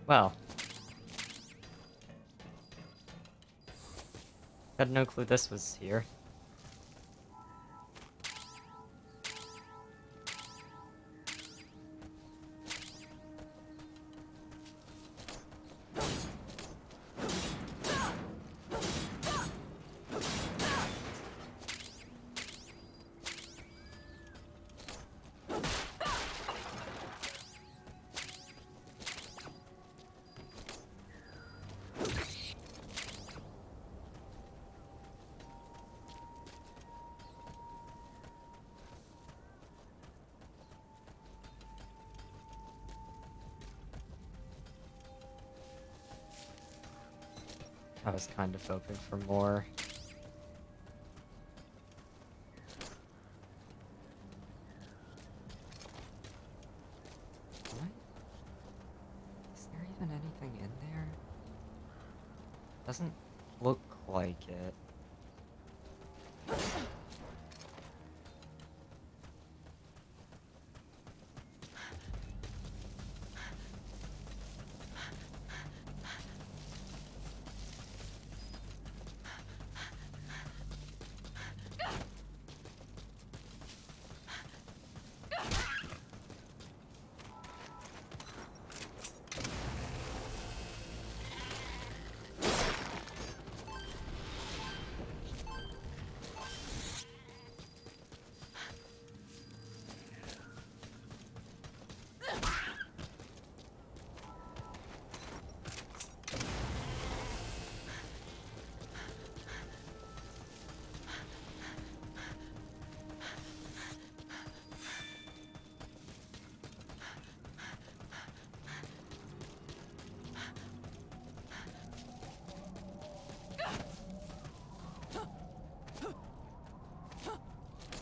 Well. Had no clue this was here. I was kind of hoping for more. What? Is there even anything in there? Doesn't look like it.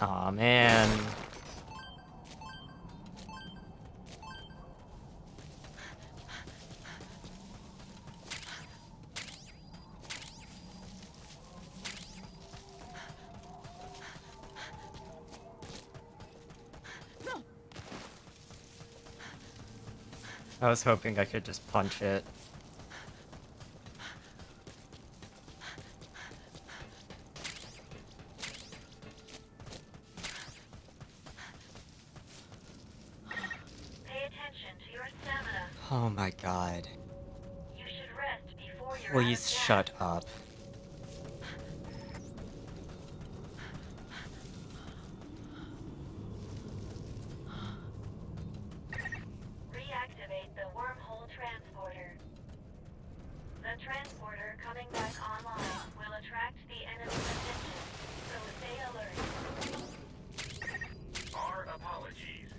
Aw, man. I was hoping I could just punch it. Pay attention to your stamina. Oh my god. You should rest before you're Please shut up. Reactivate the wormhole transporter. The transporter coming back online will attract the enemy's attention, so stay alert. Our apologies.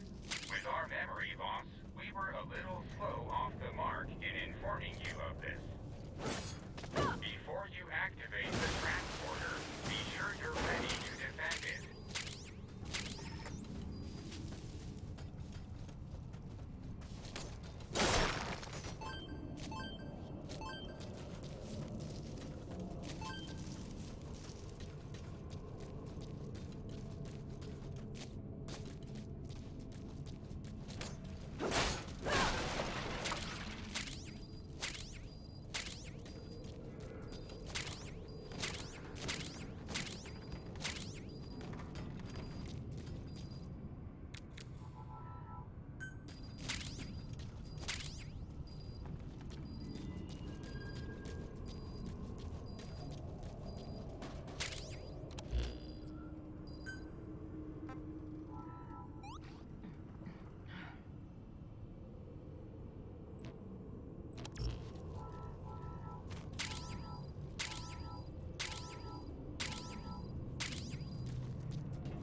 With our memory loss, we were a little slow off the mark in informing you of this. Before you activate the transporter, be sure you're ready to defend it.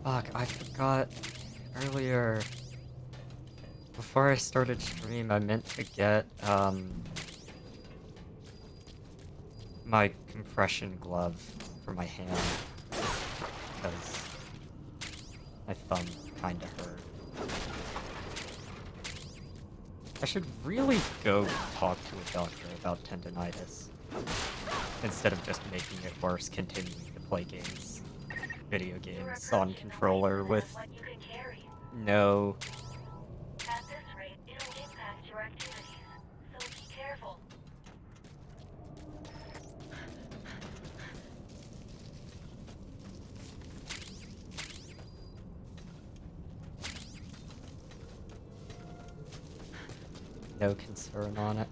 Fuck, I forgot earlier. Before I started stream, I meant to get, my compression glove for my hand. Because my thumb kinda hurt. I should really go talk to a doctor about tendonitis. Instead of just making it worse continuing to play games. Video games on controller with What you can carry. no. At this rate, it'll impact your activities, so be careful. No concern on it.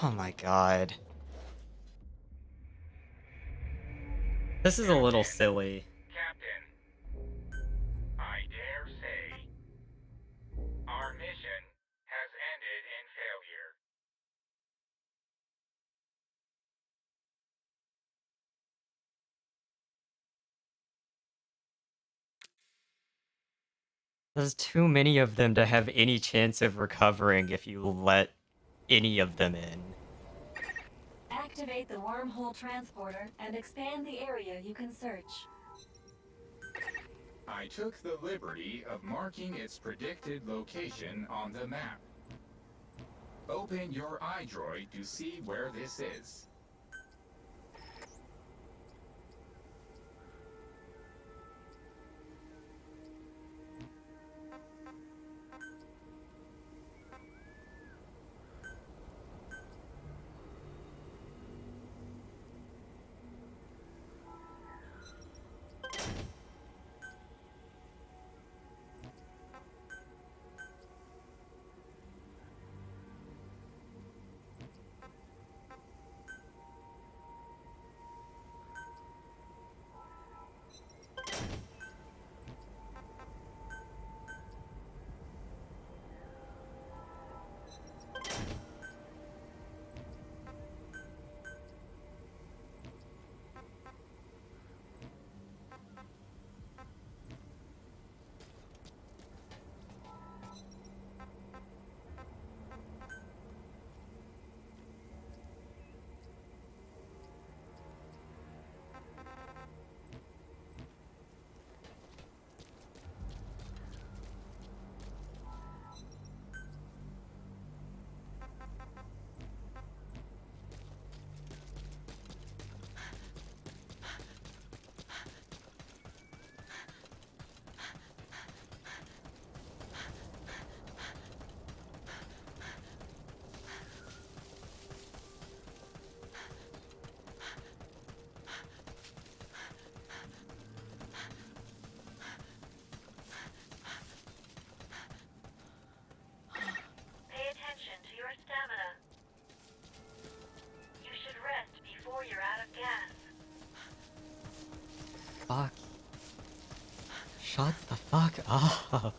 Oh my god. This is a little silly. Captain, I dare say, our mission has ended in failure. There's too many of them to have any chance of recovering if you let any of them in. Activate the wormhole transporter and expand the area you can search. I took the liberty of marking its predicted location on the map. Open your iDroid to see where this is. Pay attention to your stamina. You should rest before you're out of gas. Fuck. Shut the fuck up.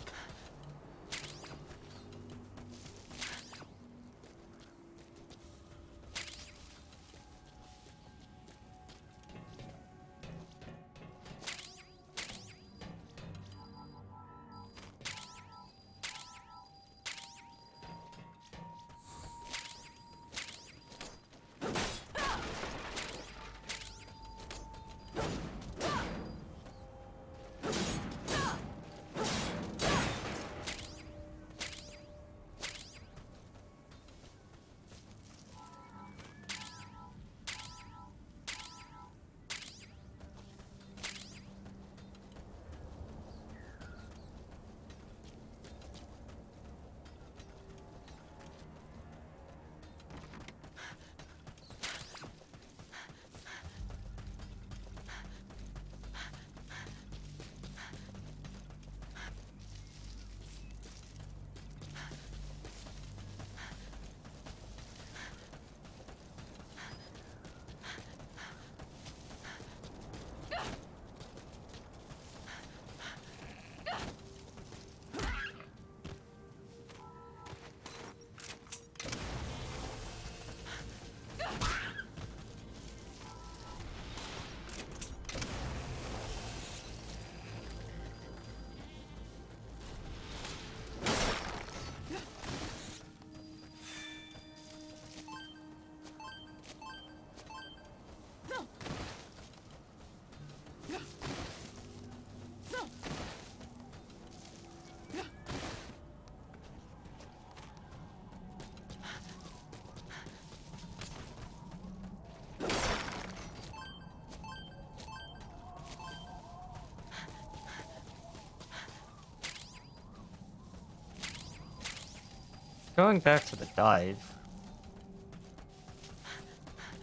Going back to the dive,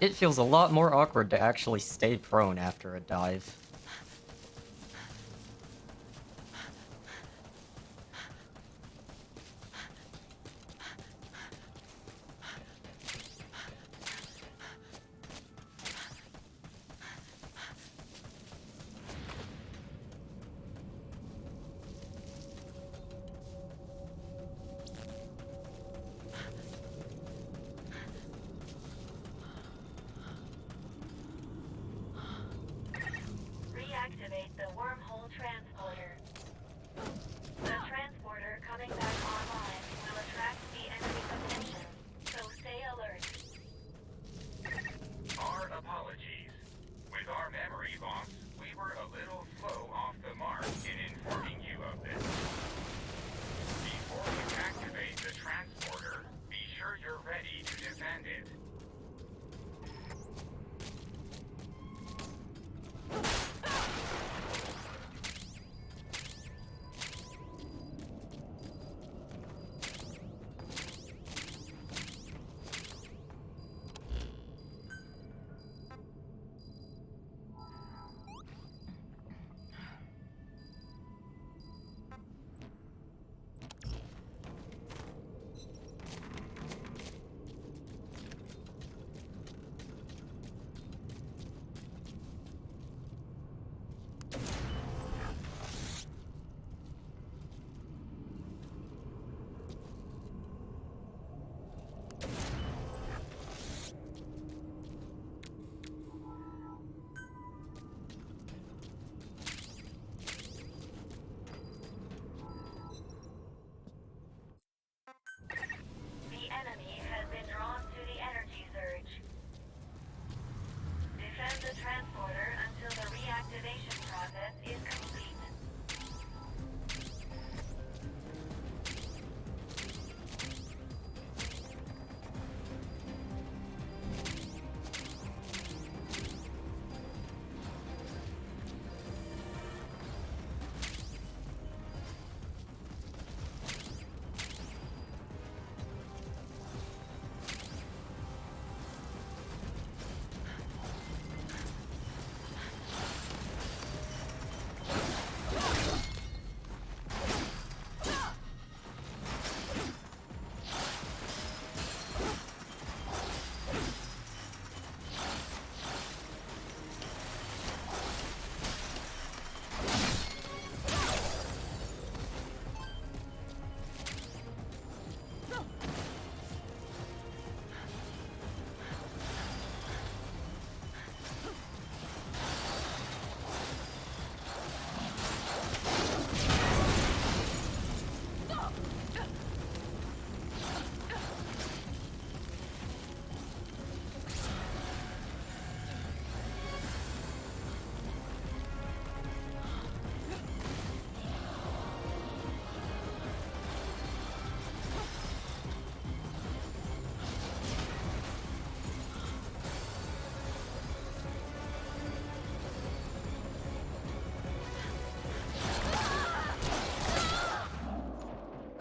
it feels a lot more awkward to actually stay prone after a dive.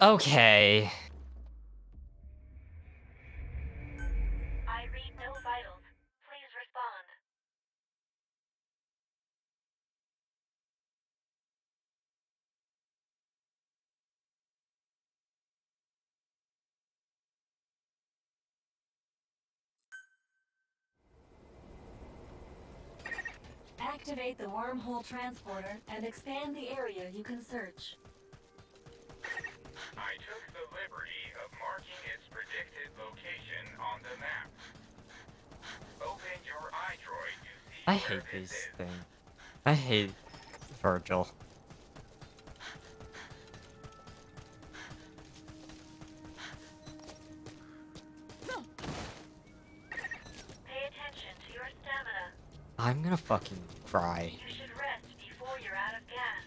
Okay. I read no vitals. Please respond. Activate the wormhole transporter and expand the area you can search. I took the liberty of marking its predicted location on the map. Open your iDroid to see I where hate this these is. things. I hate Virgil. Pay attention to your stamina. I'm gonna fucking cry. You should rest before you're out of gas.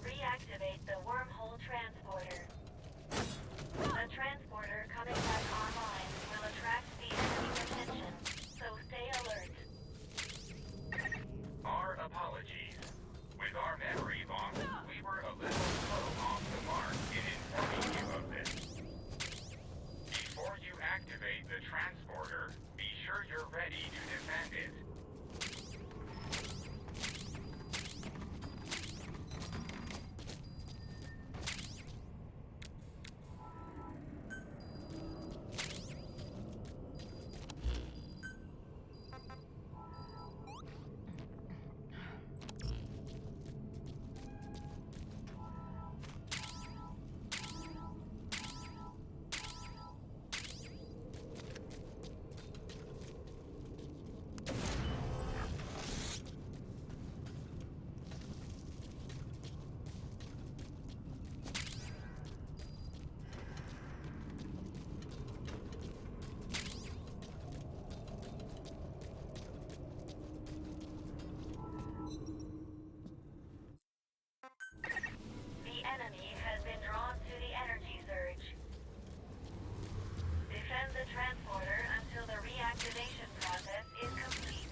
Reactivate the wormhole transporter. The transporter coming back online will attract the enemy's attention, so stay alert. Our apologies. With our memory loss, we were a little slow off the mark in informing you of this. Before you activate the transporter, be sure you're ready to defend it. The enemy has been drawn to the energy Defend the transporter until the reactivation process is complete.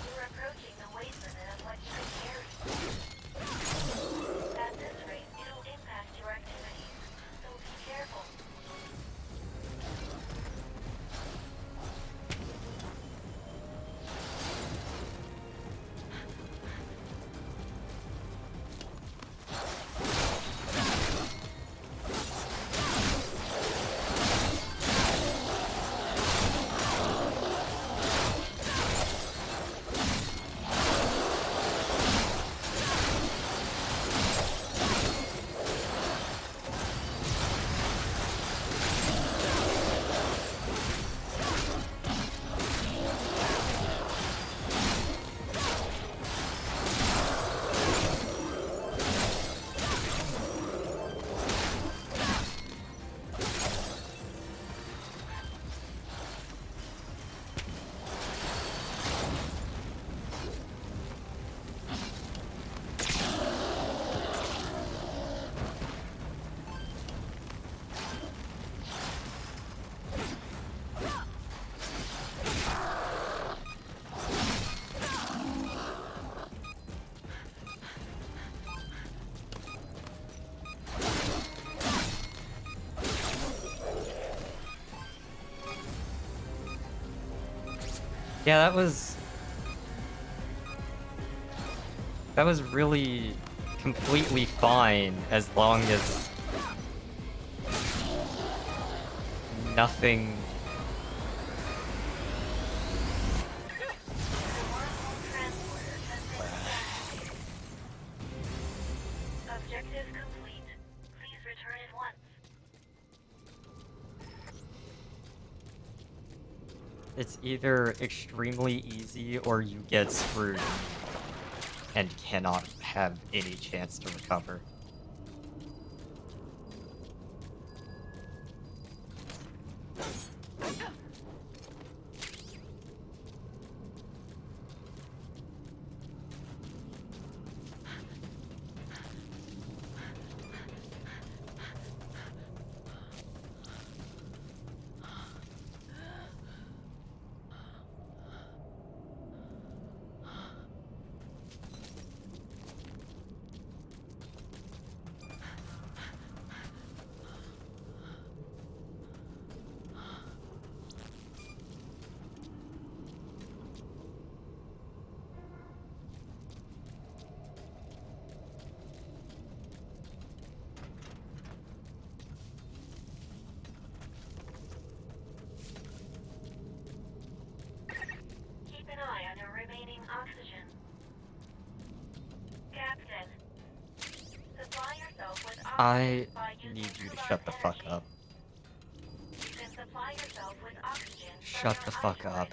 You're approaching the weight limit of what you can carry. At this rate, it'll impact your activities, so be careful. Yeah, that was really completely fine as long as nothing. Objective complete. Please return at once. It's either extremely easy or you get screwed and cannot have any chance to recover. Keep an eye on your remaining oxygen. Captain, supply yourself with oxygen I by using need you to Kular's shut the fuck energy. up. You can supply yourself with oxygen from Shut your the fuck isoid. up.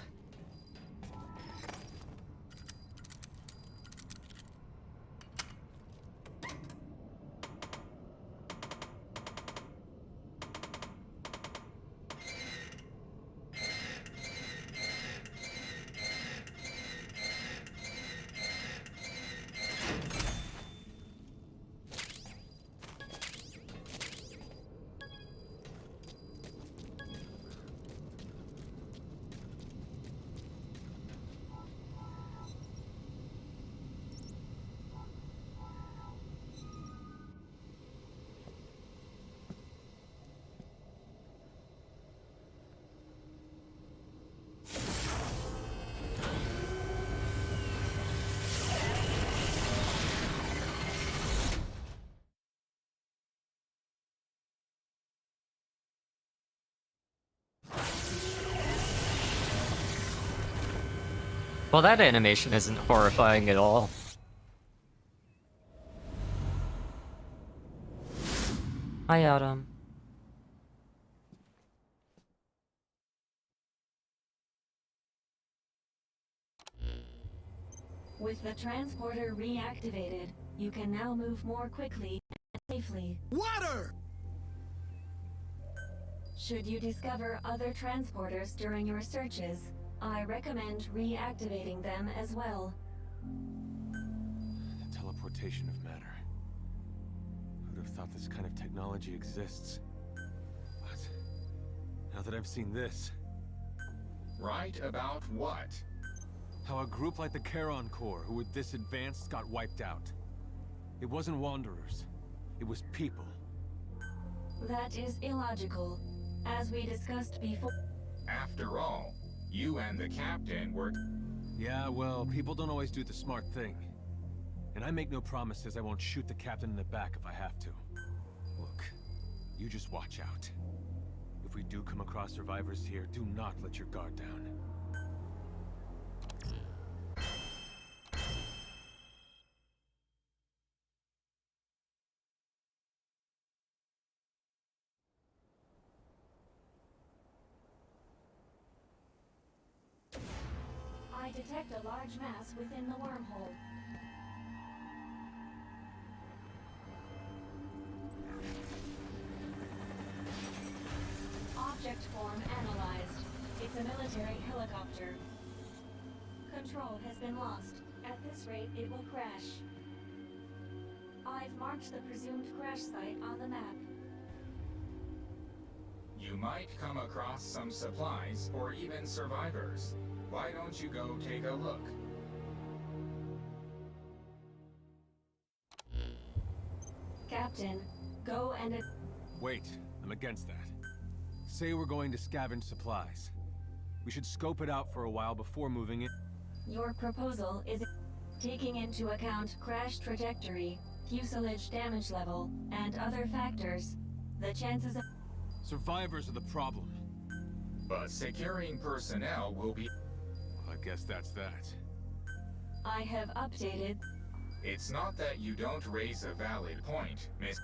Well, that animation isn't horrifying at all. Hi, Adam. With the transporter reactivated, you can now move more quickly and safely. Water! Should you discover other transporters during your searches, I recommend reactivating them as well. The teleportation of matter. Who'd have thought this kind of technology exists? But now that I've seen this, Right about what? how a group like the Charon Corps, who were this advanced, got wiped out. It wasn't Wanderers. It was people. That is illogical. As we discussed before, After all, you and the captain were... Yeah, well, people don't always do the smart thing. And I make no promises I won't shoot the captain in the back if I have to. Look, you just watch out. If we do come across survivors here, do not let your guard down. I detect a large mass within the wormhole. Object form analyzed. It's a military helicopter. Control has been lost. At this rate, it will crash. I've marked the presumed crash site on the map. You might come across some supplies or even survivors. Why don't you go take a look? Captain, go and... Wait, I'm against that. Say we're going to scavenge supplies. We should scope it out for a while before moving in. Your proposal is taking into account crash trajectory, fuselage damage level, and other factors. The chances of... Survivors are the problem. But securing personnel will be... Well, I guess that's that. I have updated... It's not that you don't raise a valid point, Miss...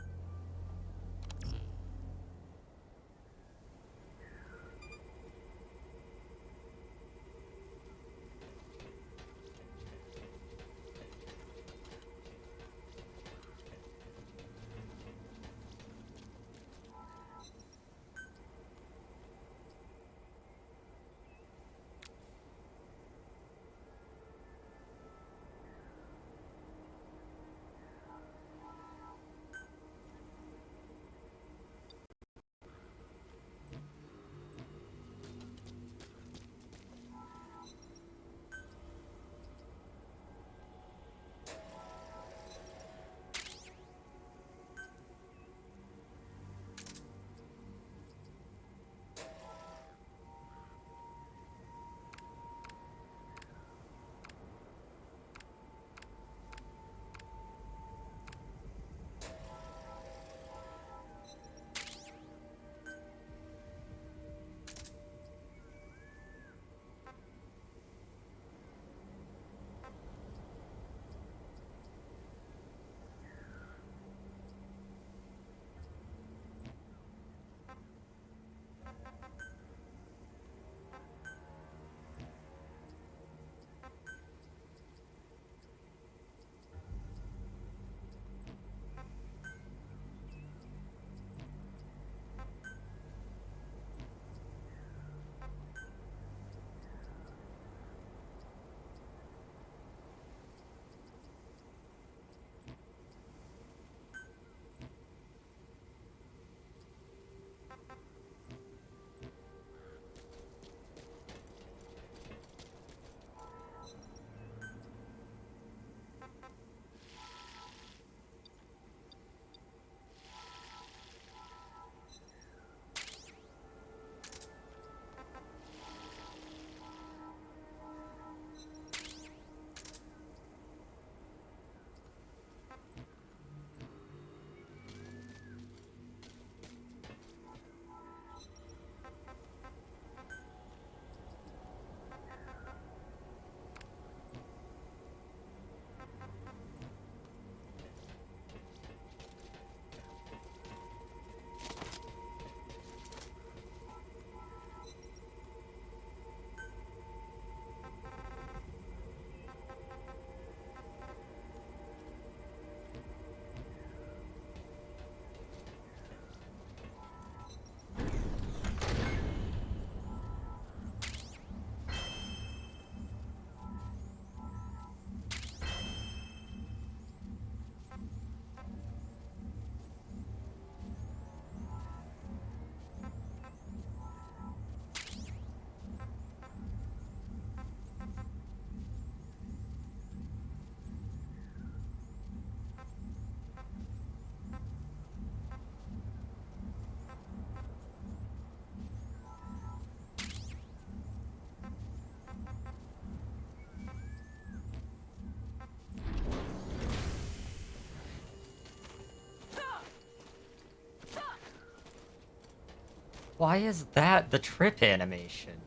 Why is that the trip animation?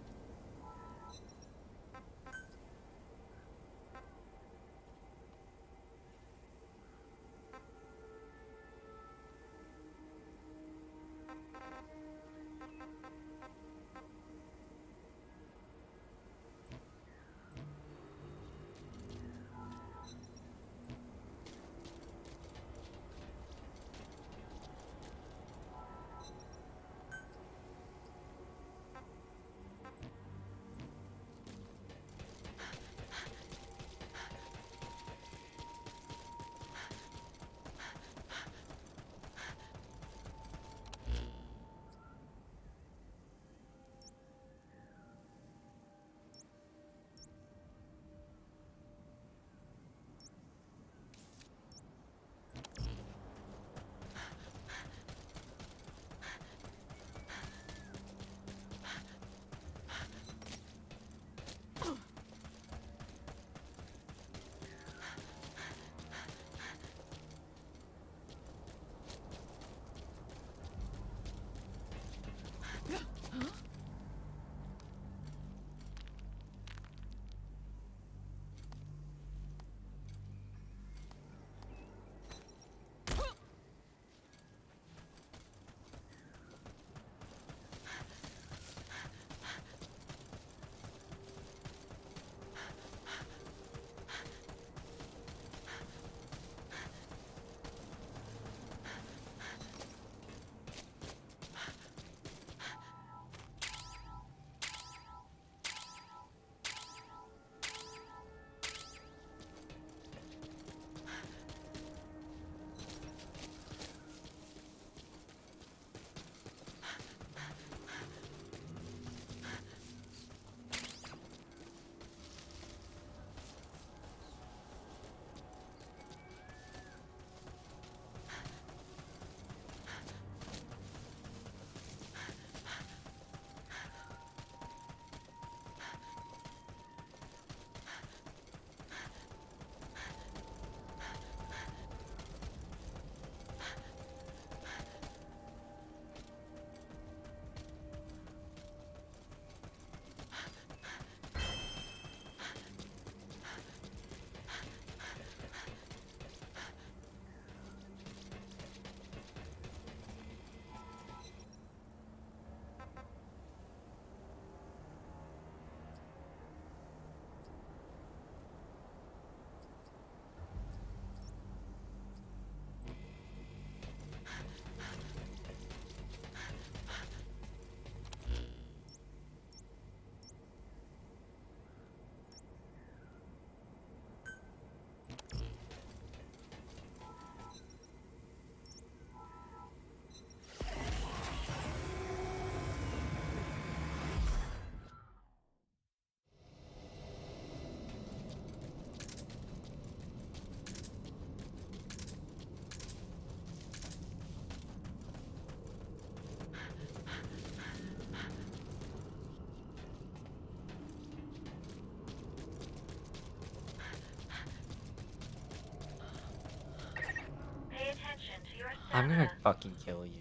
I'm gonna fucking kill you.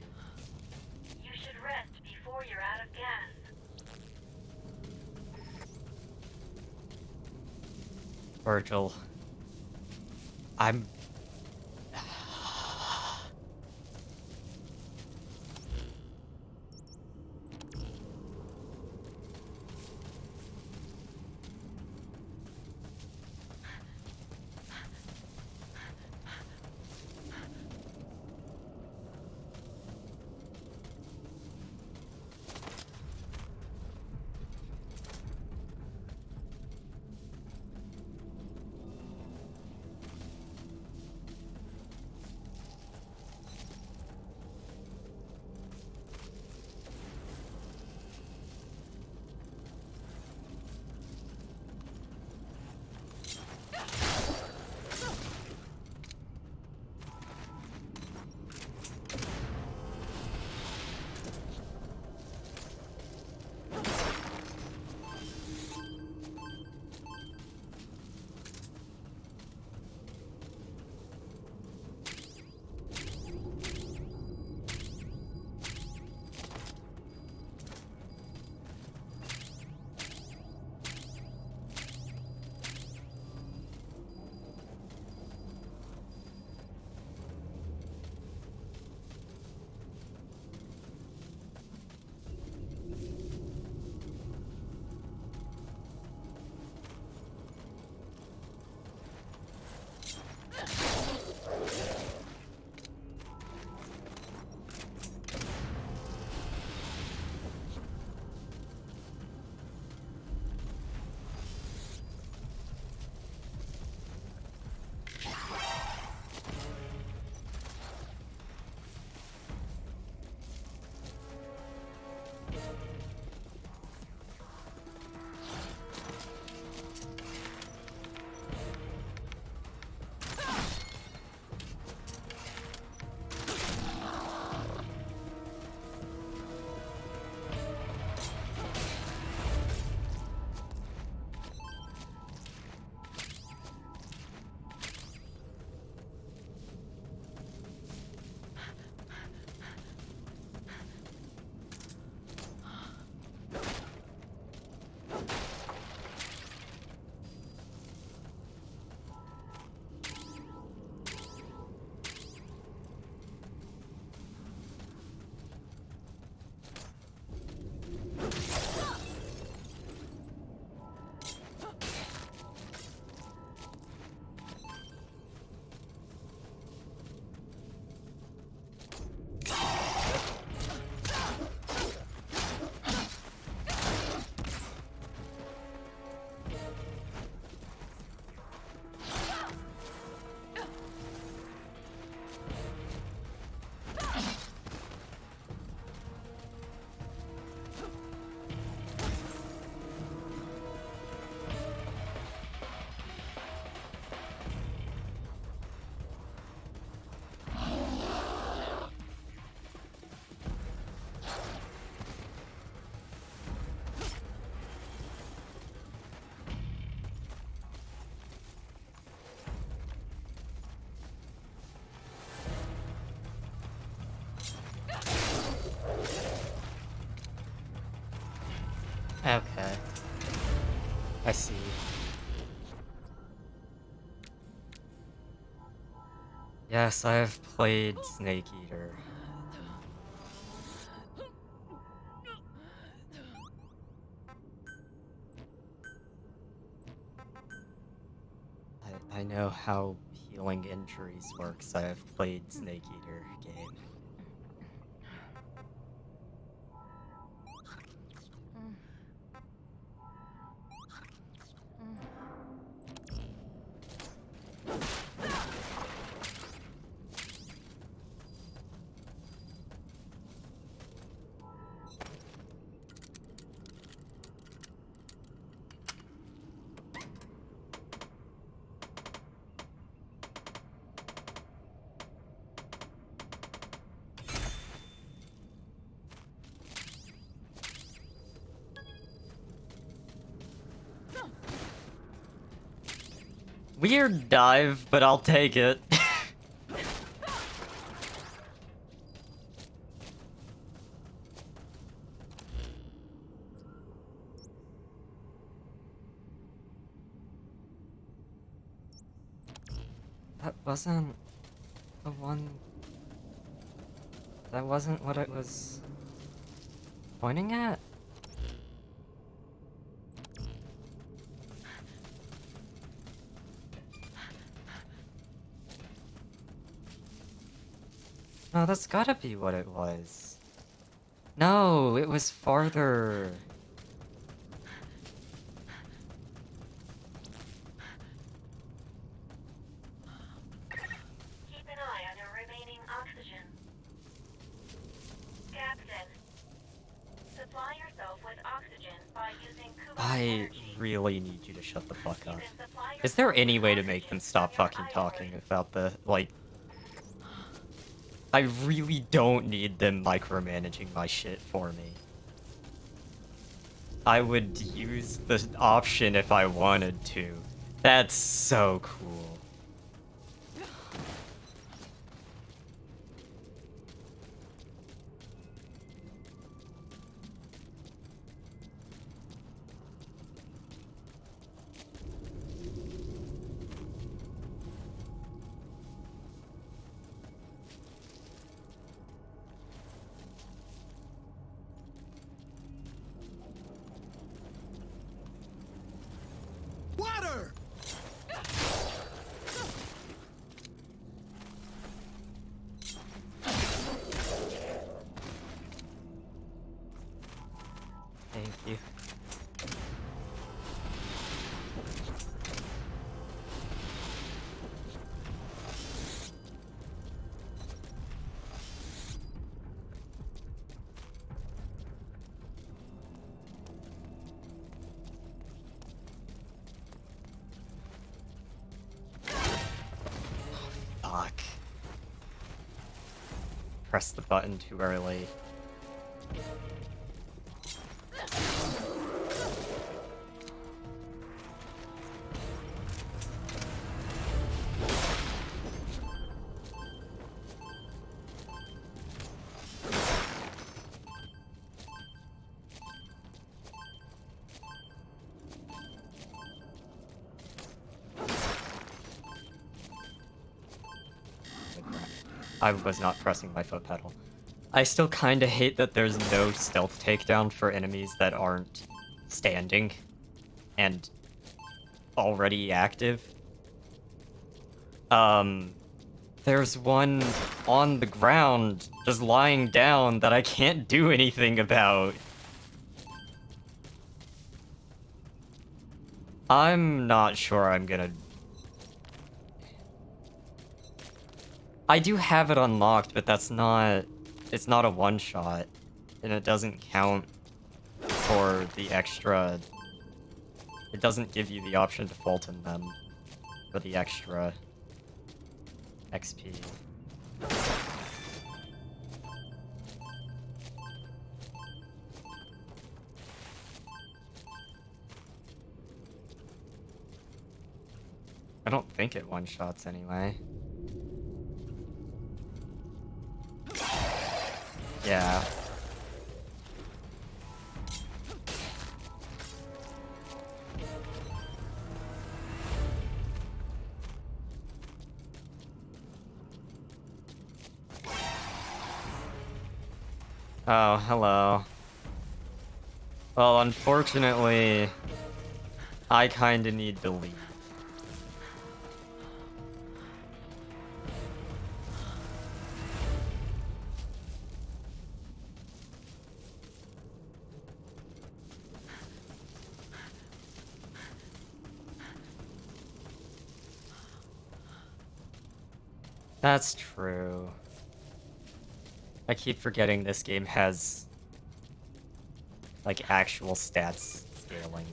You should rest before you're out of gas. Virgil. I'm... I see. Yes, I have played Snake Eater. I know how healing injuries works. I have played Snake Eater game. Weird dive, but I'll take it. That wasn't the one... That wasn't what it was pointing at? No, that's gotta be what it was. No, it was farther. Keep an eye on your remaining oxygen. Captain, supply yourself with oxygen by using Kubo I energy. really need you to shut the fuck You up. can supply Is there yourself any with way to make oxygen them stop from your fucking ivory. talking about the, like... I really don't need them micromanaging my shit for me. I would use the option if I wanted to. That's so cool. Water! Thank you. Fuck. Press the button too early. I was not pressing my foot pedal. I still kinda hate that there's no stealth takedown for enemies that aren't standing and already active. There's one on the ground just lying down that I can't do anything about. I'm not sure I'm gonna... I do have it unlocked, but that's not... It's not a one-shot, and it doesn't count for the extra... It doesn't give you the option to Fulton them for the extra XP. I don't think it one-shots anyway. Yeah. Oh, hello. Well, unfortunately, I kinda need to leave. That's true. I keep forgetting this game has, like, actual stats scaling.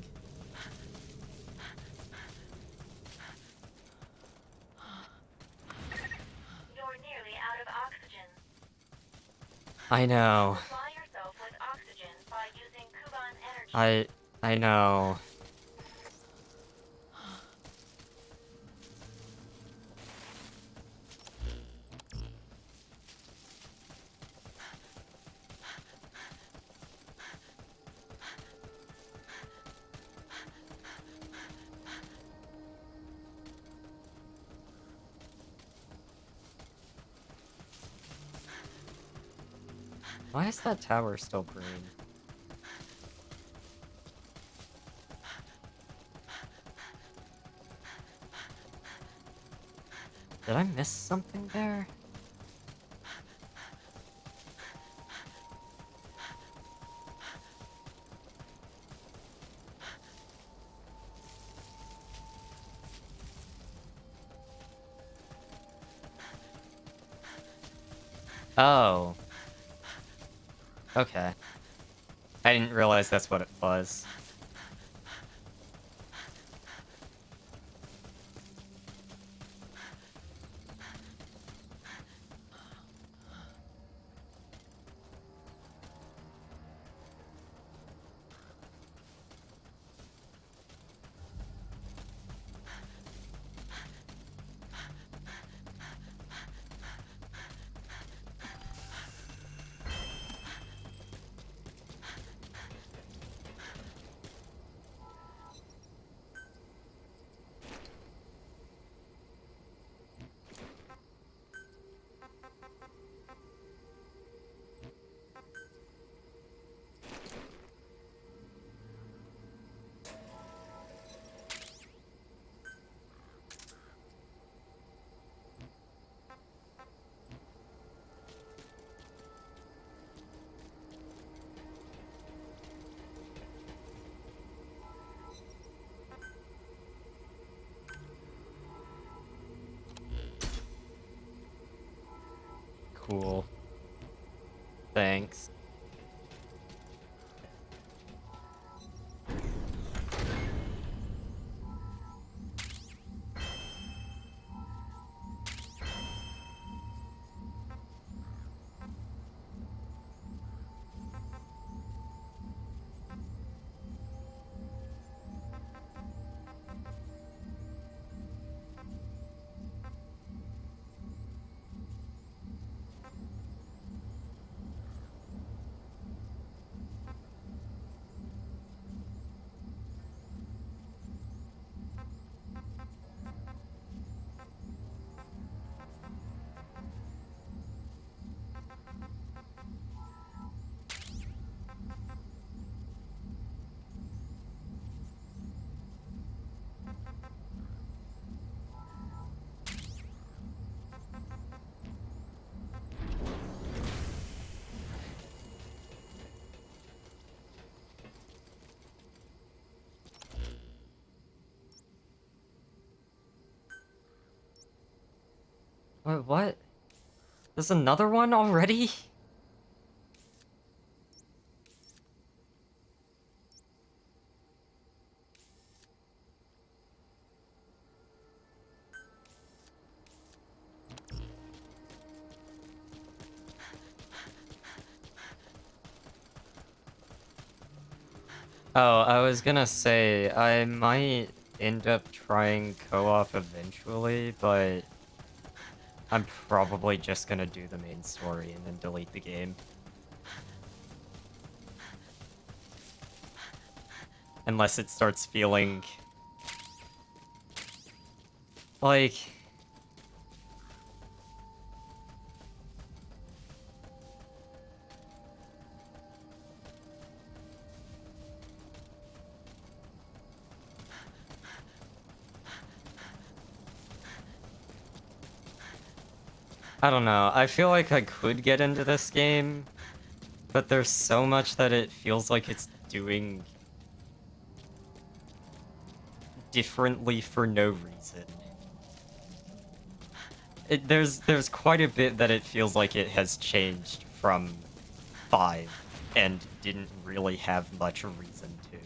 You're nearly out of oxygen. I know. Supply yourself with oxygen by using Kuban energy. I know. Why is that tower still green? Did I miss something there? Oh. Okay. I didn't realize that's what it was. Cool. Thanks. Wait, what? There's another one already? Oh, I was gonna say, I might end up trying co-op eventually, but I'm probably just gonna do the main story and then delete the game. Unless it starts feeling like... I don't know. I feel like I could get into this game, but there's so much that it feels like it's doing differently for no reason. There's quite a bit that it feels like it has changed from 5 and didn't really have much reason to.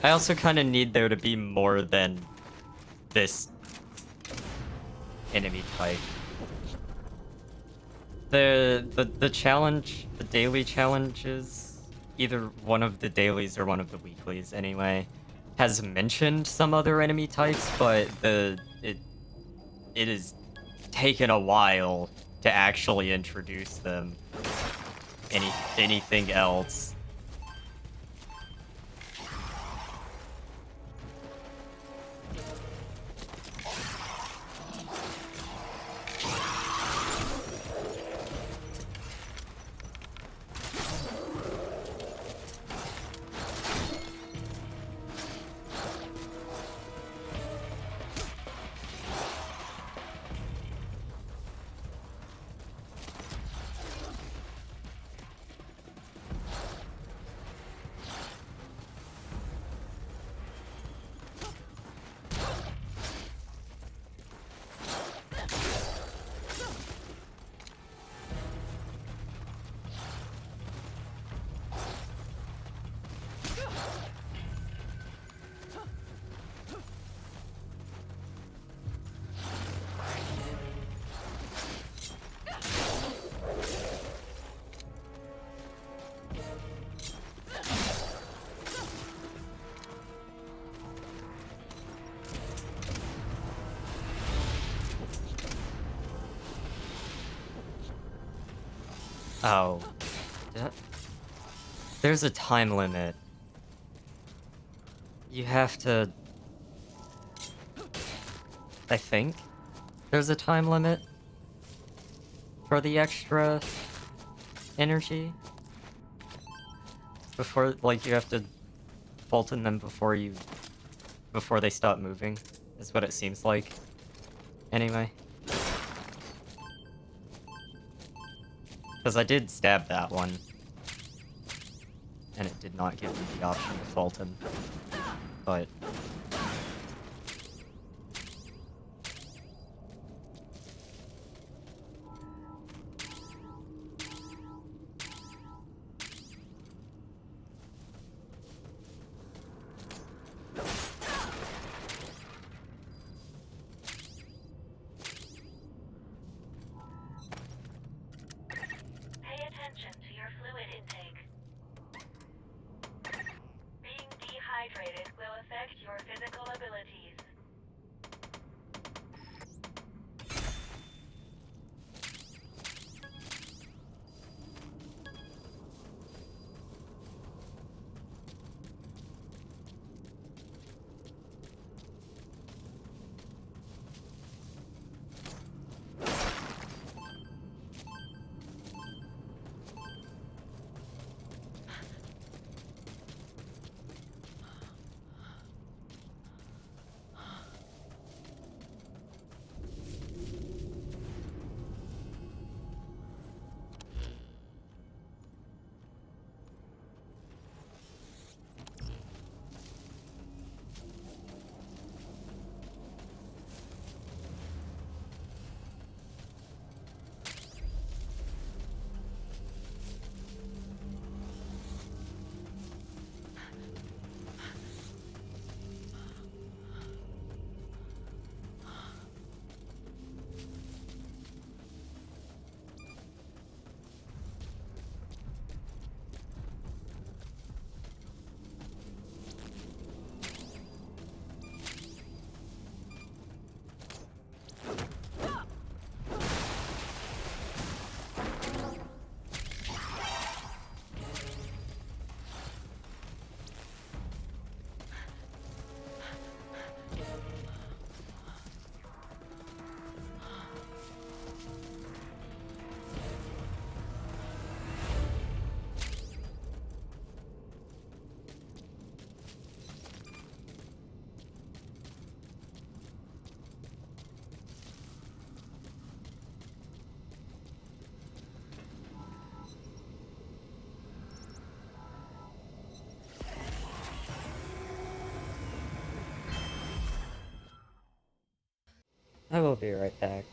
I also kind of need there to be more than this enemy type. The challenge, the daily challenges, either one of the dailies or one of the weeklies anyway, has mentioned some other enemy types, but it has taken a while to actually introduce them. Anything else. Oh. There's a time limit. You have to... I think there's a time limit for the extra energy. Before, like, you have to Fulton them before they stop moving, is what it seems like. Anyway. Because I did stab that one. And it did not give me the option to Fulton. But... Being dehydrated I will be right back.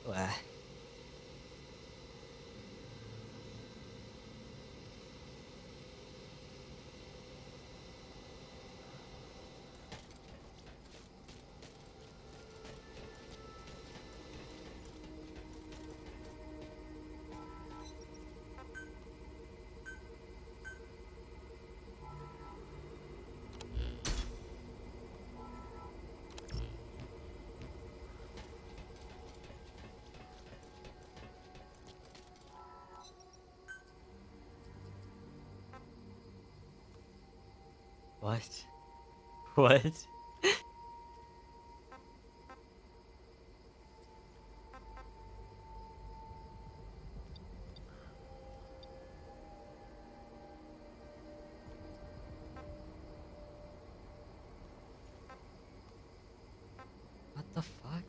Blah. What? What? What the fuck?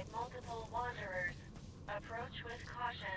identified multiple wanderers. Approach with caution.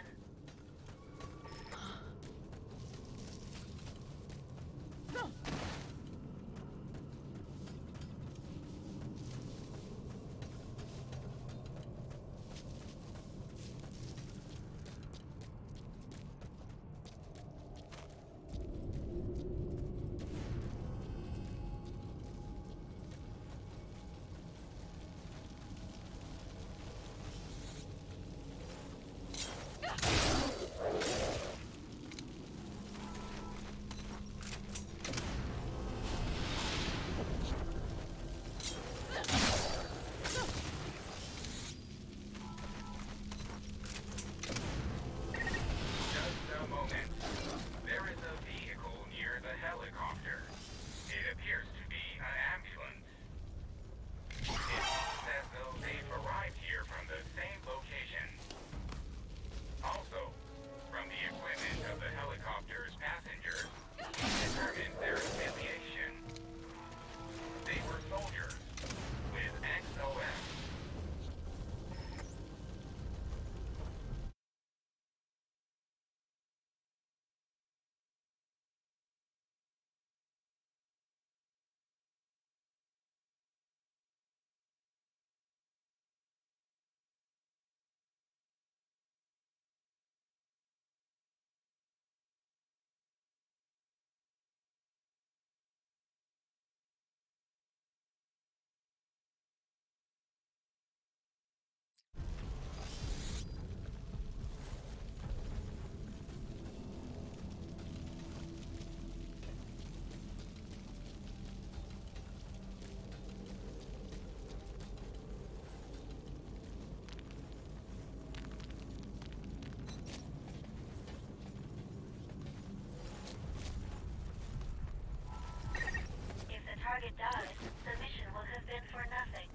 Target dies, the mission will have been for nothing.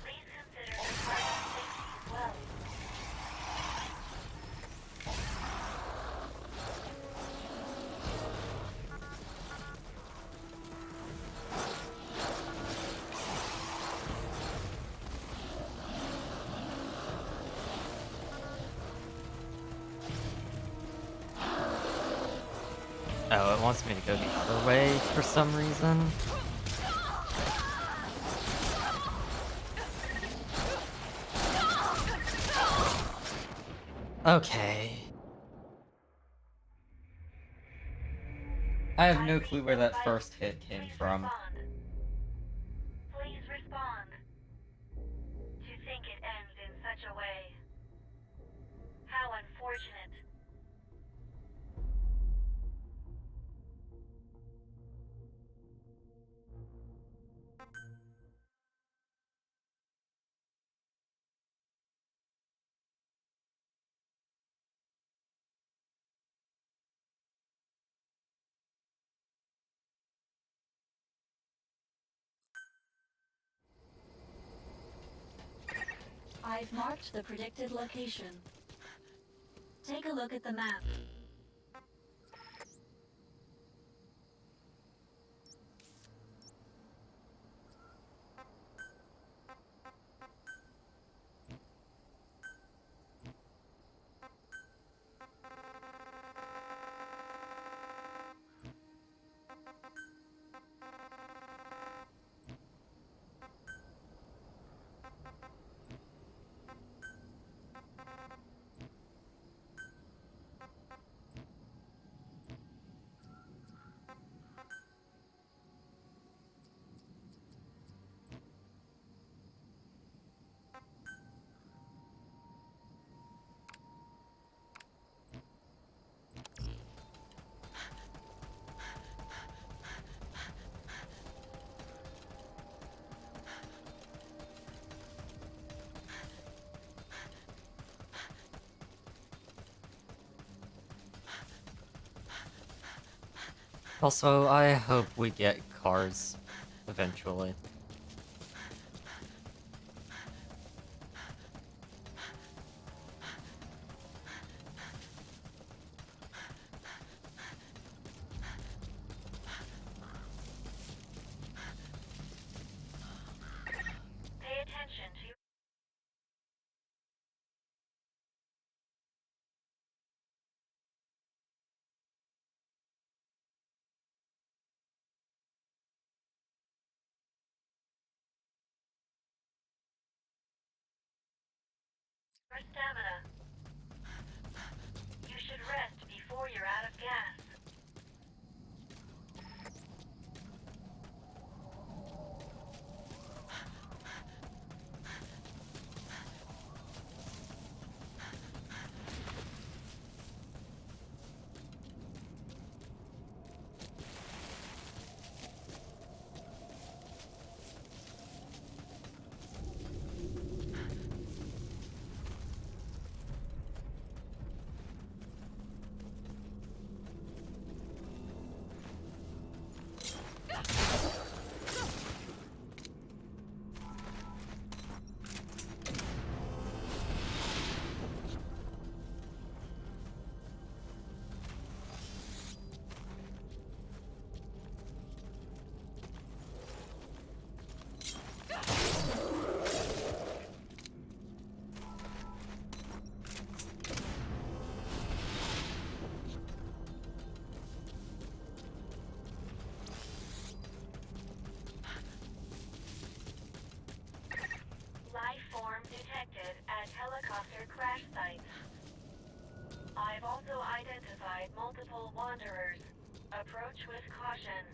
Please consider the target's safety as well. Oh, it wants me to go the other way for some reason. Okay. I have no clue where that first hit came from. Please respond. To think it ends in such a way. How unfortunate. I've marked the predicted location. Take a look at the map. Also, I hope we get cars eventually. Pay attention For stamina. You should rest before you're out of gas. Life form detected at helicopter crash site. I've also identified multiple wanderers. Approach with caution.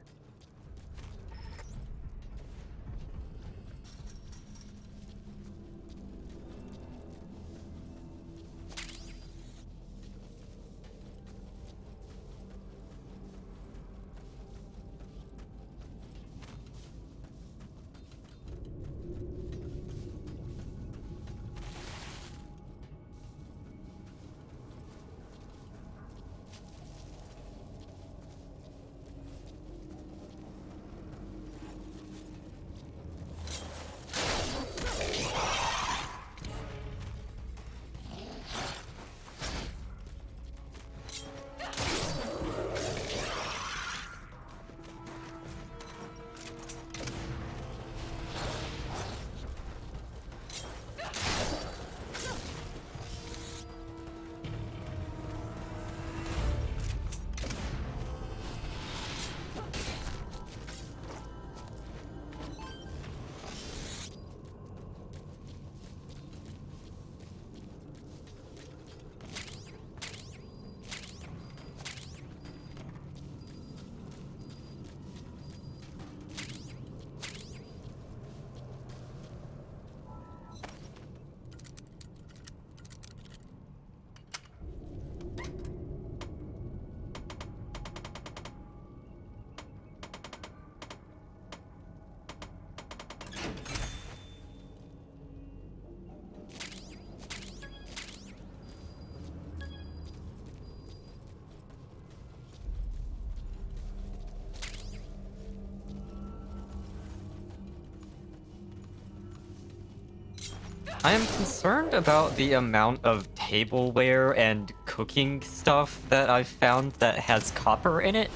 I am concerned about the amount of tableware and cooking stuff that I've found that has copper in it.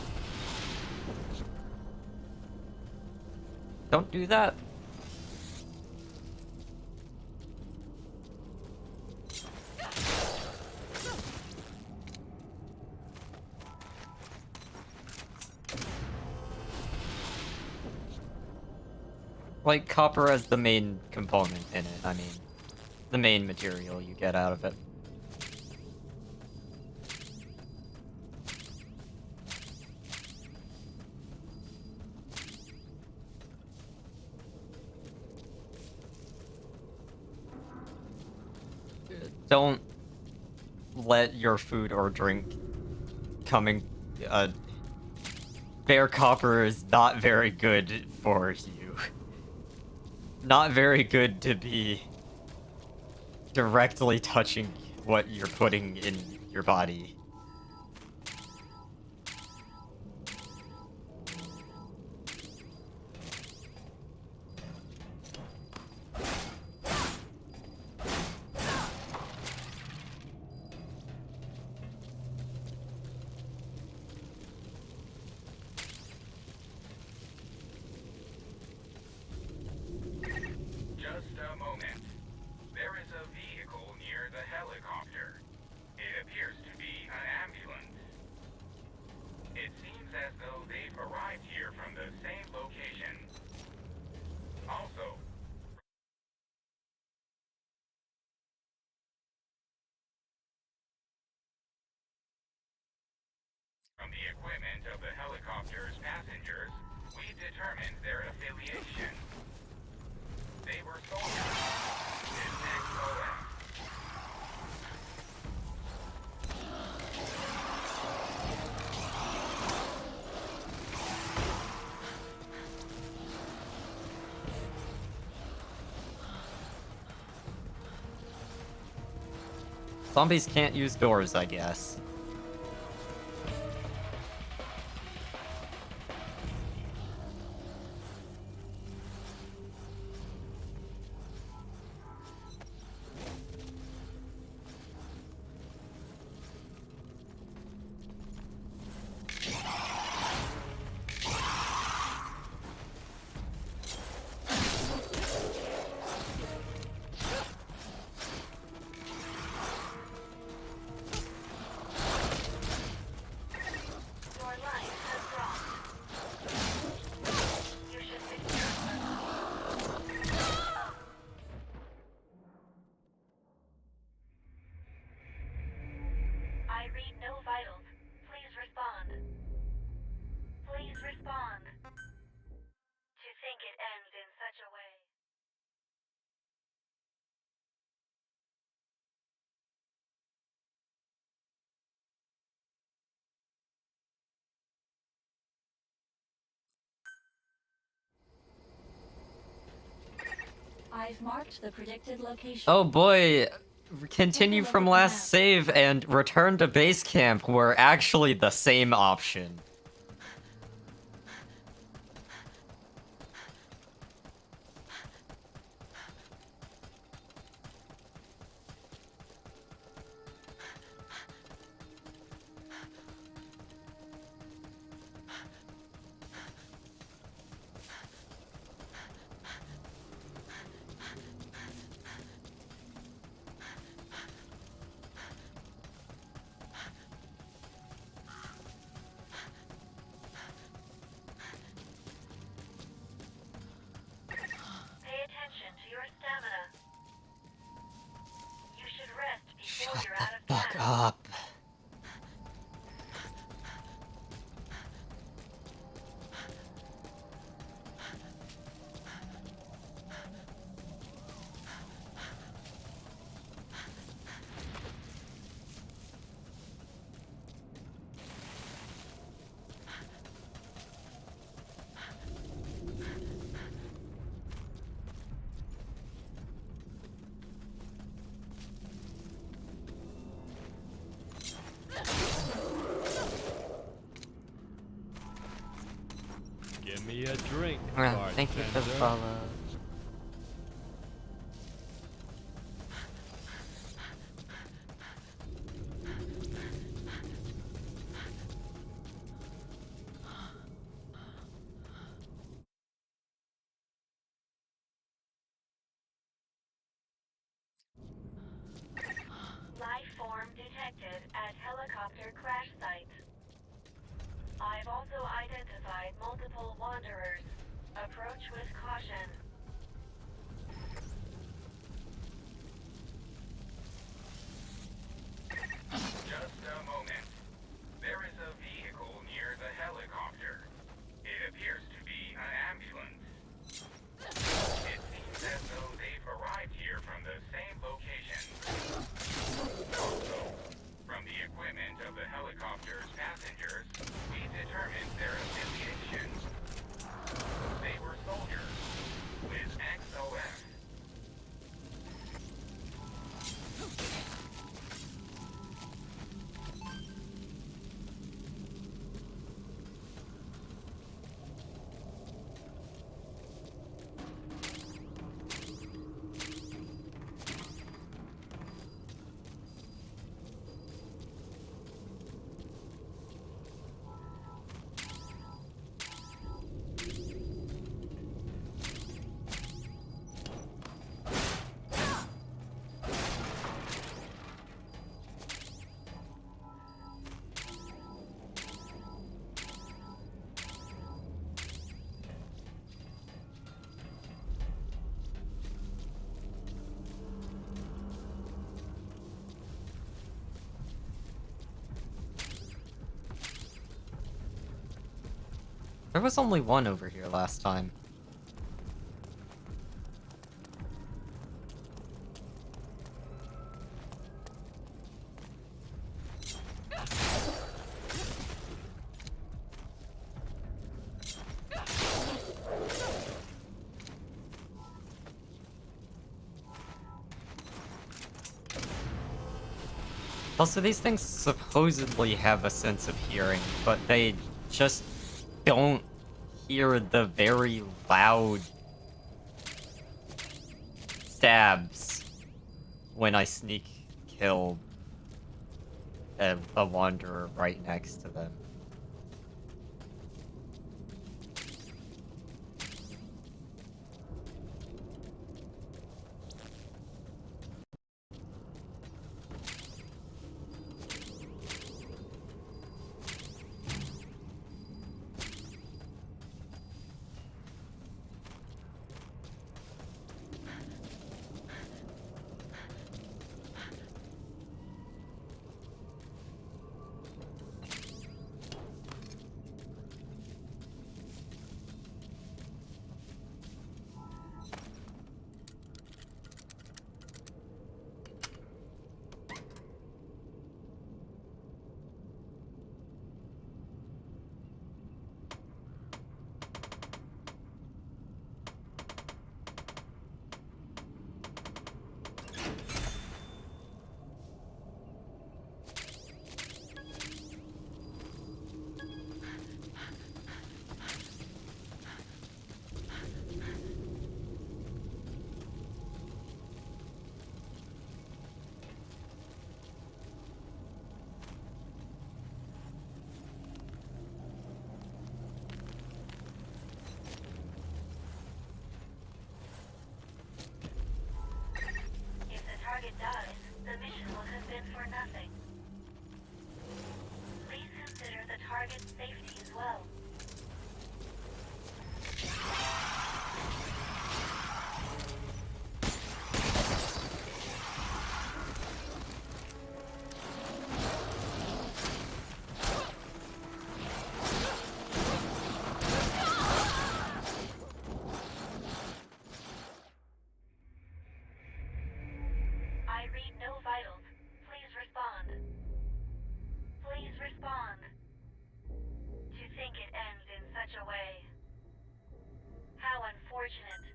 Don't do that. Like copper as the main component in it, I mean. The main material you get out of it. Don't let your food or drink coming... bare copper is not very good for you. Not very good to be directly touching what you're putting in your body. Just a moment. There is a vehicle near the helicopter. It appears to be From the equipment of the helicopter's passengers, we determined their affiliation. They were soldiers. XOS. Zombies can't use doors, I guess. I've marked the predicted location. Oh boy, continue from last save and return to base camp were actually the same option. Fuck up. Give me a drink. Thank you for the follow. Life form detected at helicopter crash site. I've also identified multiple wanderers. Approach with caution. Just a moment. There is a vehicle near the helicopter. It appears to be an ambulance. It seems as though they've arrived here from the same location. Also, from the equipment of the helicopter's passengers, we determined their affiliation. They were soldiers. There was only one over here last time. Also, these things supposedly have a sense of hearing, but they just don't hear the very loud stabs when I sneak kill a wanderer right next to them. If the target dies, the mission will have been for nothing. Please consider the target's safety as well. I read no vitals. Please respond. Please respond. To think it ends in such a way. How unfortunate.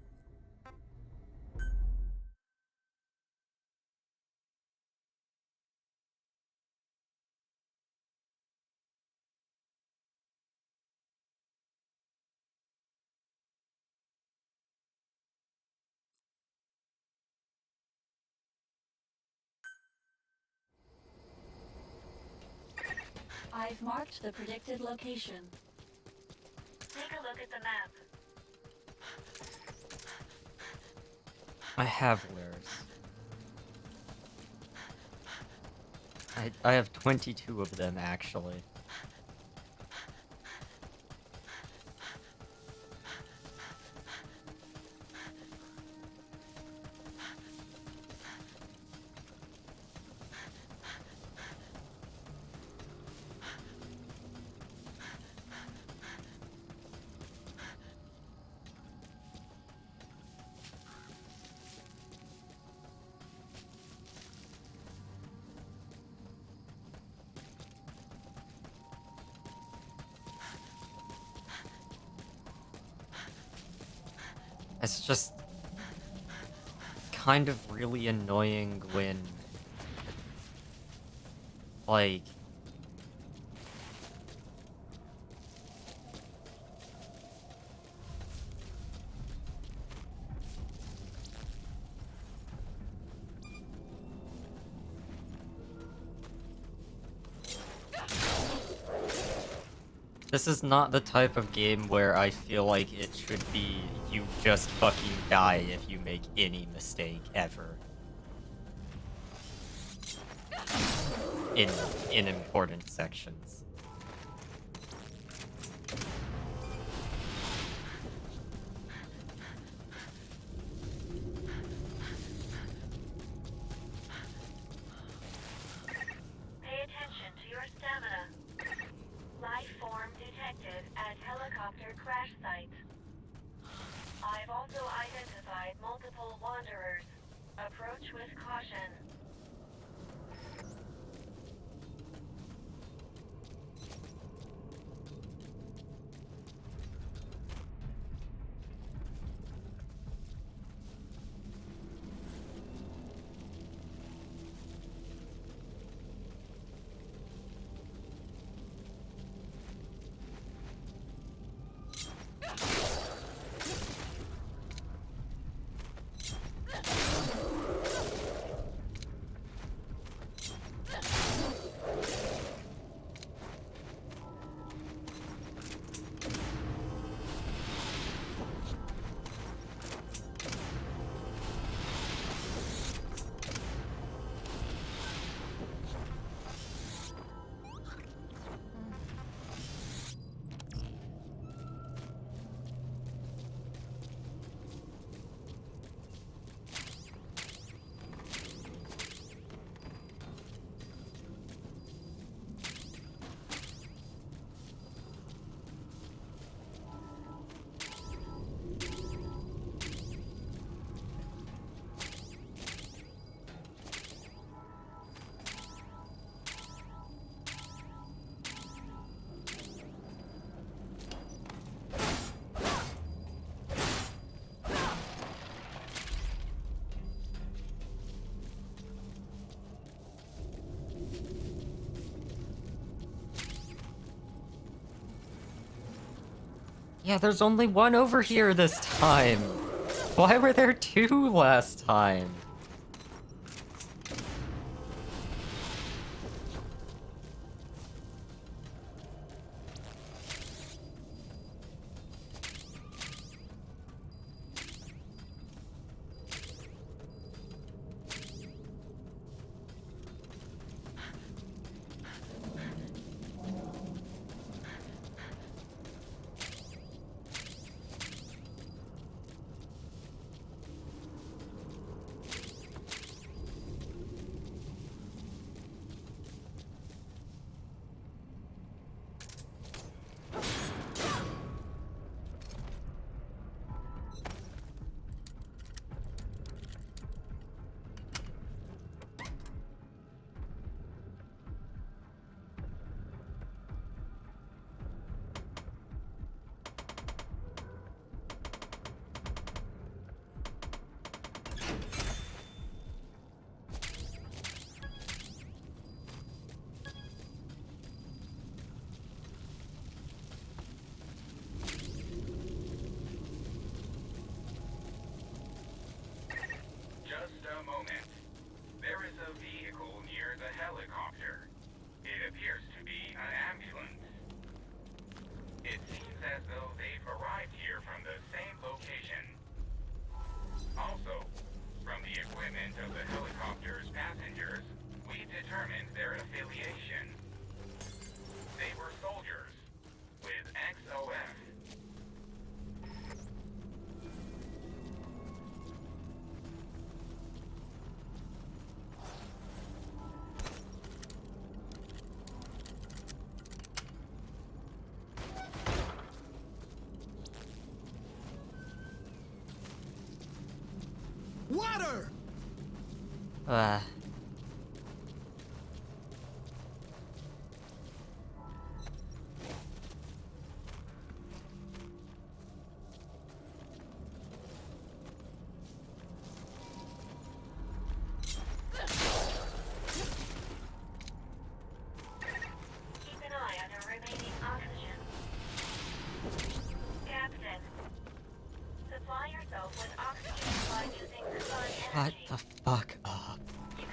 I've marked the predicted location. Take a look at the map. I have wares. I have 22 of them, actually. It's just kind of really annoying when, like, this is not the type of game where I feel like it should be you just fucking die if you make any mistake ever. In important sections. Pay attention to your stamina. Life form detected at hello helicopter crash site. I've also identified multiple wanderers. Approach with caution. Yeah, there's only one over here this time. Why were there two last time? Just a moment. There is a vehicle near the helicopter. It appears to be an ambulance. It seems as though they've arrived here from the same location. Also, from the equipment of the helicopter's passengers, we determined their affiliation. They were soldiers with XOF. Water! Keep an eye on your remaining oxygen. Captain, supply yourself with oxygen by using sun Shut energy. the fuck up. You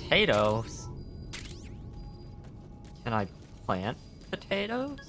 potatoes. Can I plant potatoes?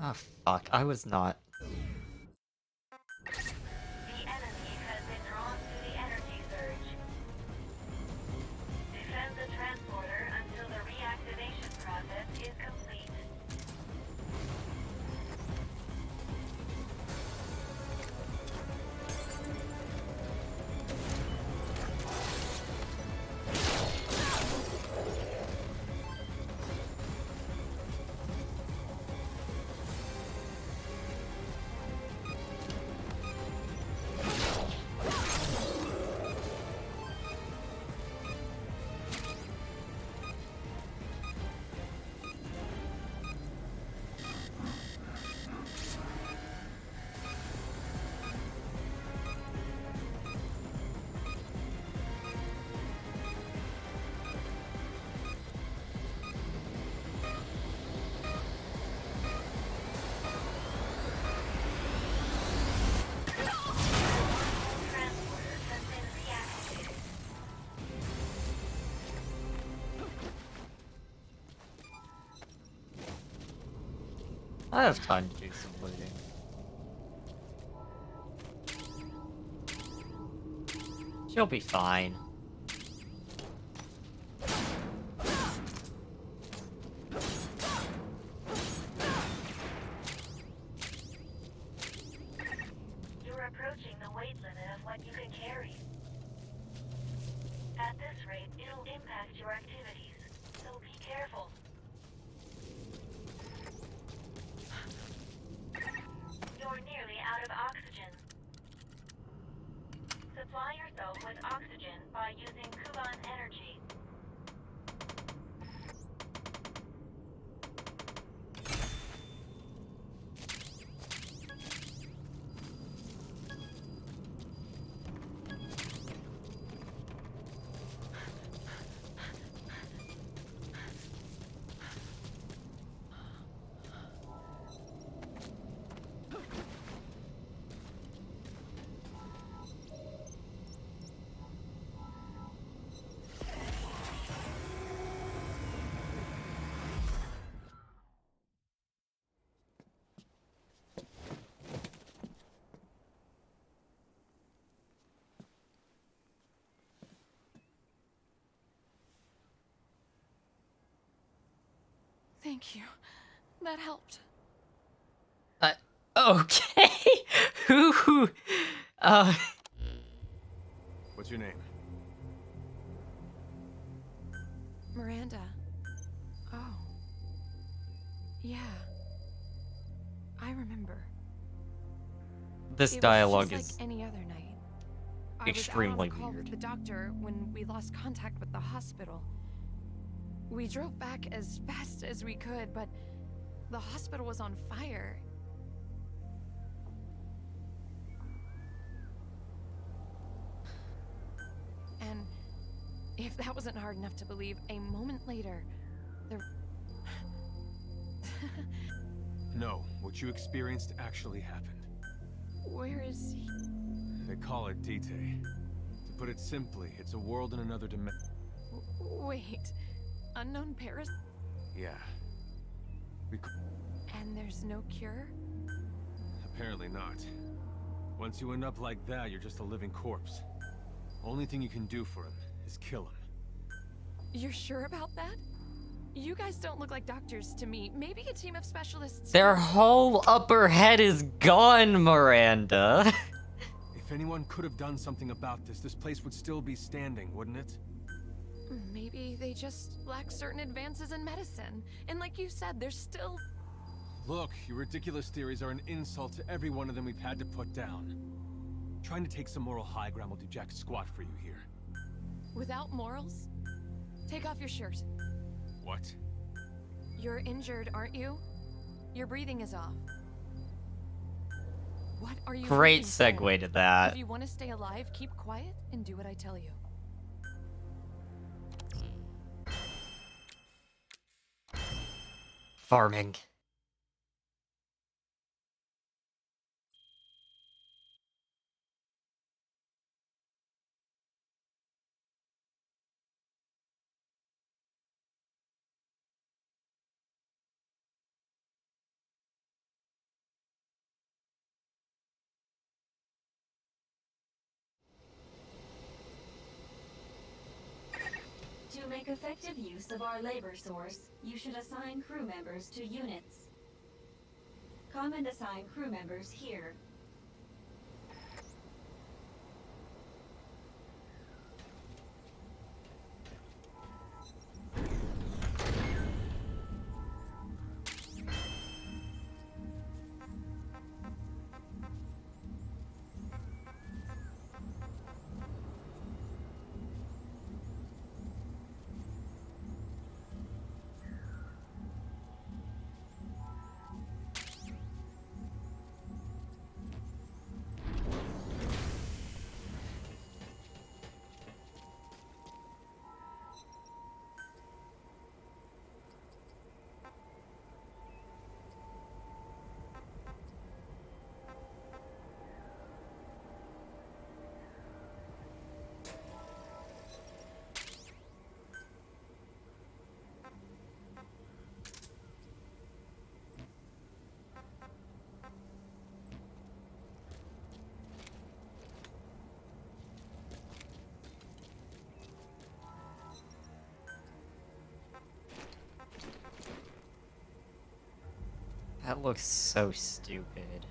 Oh fuck, I was not. The enemy has been drawn to the energy surge. Defend the transporter until the reactivation process is complete. I have time to do some looting. She'll be fine. You're approaching the weight limit of what you can carry. At this rate, it'll impact your activities, so be careful. You're nearly out of oxygen. Supply yourself with oxygen by using Kuban energy. Thank you. That helped. Okay. Who, What's your name? Miranda. Oh. Yeah. I remember. this It was dialogue just is like any other night. extremely I was out on a call weird. with the doctor when we lost contact with the hospital. We drove back as fast as we could, but the hospital was on fire. And if that wasn't hard enough to believe, a moment later, No, what you experienced actually happened. Where is he? They call it Dite. To put it simply, it's a world in another dimension. Wait. Unknown Paris? Yeah. And there's no cure? Apparently not. Once you end up like that, you're just a living corpse. Only thing you can do for him is kill him. You're sure about that? You guys don't look like doctors to me. Maybe a team of specialists. Their whole upper head is gone, Miranda. If anyone could have done something about this, this place would still be standing, wouldn't it? Maybe they just lack certain advances in medicine. And like you said, there's still... Look, your ridiculous theories are an insult to every one of them we've had to put down. Trying to take some moral high ground will do jack squat for you here. Without morals? Take off your shirt. What? You're injured, aren't you? Your breathing is off. What are you Great waiting for? segue to that. If you want to stay alive, keep quiet and do what I tell you. Farming. To make effective use of our labor source, you should assign crew members to units. Come and assign crew members here. That looks so stupid.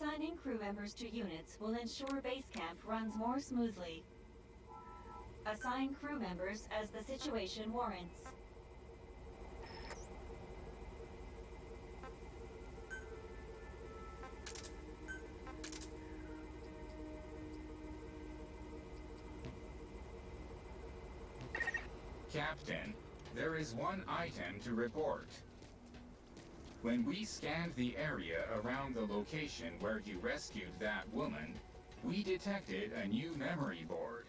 Assigning crew members to units will ensure base camp runs more smoothly. Assign crew members as the situation warrants. Captain, there is one item to report. When we scanned the area around the location where you rescued that woman, we detected a new memory board.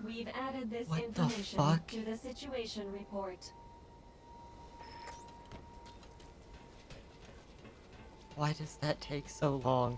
We've added this What the information fuck? to the situation report. Why does that take so long?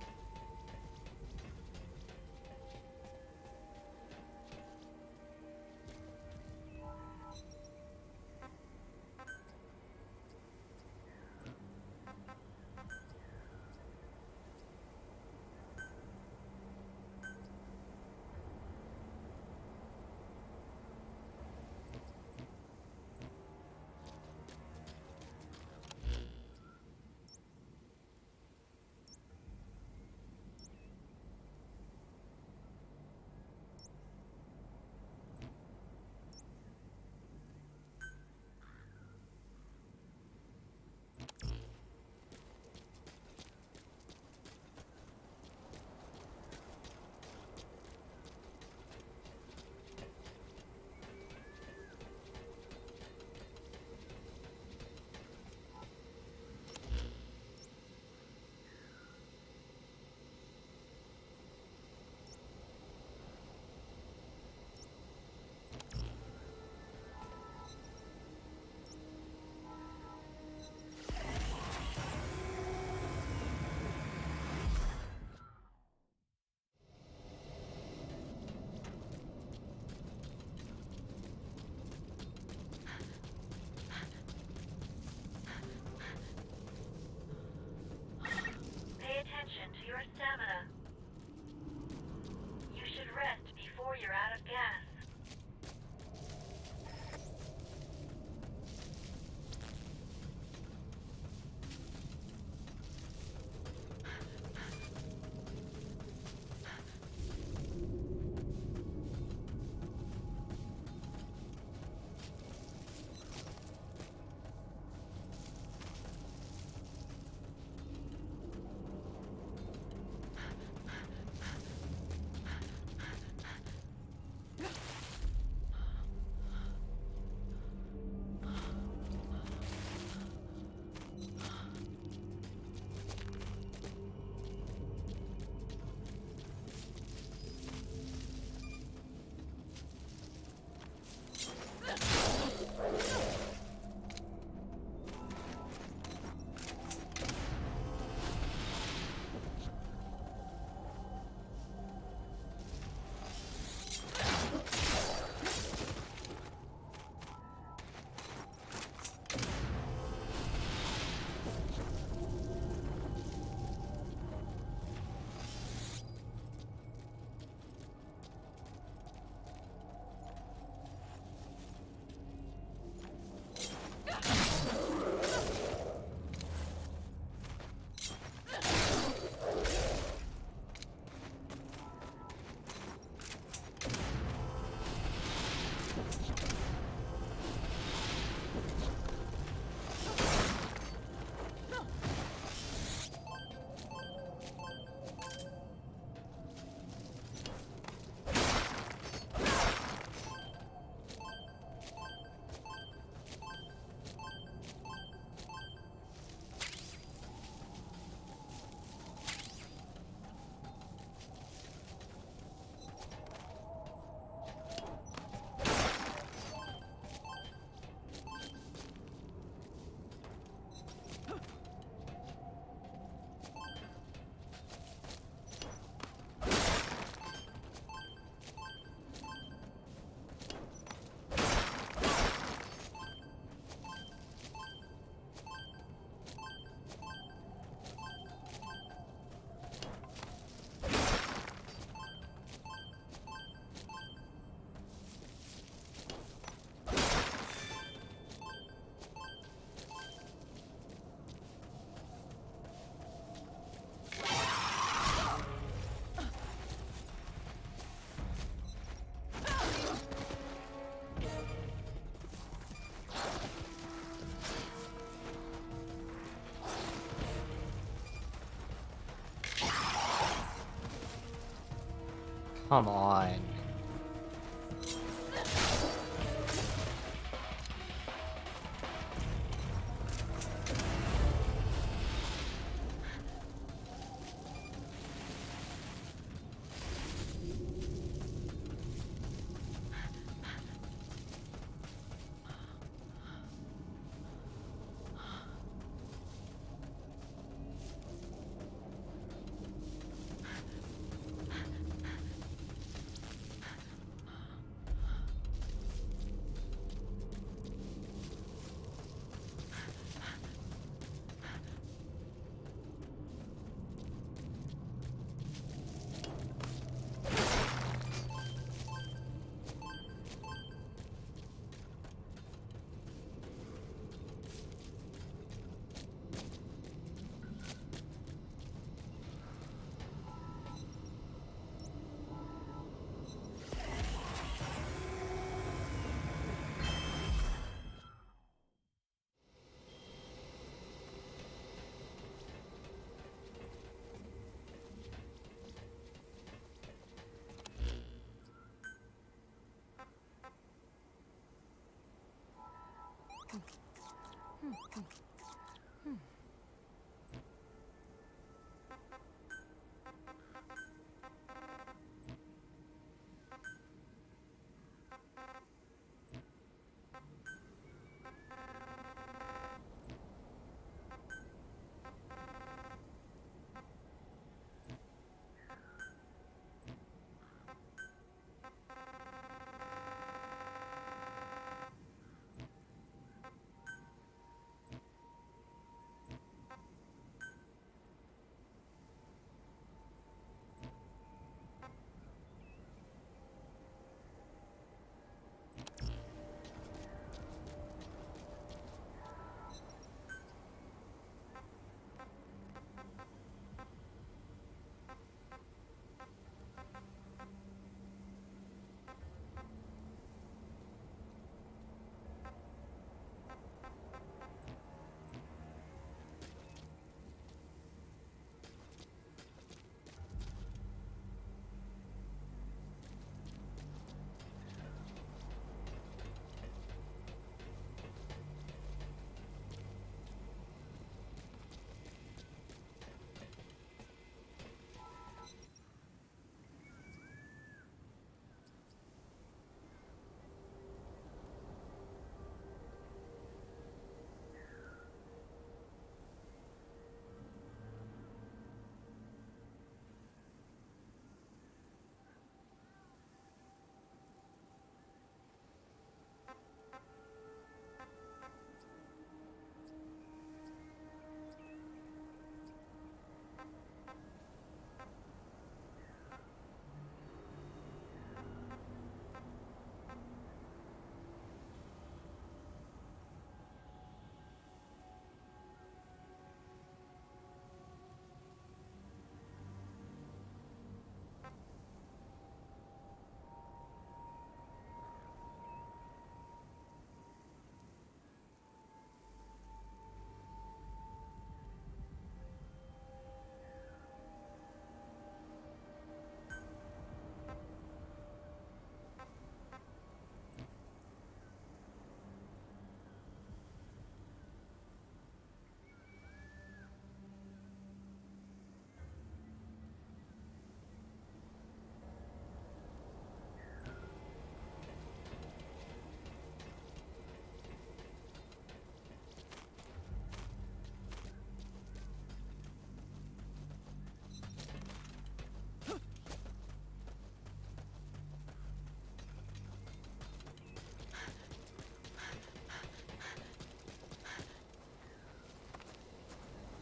Come on.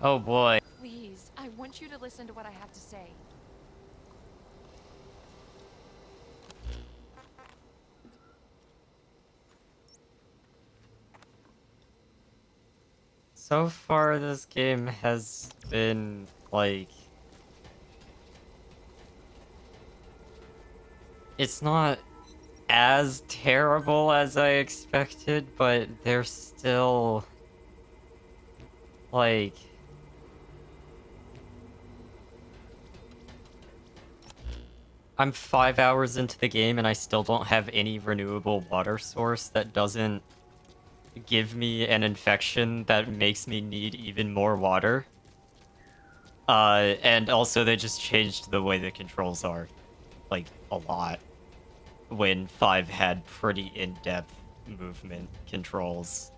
Oh boy. Please, I want you to listen to what I have to say. So far, this game has been, like... It's not as terrible as I expected, but there's still... Like... I'm 5 hours into the game and I still don't have any renewable water source that doesn't give me an infection that makes me need even more water. And also they just changed the way the controls are, like, a lot. When 5 had pretty in-depth movement controls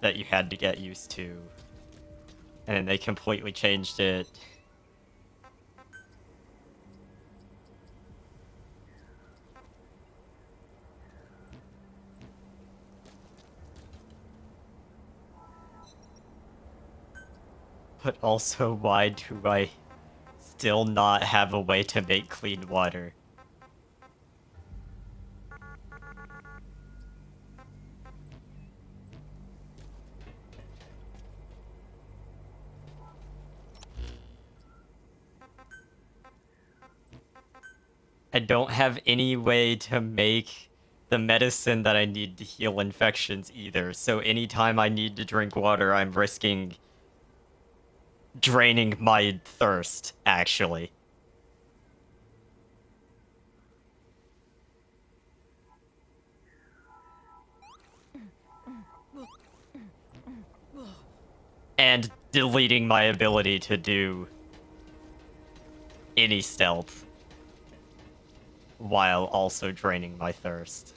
that you had to get used to. And then they completely changed it. But also, why do I still not have a way to make clean water? I don't have any way to make the medicine that I need to heal infections either, so anytime I need to drink water, I'm risking draining my thirst, actually. And deleting my ability to do any stealth while also draining my thirst.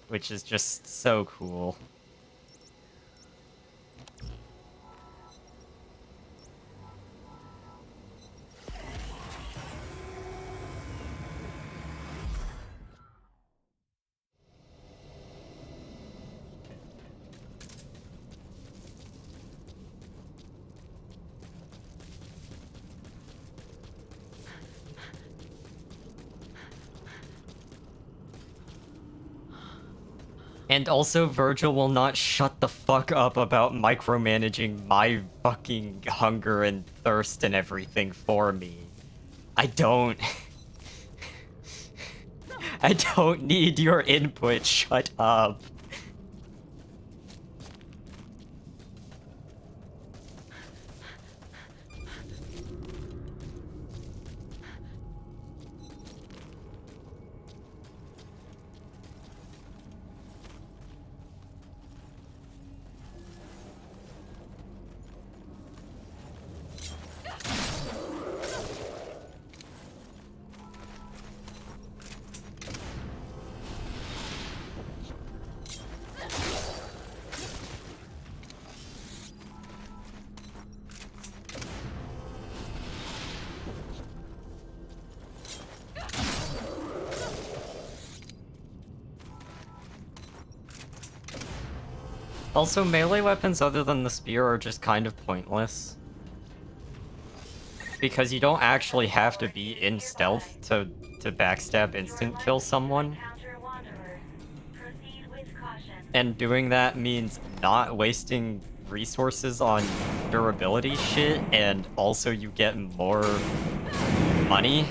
Which is just so cool. And also, Virgil will not shut the fuck up about micromanaging my fucking hunger and thirst and everything for me. I don't... I don't need your input, shut up. Also, melee weapons other than the spear are just kind of pointless. Because you don't actually have to be in stealth to backstab instant kill someone. And doing that means not wasting resources on durability shit, and also you get more money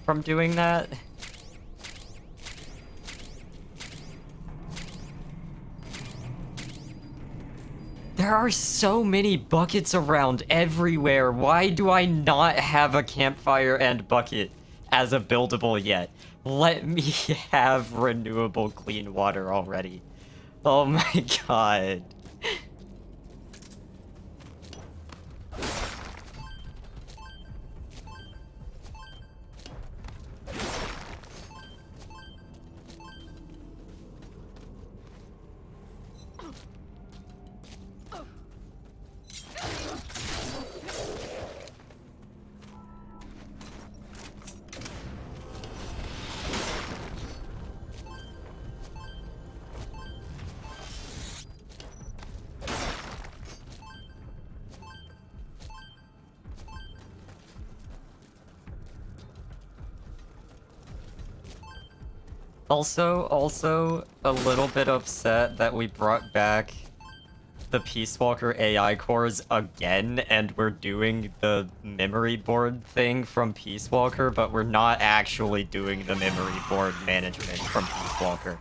from doing that. There are so many buckets around everywhere. Why do I not have a campfire and bucket as a buildable yet? Let me have renewable clean water already. Oh my god. Also a little bit upset that we brought back the Peace Walker AI cores again, and we're doing the memory board thing from Peace Walker, but we're not actually doing the memory board management from Peace Walker.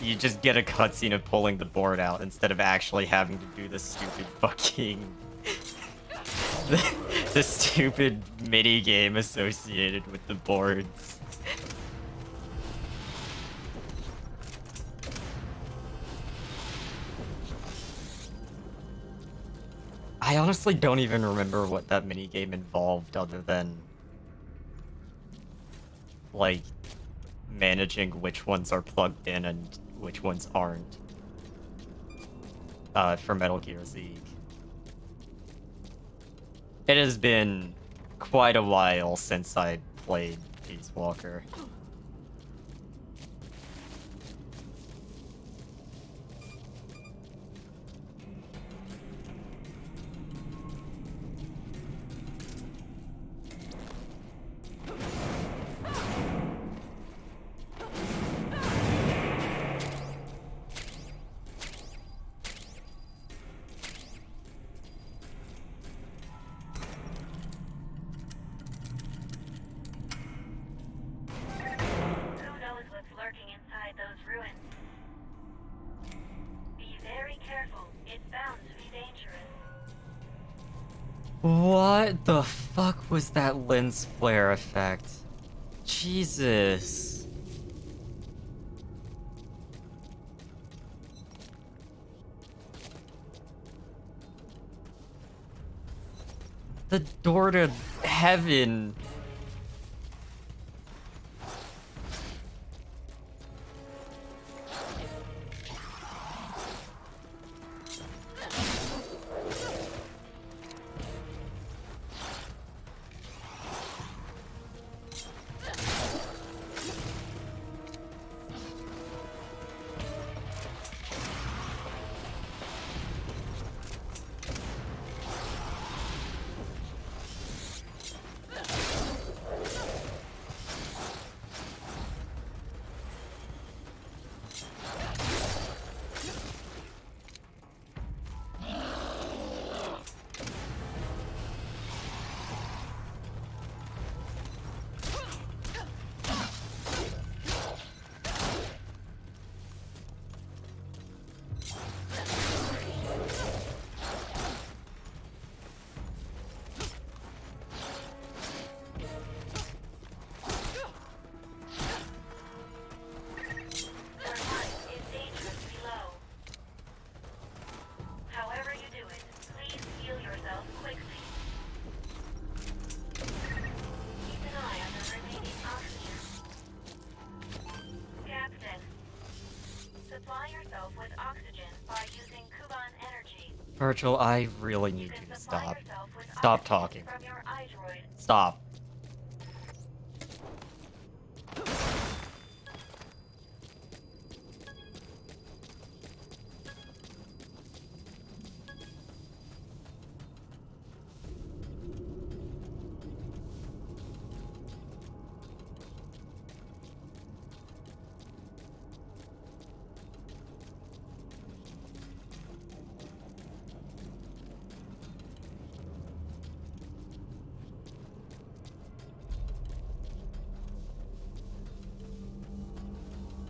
you just get a cutscene of pulling the board out instead of actually having to do the stupid fucking the stupid mini game associated with the boards. I honestly don't even remember what that mini game involved other than like managing which ones are plugged in and which ones aren't. For Metal Gear Zeke. It has been quite a while since I played Peace Walker. What the fuck was that lens flare effect? Jesus. The door to heaven. Virgil, I really need you to stop. Stop talking. Stop.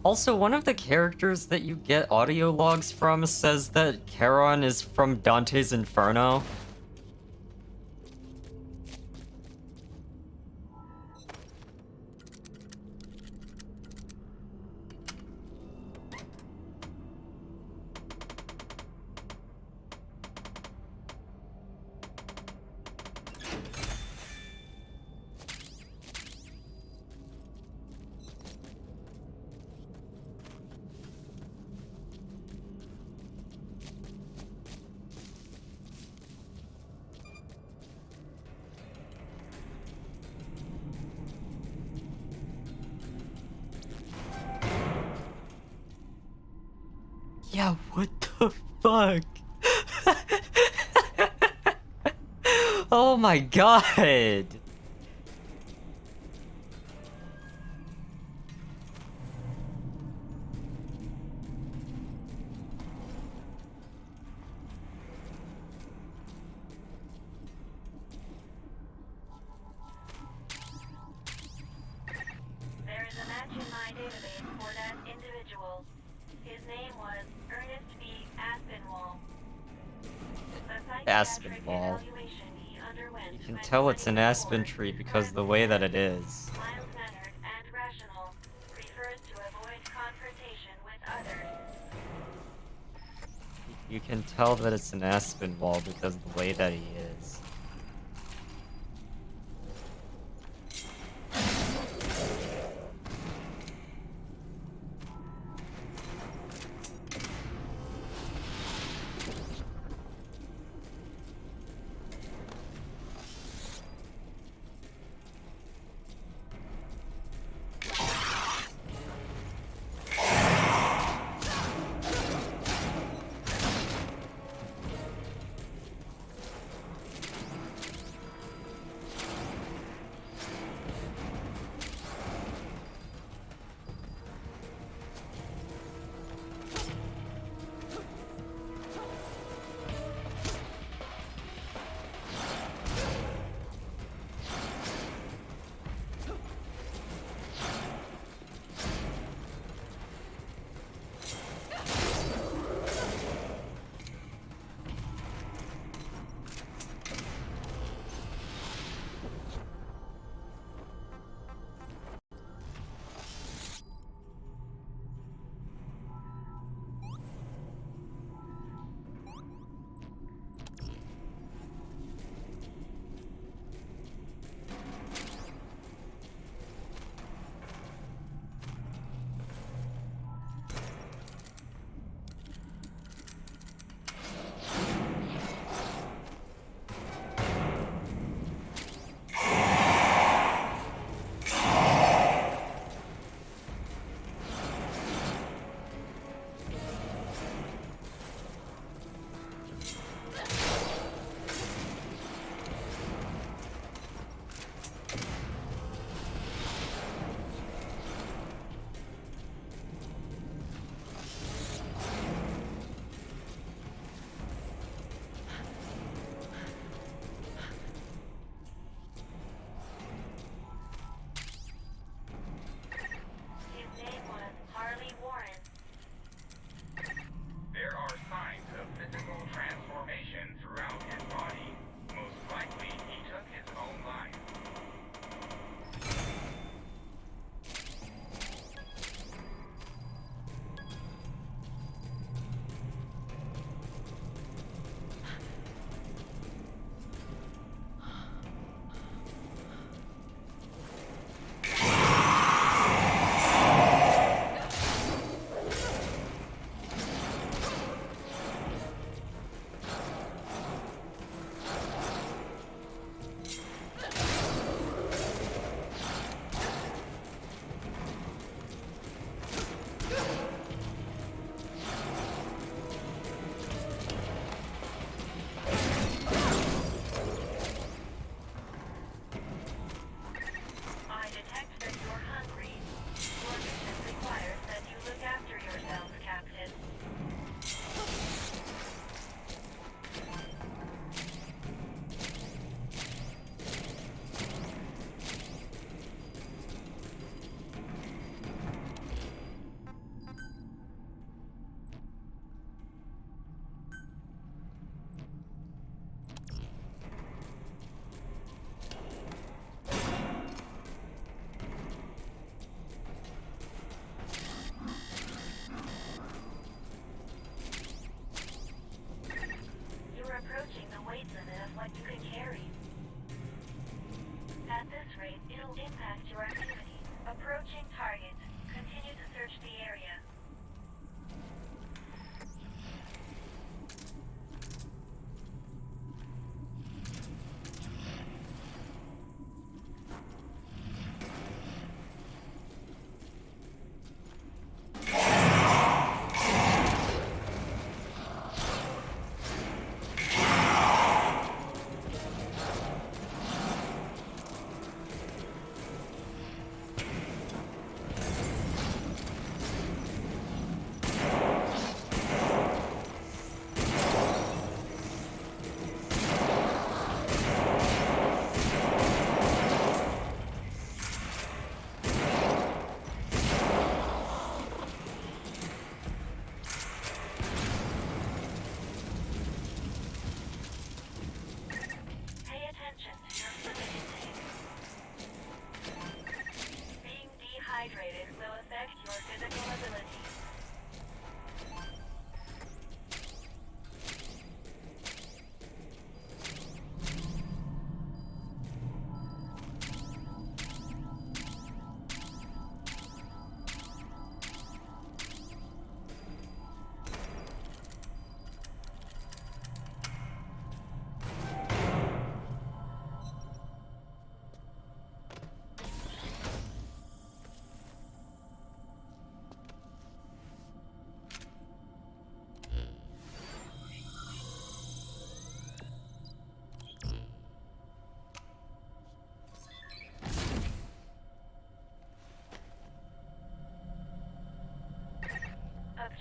Also, one of the characters that you get audio logs from says that Charon is from Dante's Inferno. Yeah, what the fuck? Oh my god! There is a match in my database for that individual. His name was Ernest B. Aspinwall. The psychiatric Aspinwall. evaluation he underwent You can when tell it's an 24 aspen tree because of the way that it is. mild-mannered and rational, prefers to avoid confrontation with others. You can tell that it's an aspen wall because of the way that he is.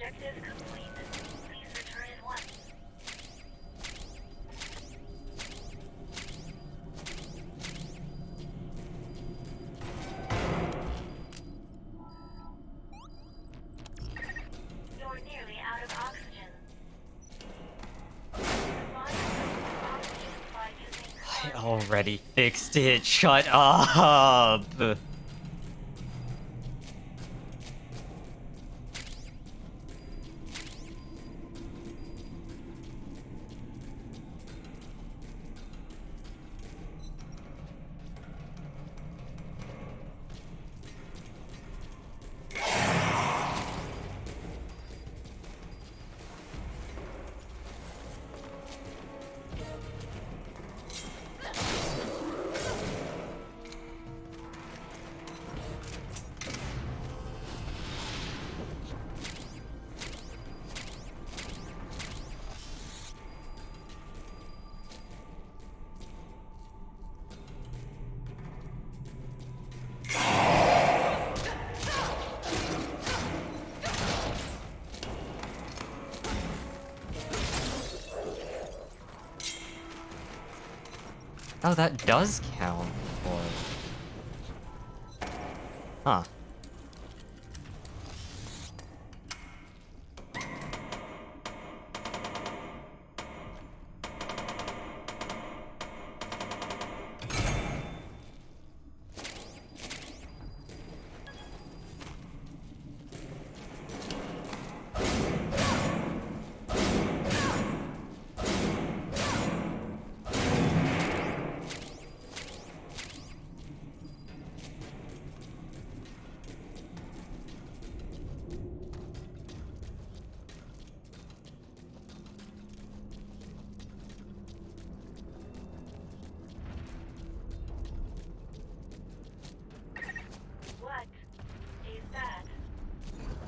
Objective complete. Please return at once. You're nearly out of oxygen. Oxygen by using I already fixed it. Shut up. Oh, that does count for... Huh. what is that?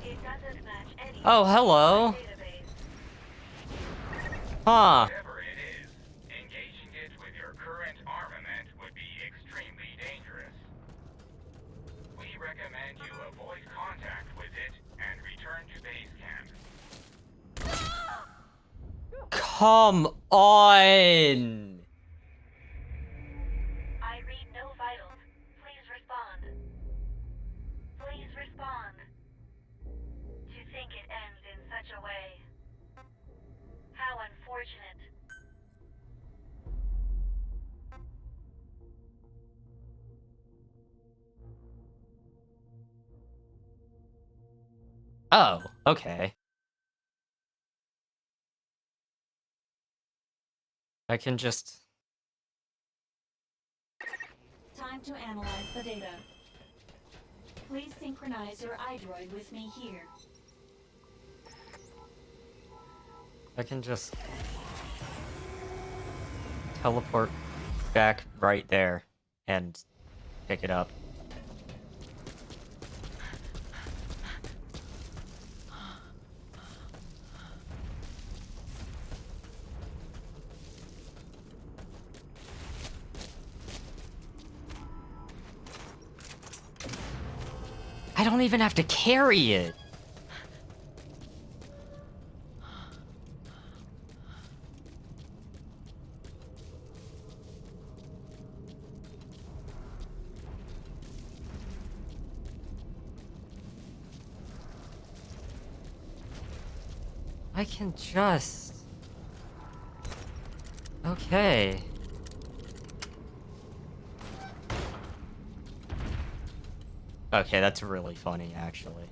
It doesn't match any Oh, hello. database. Huh. Whatever it is, engaging it with your current armament would be extremely dangerous. We recommend you avoid contact with it and return to base camp. Come on. I read no vitals. Please respond. Please respond. To think it ends in such a way. How unfortunate. Oh, okay. I can just... Time to analyze the data. Please synchronize your iDroid with me here. I can just... teleport back right there and pick it up. I don't even have to carry it. I can just... Okay. Okay, that's really funny, actually.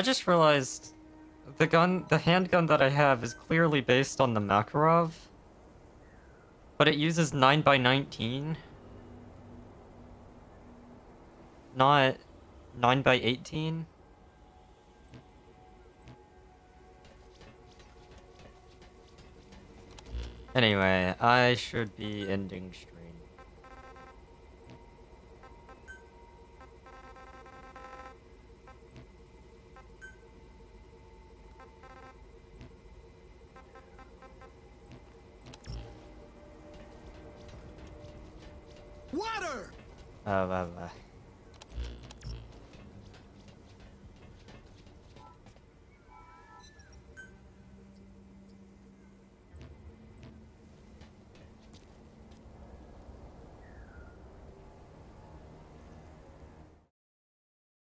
I just realized the handgun that I have is clearly based on the Makarov, but it uses 9x19, not 9x18. Anyway, I should be ending stream. Water! Bye.